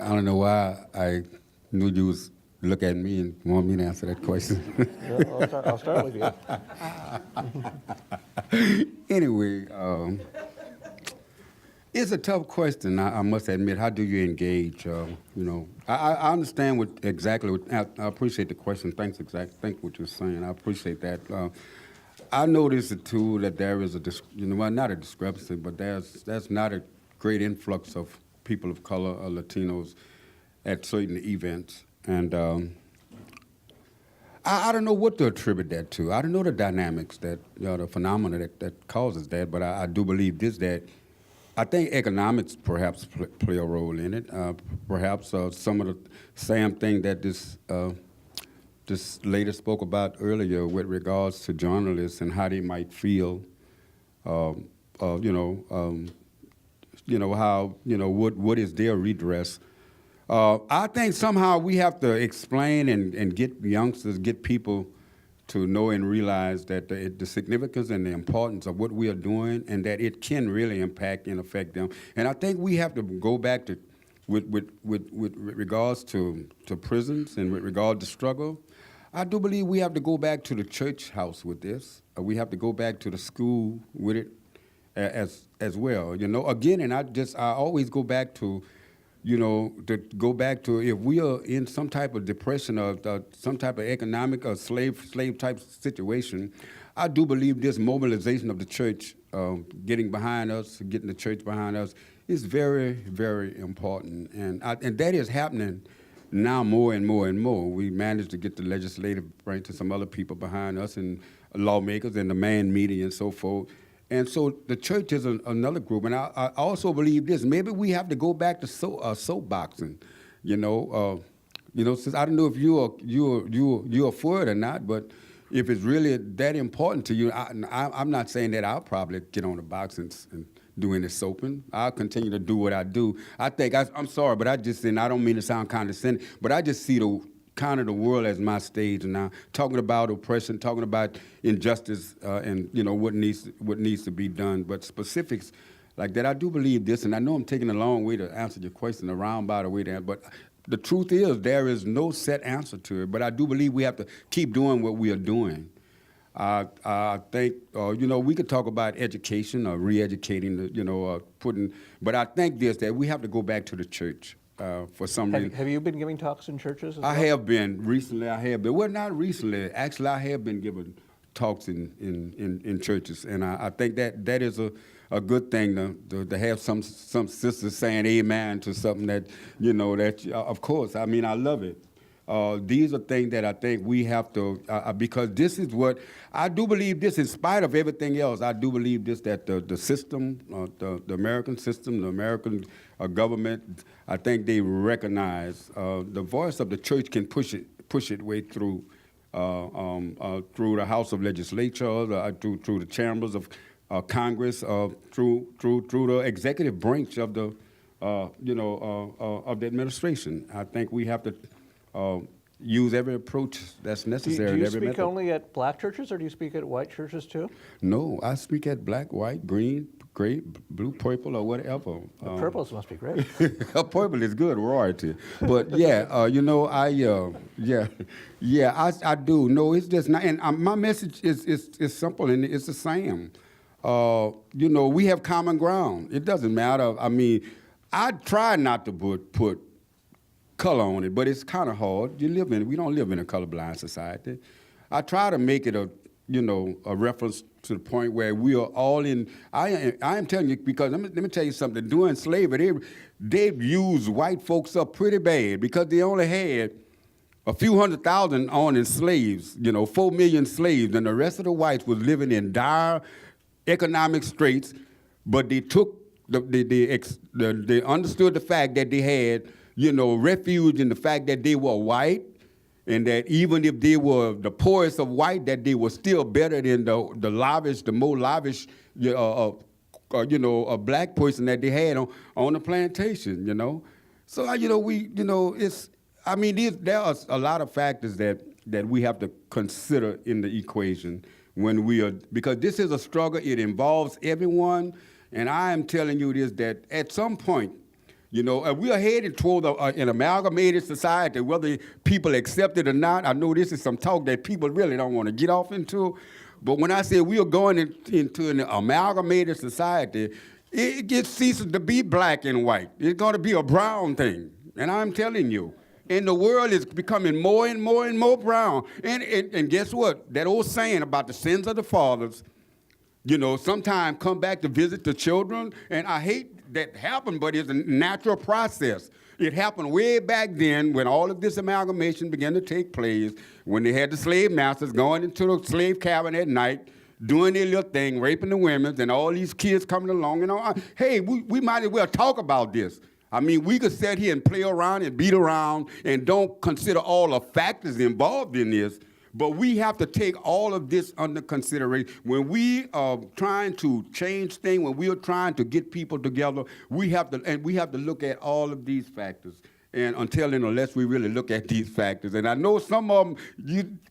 I don't know why I knew you was look at me and want me to answer that question. Yeah, I'll start with you. Anyway, it's a tough question, I must admit. How do you engage? I understand I appreciate the question. Thank what you're saying. I appreciate that. I noticed too that there is not a discrepancy, but there's not a great influx of people of color or Latinos at certain events. And I don't know what to attribute that to. I don't know the dynamics the phenomena that causes that, but I do believe that I think economics perhaps play a role in it. Perhaps some of the same thing that this lady spoke about earlier with regards to journalists and how they might feel, how, what is their redress. I think somehow we have to explain and get youngsters, get people to know and realize that the significance and the importance of what we are doing, and that it can really impact and affect them. And I think we have to go back to, with regards to prisons and with regard to struggle, I do believe we have to go back to the church house with this. We have to go back to the school with it as well. Again, and I always go back to, if we are in some type of depression or some type of economic or slave type situation, I do believe this mobilization of the church, getting the church behind us, is very, very important. And that is happening now more and more and more. We managed to get the legislative branch and some other people behind us, and lawmakers and the man media and so forth. And so the church is another group. And I also believe this. Maybe we have to go back to soapboxing. Since I don't know if you're for it or not, but if it's really that important to you, I'm not saying that I'll probably get on the box and do any soaping. I'll continue to do what I do. I think, I'm sorry, but I don't mean to sound condescending, but I just see the world as my stage now, talking about oppression, talking about injustice, and what needs to be done. But specifics like that, I do believe this, and I know I'm taking a long way to answer your question, a roundabout way there, but the truth is there is no set answer to it. But I do believe we have to keep doing what we are doing. I think, we could talk about education or re-educating, but I think that we have to go back to the church. For some reason. Have you been giving talks in churches as well? I have been. Recently, I have been. Well, not recently. Actually, I have been giving talks in churches. And I think that is a good thing to have some sisters saying amen to something that, of course, I love it. These are things that I think we have to, because this is what, I do believe this, in spite of everything else, I do believe this, that the system, the American system, the American government, I think they recognize the voice of the church can push it way through the House of Legislature, through the chambers of Congress, through the executive branch of the of the administration. I think we have to use every approach that's necessary. Do you every speak method. only at black churches, or do you speak at white churches too? No, I speak at black, white, green, gray, blue, purple, or whatever. The purples must be great. Purple is good, royalty. But yeah, I do. No, it's just not. And my message is simple, and it's the same. We have common ground. It doesn't matter. I try not to put color on it, but it's kind of hard. We don't live in a colorblind society. I try to make it a reference to the point where we are all in. I am telling you, because let me tell you something. During slavery, they used white folks up pretty bad because they only had a few 100,000 on slaves, 4 million slaves, and the rest of the whites was living in dire economic straits. But they took they understood the fact that they had refuge in the fact that they were white, and that even if they were the poorest of white, that they were still better than the more lavish, a black person that they had on the plantation, So, there are a lot of factors that we have to consider in the equation because this is a struggle. It involves everyone, and I am telling you this, that at some point, we are headed toward an amalgamated society, whether people accept it or not. I know this is some talk that people really don't want to get off into, but when I say we are going into an amalgamated society, it ceases to be black and white. It's going to be a brown thing, and I'm telling you. And the world is becoming more and more and more brown. And guess what? That old saying about the sins of the fathers, sometimes come back to visit the children, and I hate that happened, but it's a natural process. It happened way back then when all of this amalgamation began to take place, when they had the slave masters going into the slave cabin at night, doing their little thing, raping the women, and all these kids coming along and all. Hey, we might as well talk about this. I mean, we could sit here and play around and beat around and don't consider all the factors involved in this, but we have to take all of this under consideration. When we are trying to change things, when we are trying to get people together, we have to look at all of these factors. And unless we really look at these factors, and I know some of them,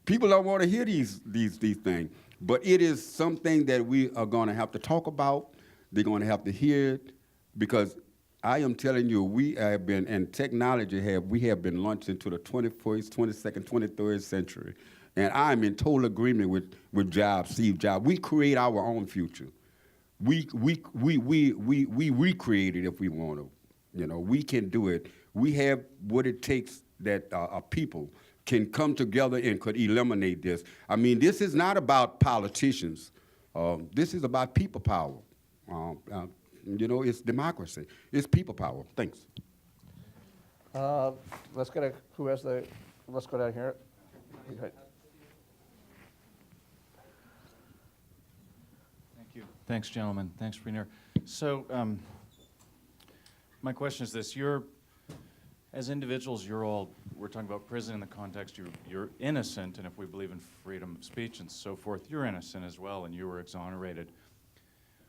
people don't want to hear these things, but it is something that we are going to have to talk about. They're going to have to hear it, because I am telling you, we have been, and technology we have been launched into the 21st, 22nd, 23rd century. And I'm in total agreement with Steve Jobs. We create our own future. We recreate it if we want to. You know, we can do it. We have what it takes that people can come together and could eliminate this. I mean, this is not about politicians. This is about people power. You know, it's democracy. It's people power. Thanks. Let's go down here. Okay. Thank you. Thanks, gentlemen. Thanks for being here. So, my question is this. As individuals, we're talking about prison in the context, you're innocent, and if we believe in freedom of speech and so forth, you're innocent as well, and you were exonerated.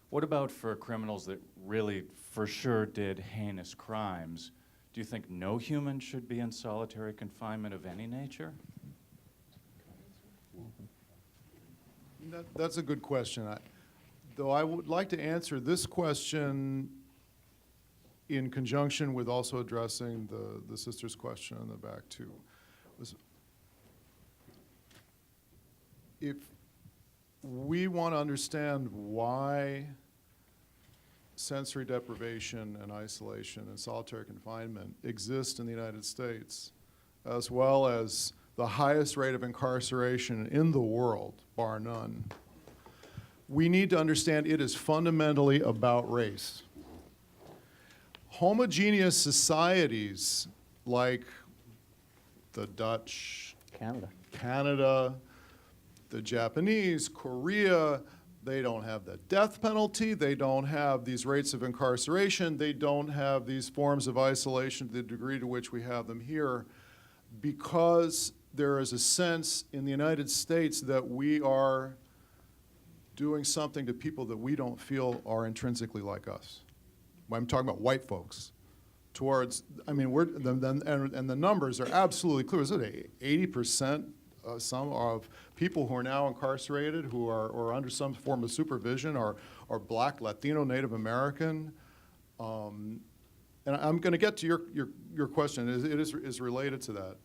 What about for criminals that really, for sure, did heinous crimes? Do you think no human should be in solitary confinement of any nature? That's a good question. Though I would like to answer this question in conjunction with also addressing the sister's question on the back, too. If we want to understand why sensory deprivation and isolation and solitary confinement exist in the United States, as well as the highest rate of incarceration in the world, bar none, we need to understand it is fundamentally about race. Homogeneous societies like the Dutch, Canada, the Japanese, Korea, they don't have the death penalty, they don't have these rates of incarceration, they don't have these forms of isolation to the degree to which we have them here, because there is a sense in the United States that we are doing something to people that we don't feel are intrinsically like us. I'm talking about white folks. And the numbers are absolutely clear. Is it 80%? Some of people who are now incarcerated, who are under some form of supervision, are Black, Latino, Native American. And I'm going to get to your question. It is related to that.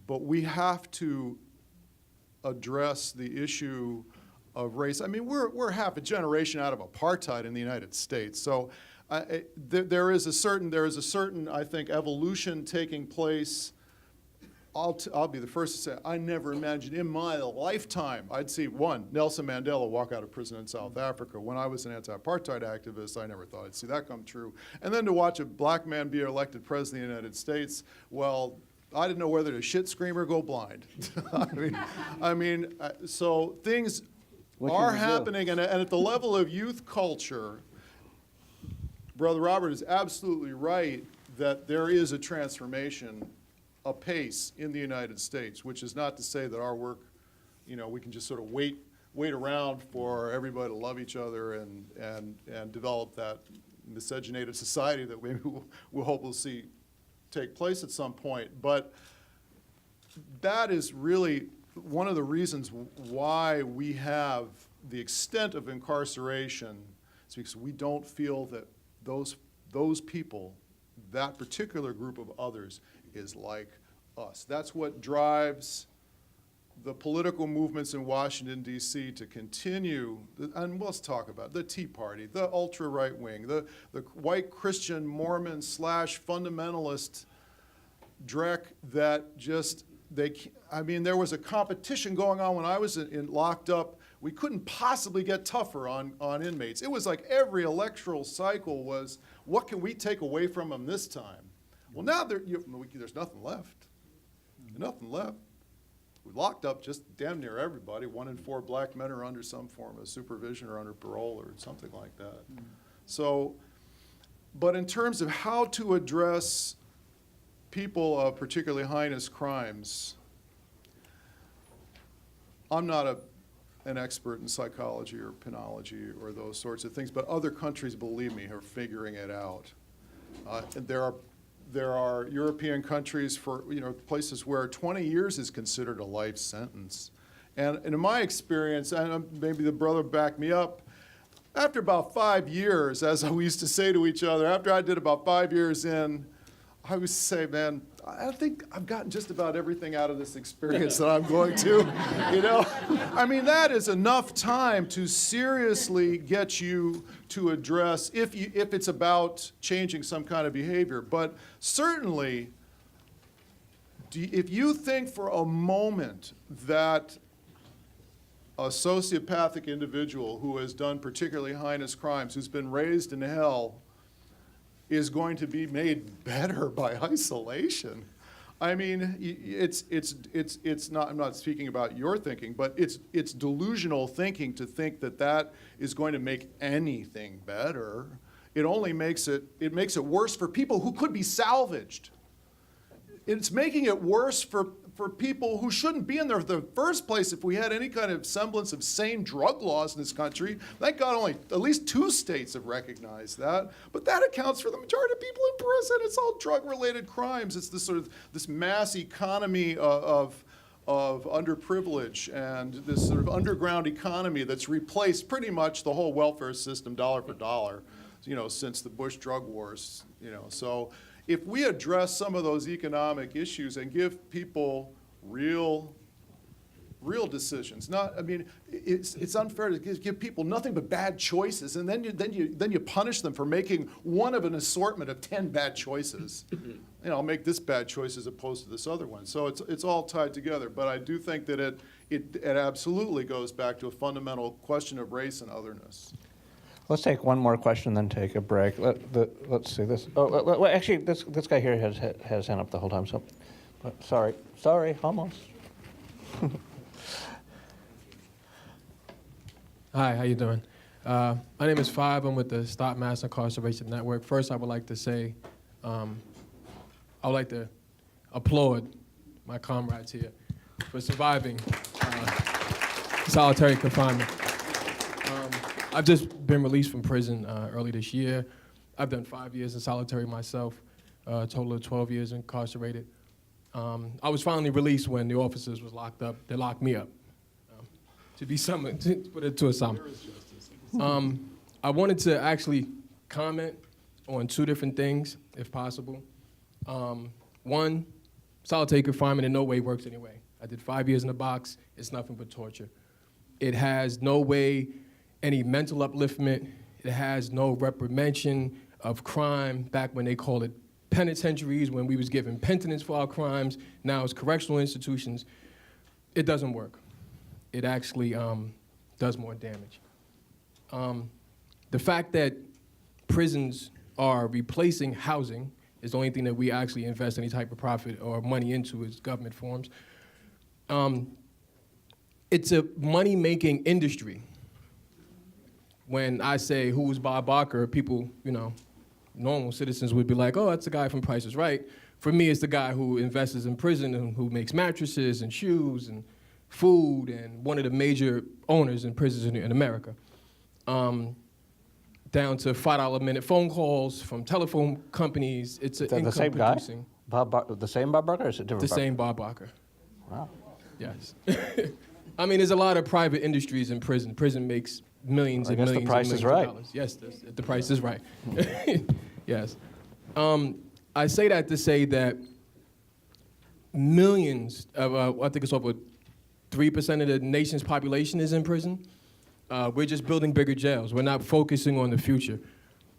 But we have to address the issue of race. I mean, we're half a generation out of apartheid in the United States. So there is a certain, I think, evolution taking place. I'll be the first to say, I never imagined in my lifetime I'd see, Nelson Mandela walk out of prison in South Africa. When I was an anti-apartheid activist, I never thought I'd see that come true. And then to watch a black man be elected president of the United States, well, I didn't know whether to shit, scream, or go blind. So things are happening, and at the level of youth culture, Brother Robert is absolutely right that there is a transformation apace in the United States, which is not to say that our work, we can just sort of wait around for everybody to love each other and develop that miscegenated society that maybe we'll hope we'll see take place at some point. But that is really one of the reasons why we have the extent of incarceration, is because we don't feel that those people, that particular group of others, is like us. That's what drives the political movements in Washington, D.C. to continue, and let's talk about the Tea Party, the ultra-right wing, the white Christian Mormon / fundamentalist dreck that just, there was a competition going on when I was locked up. We couldn't possibly get tougher on inmates. It was like every electoral cycle was, what can we take away from them this time? Well, now there's nothing left. Nothing left. We locked up just damn near everybody. 1 in 4 black men are under some form of supervision or under parole or something like that. So, but in terms of how to address people of particularly heinous crimes, I'm not an expert in psychology or penology or those sorts of things, but other countries, believe me, are figuring it out. And there are European countries for, places where 20 years is considered a life sentence. And in my experience, and maybe the brother backed me up, after about 5 years, as we used to say to each other, after I did about 5 years in, I would say, man, I think I've gotten just about everything out of this experience that I'm going to, I mean, that is enough time to seriously get you to address, if it's about changing some kind of behavior. But certainly, if you think for a moment that a sociopathic individual who has done particularly heinous crimes, who's been raised in hell, is going to be made better by isolation. I mean, it's not, I'm not speaking about your thinking, but it's delusional thinking to think that that is going to make anything better. It only makes it worse for people who could be salvaged. It's making it worse for people who shouldn't be in there in the first place. If we had any kind of semblance of sane drug laws in this country, thank God only at least 2 states have recognized that. But that accounts for the majority of people in prison. It's all drug-related crimes. It's this sort of this mass economy of underprivilege and this sort of underground economy that's replaced pretty much the whole welfare system dollar for dollar, since the Bush drug wars, So if we address some of those economic issues and give people real decisions, it's unfair to give people nothing but bad choices, and then you punish them for making one of an assortment of 10 bad choices. I'll make this bad choice as opposed to this other one. So it's all tied together. But I do think that it absolutely goes back to a fundamental question of race and otherness. Let's take one more question, then take a break. Let's see this. Oh, actually, this guy here has his hand up the whole time. So, sorry, almost. Hi, how you doing? My name is Five. I'm with the Stop Mass Incarceration Network. First, I would like to say, I would like to applaud my comrades here for surviving solitary confinement. I've just been released from prison early this year. I've done 5 years in solitary myself, a total of 12 years incarcerated. I was finally released when the officers was locked up. They locked me up. To be summoned, to put it to a sum. I wanted to actually comment on 2 different things, if possible. One, solitary confinement in no way works anyway. I did 5 years in a box. It's nothing but torture. It has no way any mental upliftment. It has no reprimation of crime back when they called it penitentiaries, when we was given penitence for our crimes. Now it's correctional institutions. It doesn't work. It actually does more damage. The fact that prisons are replacing housing is the only thing that we actually invest any type of profit or money into is government forms. It's a money-making industry. When I say who's Bob Barker, people, normal citizens would be like, oh, that's the guy from Price is Right. For me, it's the guy who invests in prison and who makes mattresses and shoes and food and one of the major owners in prisons in America. Down to $5 a minute phone calls from telephone companies. It's an income the same producing. Guy? The same Bob Barker, or is it different? The same Bob Barker. Wow. Yes. I mean, there's a lot of private industries in prison. Prison makes millions and millions the price and millions is right. of dollars. Yes, the price is right. Yes. I say that to say that millions of, I think it's over 3% of the nation's population is in prison. We're just building bigger jails. We're not focusing on the future.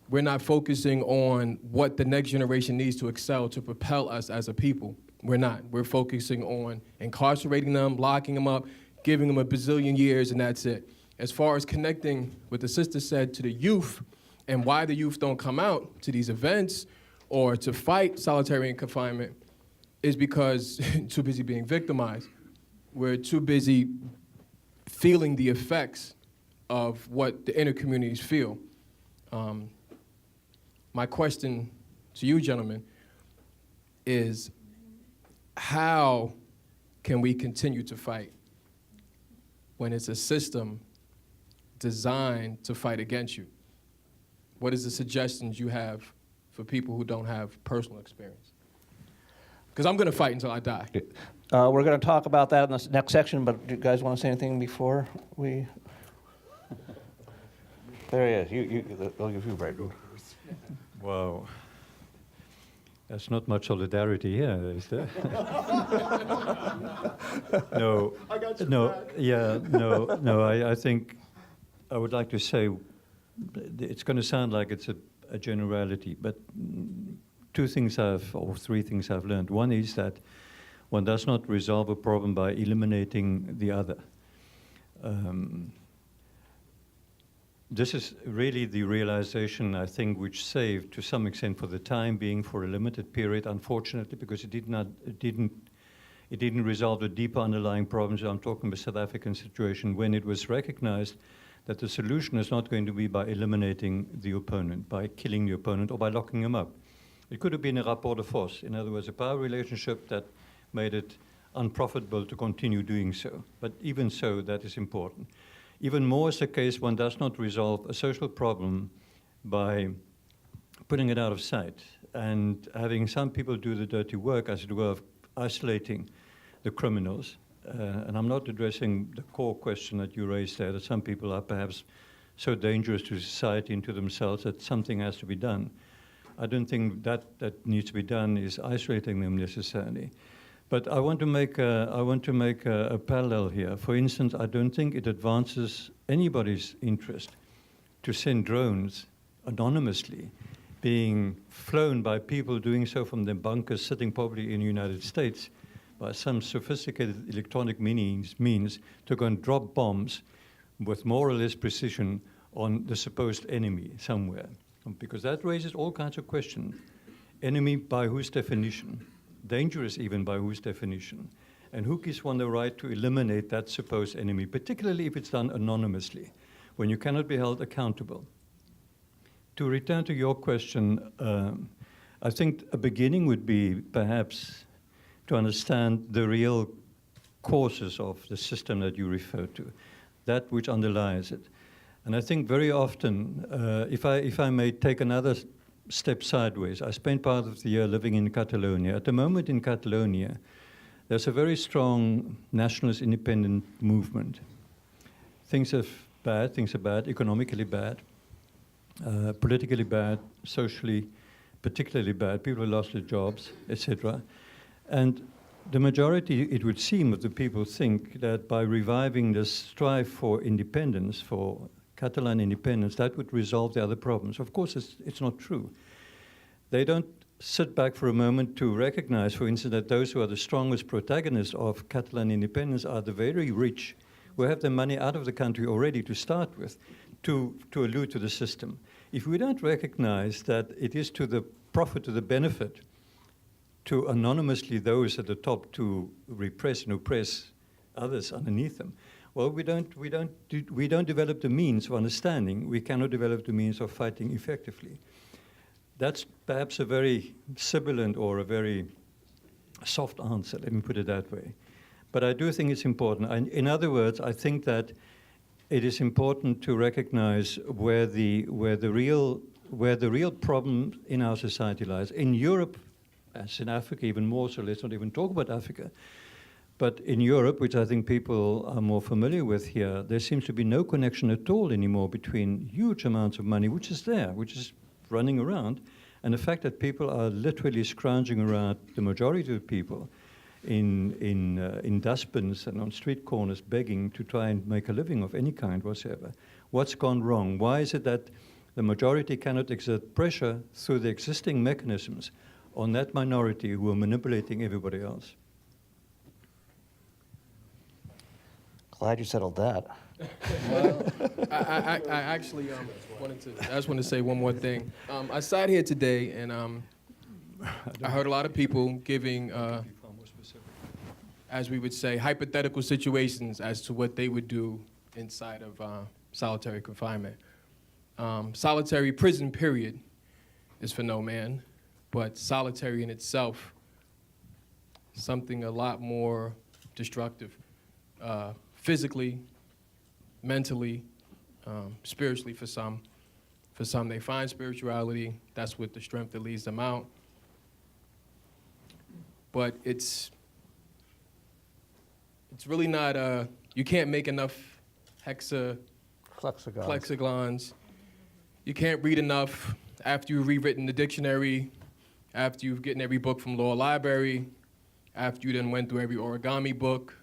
We're not focusing on what the next generation needs to excel to propel us as a people. We're not. We're focusing on incarcerating them, locking them up, giving them a bazillion years, and that's it. As far as connecting what the sister said to the youth and why the youth don't come out to these events or to fight solitary confinement is because too busy being victimized. we're too busy feeling the effects of what the inner communities feel. My question to you, gentlemen, is how can we continue to fight when it's a system designed to fight against you? What is the suggestions you have for people who don't have personal experience? Because I'm going to fight until I die. We're going to talk about that in the next section, but do you guys want to say anything before we? There he is. I'll give you a break. Wow. There's not much solidarity here, is there? No. I got your No. back. Yeah. No. I think I would like to say it's going to sound like it's a generality, but three things I've learned. One is that one does not resolve a problem by eliminating the other. This is really the realization, I think, which saved, to some extent, for the time being, for a limited period, unfortunately, because it didn't resolve the deeper underlying problems. I'm talking about the South African situation, when it was recognized that the solution is not going to be by eliminating the opponent, by killing the opponent, or by locking him up. It could have been a rapport de force, in other words, a power relationship that made it unprofitable to continue doing so. But even so, that is important. Even more is the case, one does not resolve a social problem by putting it out of sight and having some people do the dirty work, as it were, of isolating the criminals. And I'm not addressing the core question that you raised there, that some people are perhaps so dangerous to society and to themselves that something has to be done. I don't think that needs to be done is isolating them necessarily. But I want to make a parallel here. For instance, I don't think it advances anybody's interest to send drones anonymously being flown by people doing so from their bunkers sitting probably in the United States by some sophisticated electronic means to go and drop bombs with more or less precision on the supposed enemy somewhere. Because that raises all kinds of questions. Enemy by whose definition? Dangerous even by whose definition? And who gives one the right to eliminate that supposed enemy, particularly if it's done anonymously, when you cannot be held accountable? To return to your question, I think a beginning would be perhaps to understand the real causes of the system that you refer to, that which underlies it. And I think very often, if I may take another step sideways, I spent part of the year living in Catalonia. At the moment in Catalonia, there's a very strong nationalist independent movement. Things are bad, economically bad, politically bad, socially particularly bad. People have lost their jobs, etc. And the majority, it would seem, of the people think that by reviving this strive for independence, for Catalan independence, that would resolve the other problems. Of course, it's not true. They don't sit back for a moment to recognize, for instance, that those who are the strongest protagonists of Catalan independence are the very rich, who have their money out of the country already to start with, to allude to the system. If we don't recognize that it is to the profit, to the benefit, to anonymously those at the top to repress and oppress others underneath them, well, we don't develop the means of understanding. We cannot develop the means of fighting effectively. That's perhaps a very sibilant or a very soft answer, let me put it that way. But I do think it's important. And in other words, I think that it is important to recognize where the real problem in our society lies. In Europe, as in Africa, even more so, let's not even talk about Africa. But in Europe, which I think people are more familiar with here, there seems to be no connection at all anymore between huge amounts of money, which is there, which is running around, and the fact that people are literally scrounging around, the majority of people, in dustbins and on street corners begging to try and make a living of any kind whatsoever. What's gone wrong? Why is it that the majority cannot exert pressure through the existing mechanisms on that minority who are manipulating everybody else? Glad you settled that. Well, I actually I just want to say one more thing. I sat here today and I heard a lot of people giving as we would say, hypothetical situations as to what they would do inside of solitary confinement. Solitary prison, period, is for no man, but solitary in itself, something a lot more destructive, physically, mentally, spiritually for some. For some, they find spirituality. That's what the strength that leads them out. But it's really not, you can't make enough hexaglons. You can't read enough after you've rewritten the dictionary, after you've gotten every book from law library, after you then went through every origami book,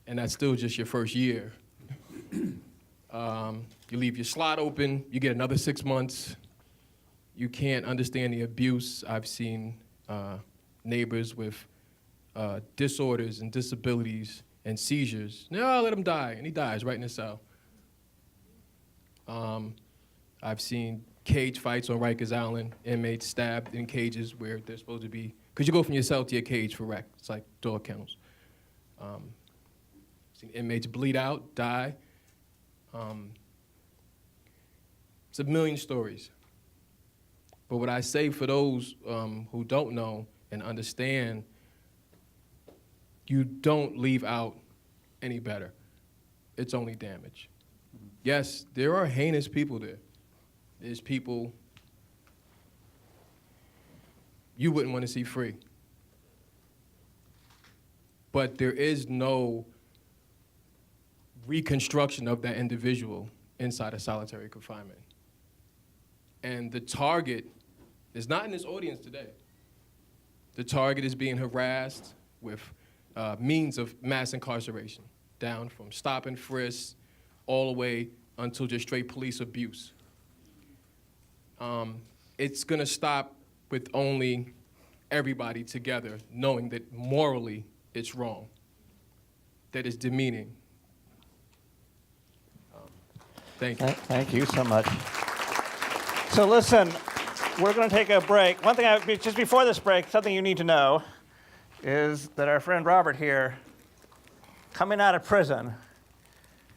and that's still just your first year. You leave your slot open, you get another 6 months. You can't understand the abuse. I've seen neighbors with disorders and disabilities and seizures. No, let him die, and he dies right in the cell. I've seen cage fights on Rikers Island, inmates stabbed in cages where they're supposed to be, because you go from your cell to your cage for rec. It's like dog kennels. Seen inmates bleed out, die. It's a million stories. But what I say for those who don't know and understand, you don't leave out any better. It's only damage. Yes, there are heinous people there. There's people you wouldn't want to see free. But there is no reconstruction of that individual inside of solitary confinement. And the target is not in this audience today. The target is being harassed with means of mass incarceration, down from stop and frisk all the way until just straight police abuse. It's gonna stop with only everybody together knowing that morally it's wrong, that it's demeaning. Thank you. Thank you so much. So listen, we're going to take a break. One thing, just before this break, something you need to know is that our friend Robert here, coming out of prison,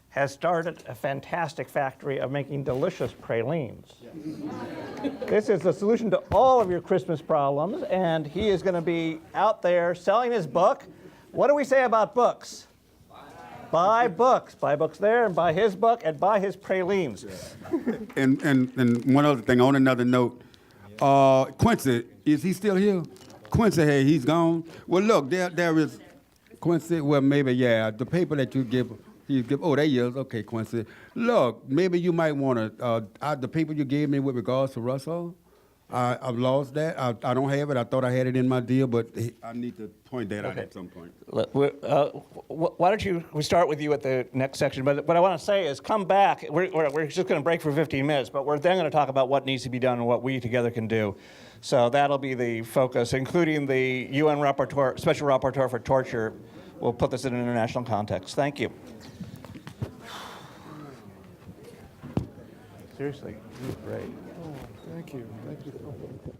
has started a fantastic factory of making delicious pralines. This is the solution to all of your Christmas problems, and he is going to be out there selling his book. What do we say about books? Buy books. Buy books there, and buy his book, and buy his pralines. And one other thing, on another note, Quincy, is he still here? Quincy, hey, he's gone. Well, look, there is Quincy. Well, maybe, yeah, the paper that you give, oh, there he is. Okay, Quincy. Look, maybe you might want to, the paper you gave me with regards to Russell, I've lost that. I don't have it. I thought I had it in my deal, but I need to point that out at some point. Why don't we start with you at the next section? But what I want to say is come back. We're just going to break for 15 minutes, but we're then going to talk about what needs to be done and what we together can do. So that'll be the focus, including the UN rapporteur, special rapporteur for torture. We'll put this in an international context. Thank you. Seriously, this is great. Thank you. Thank you.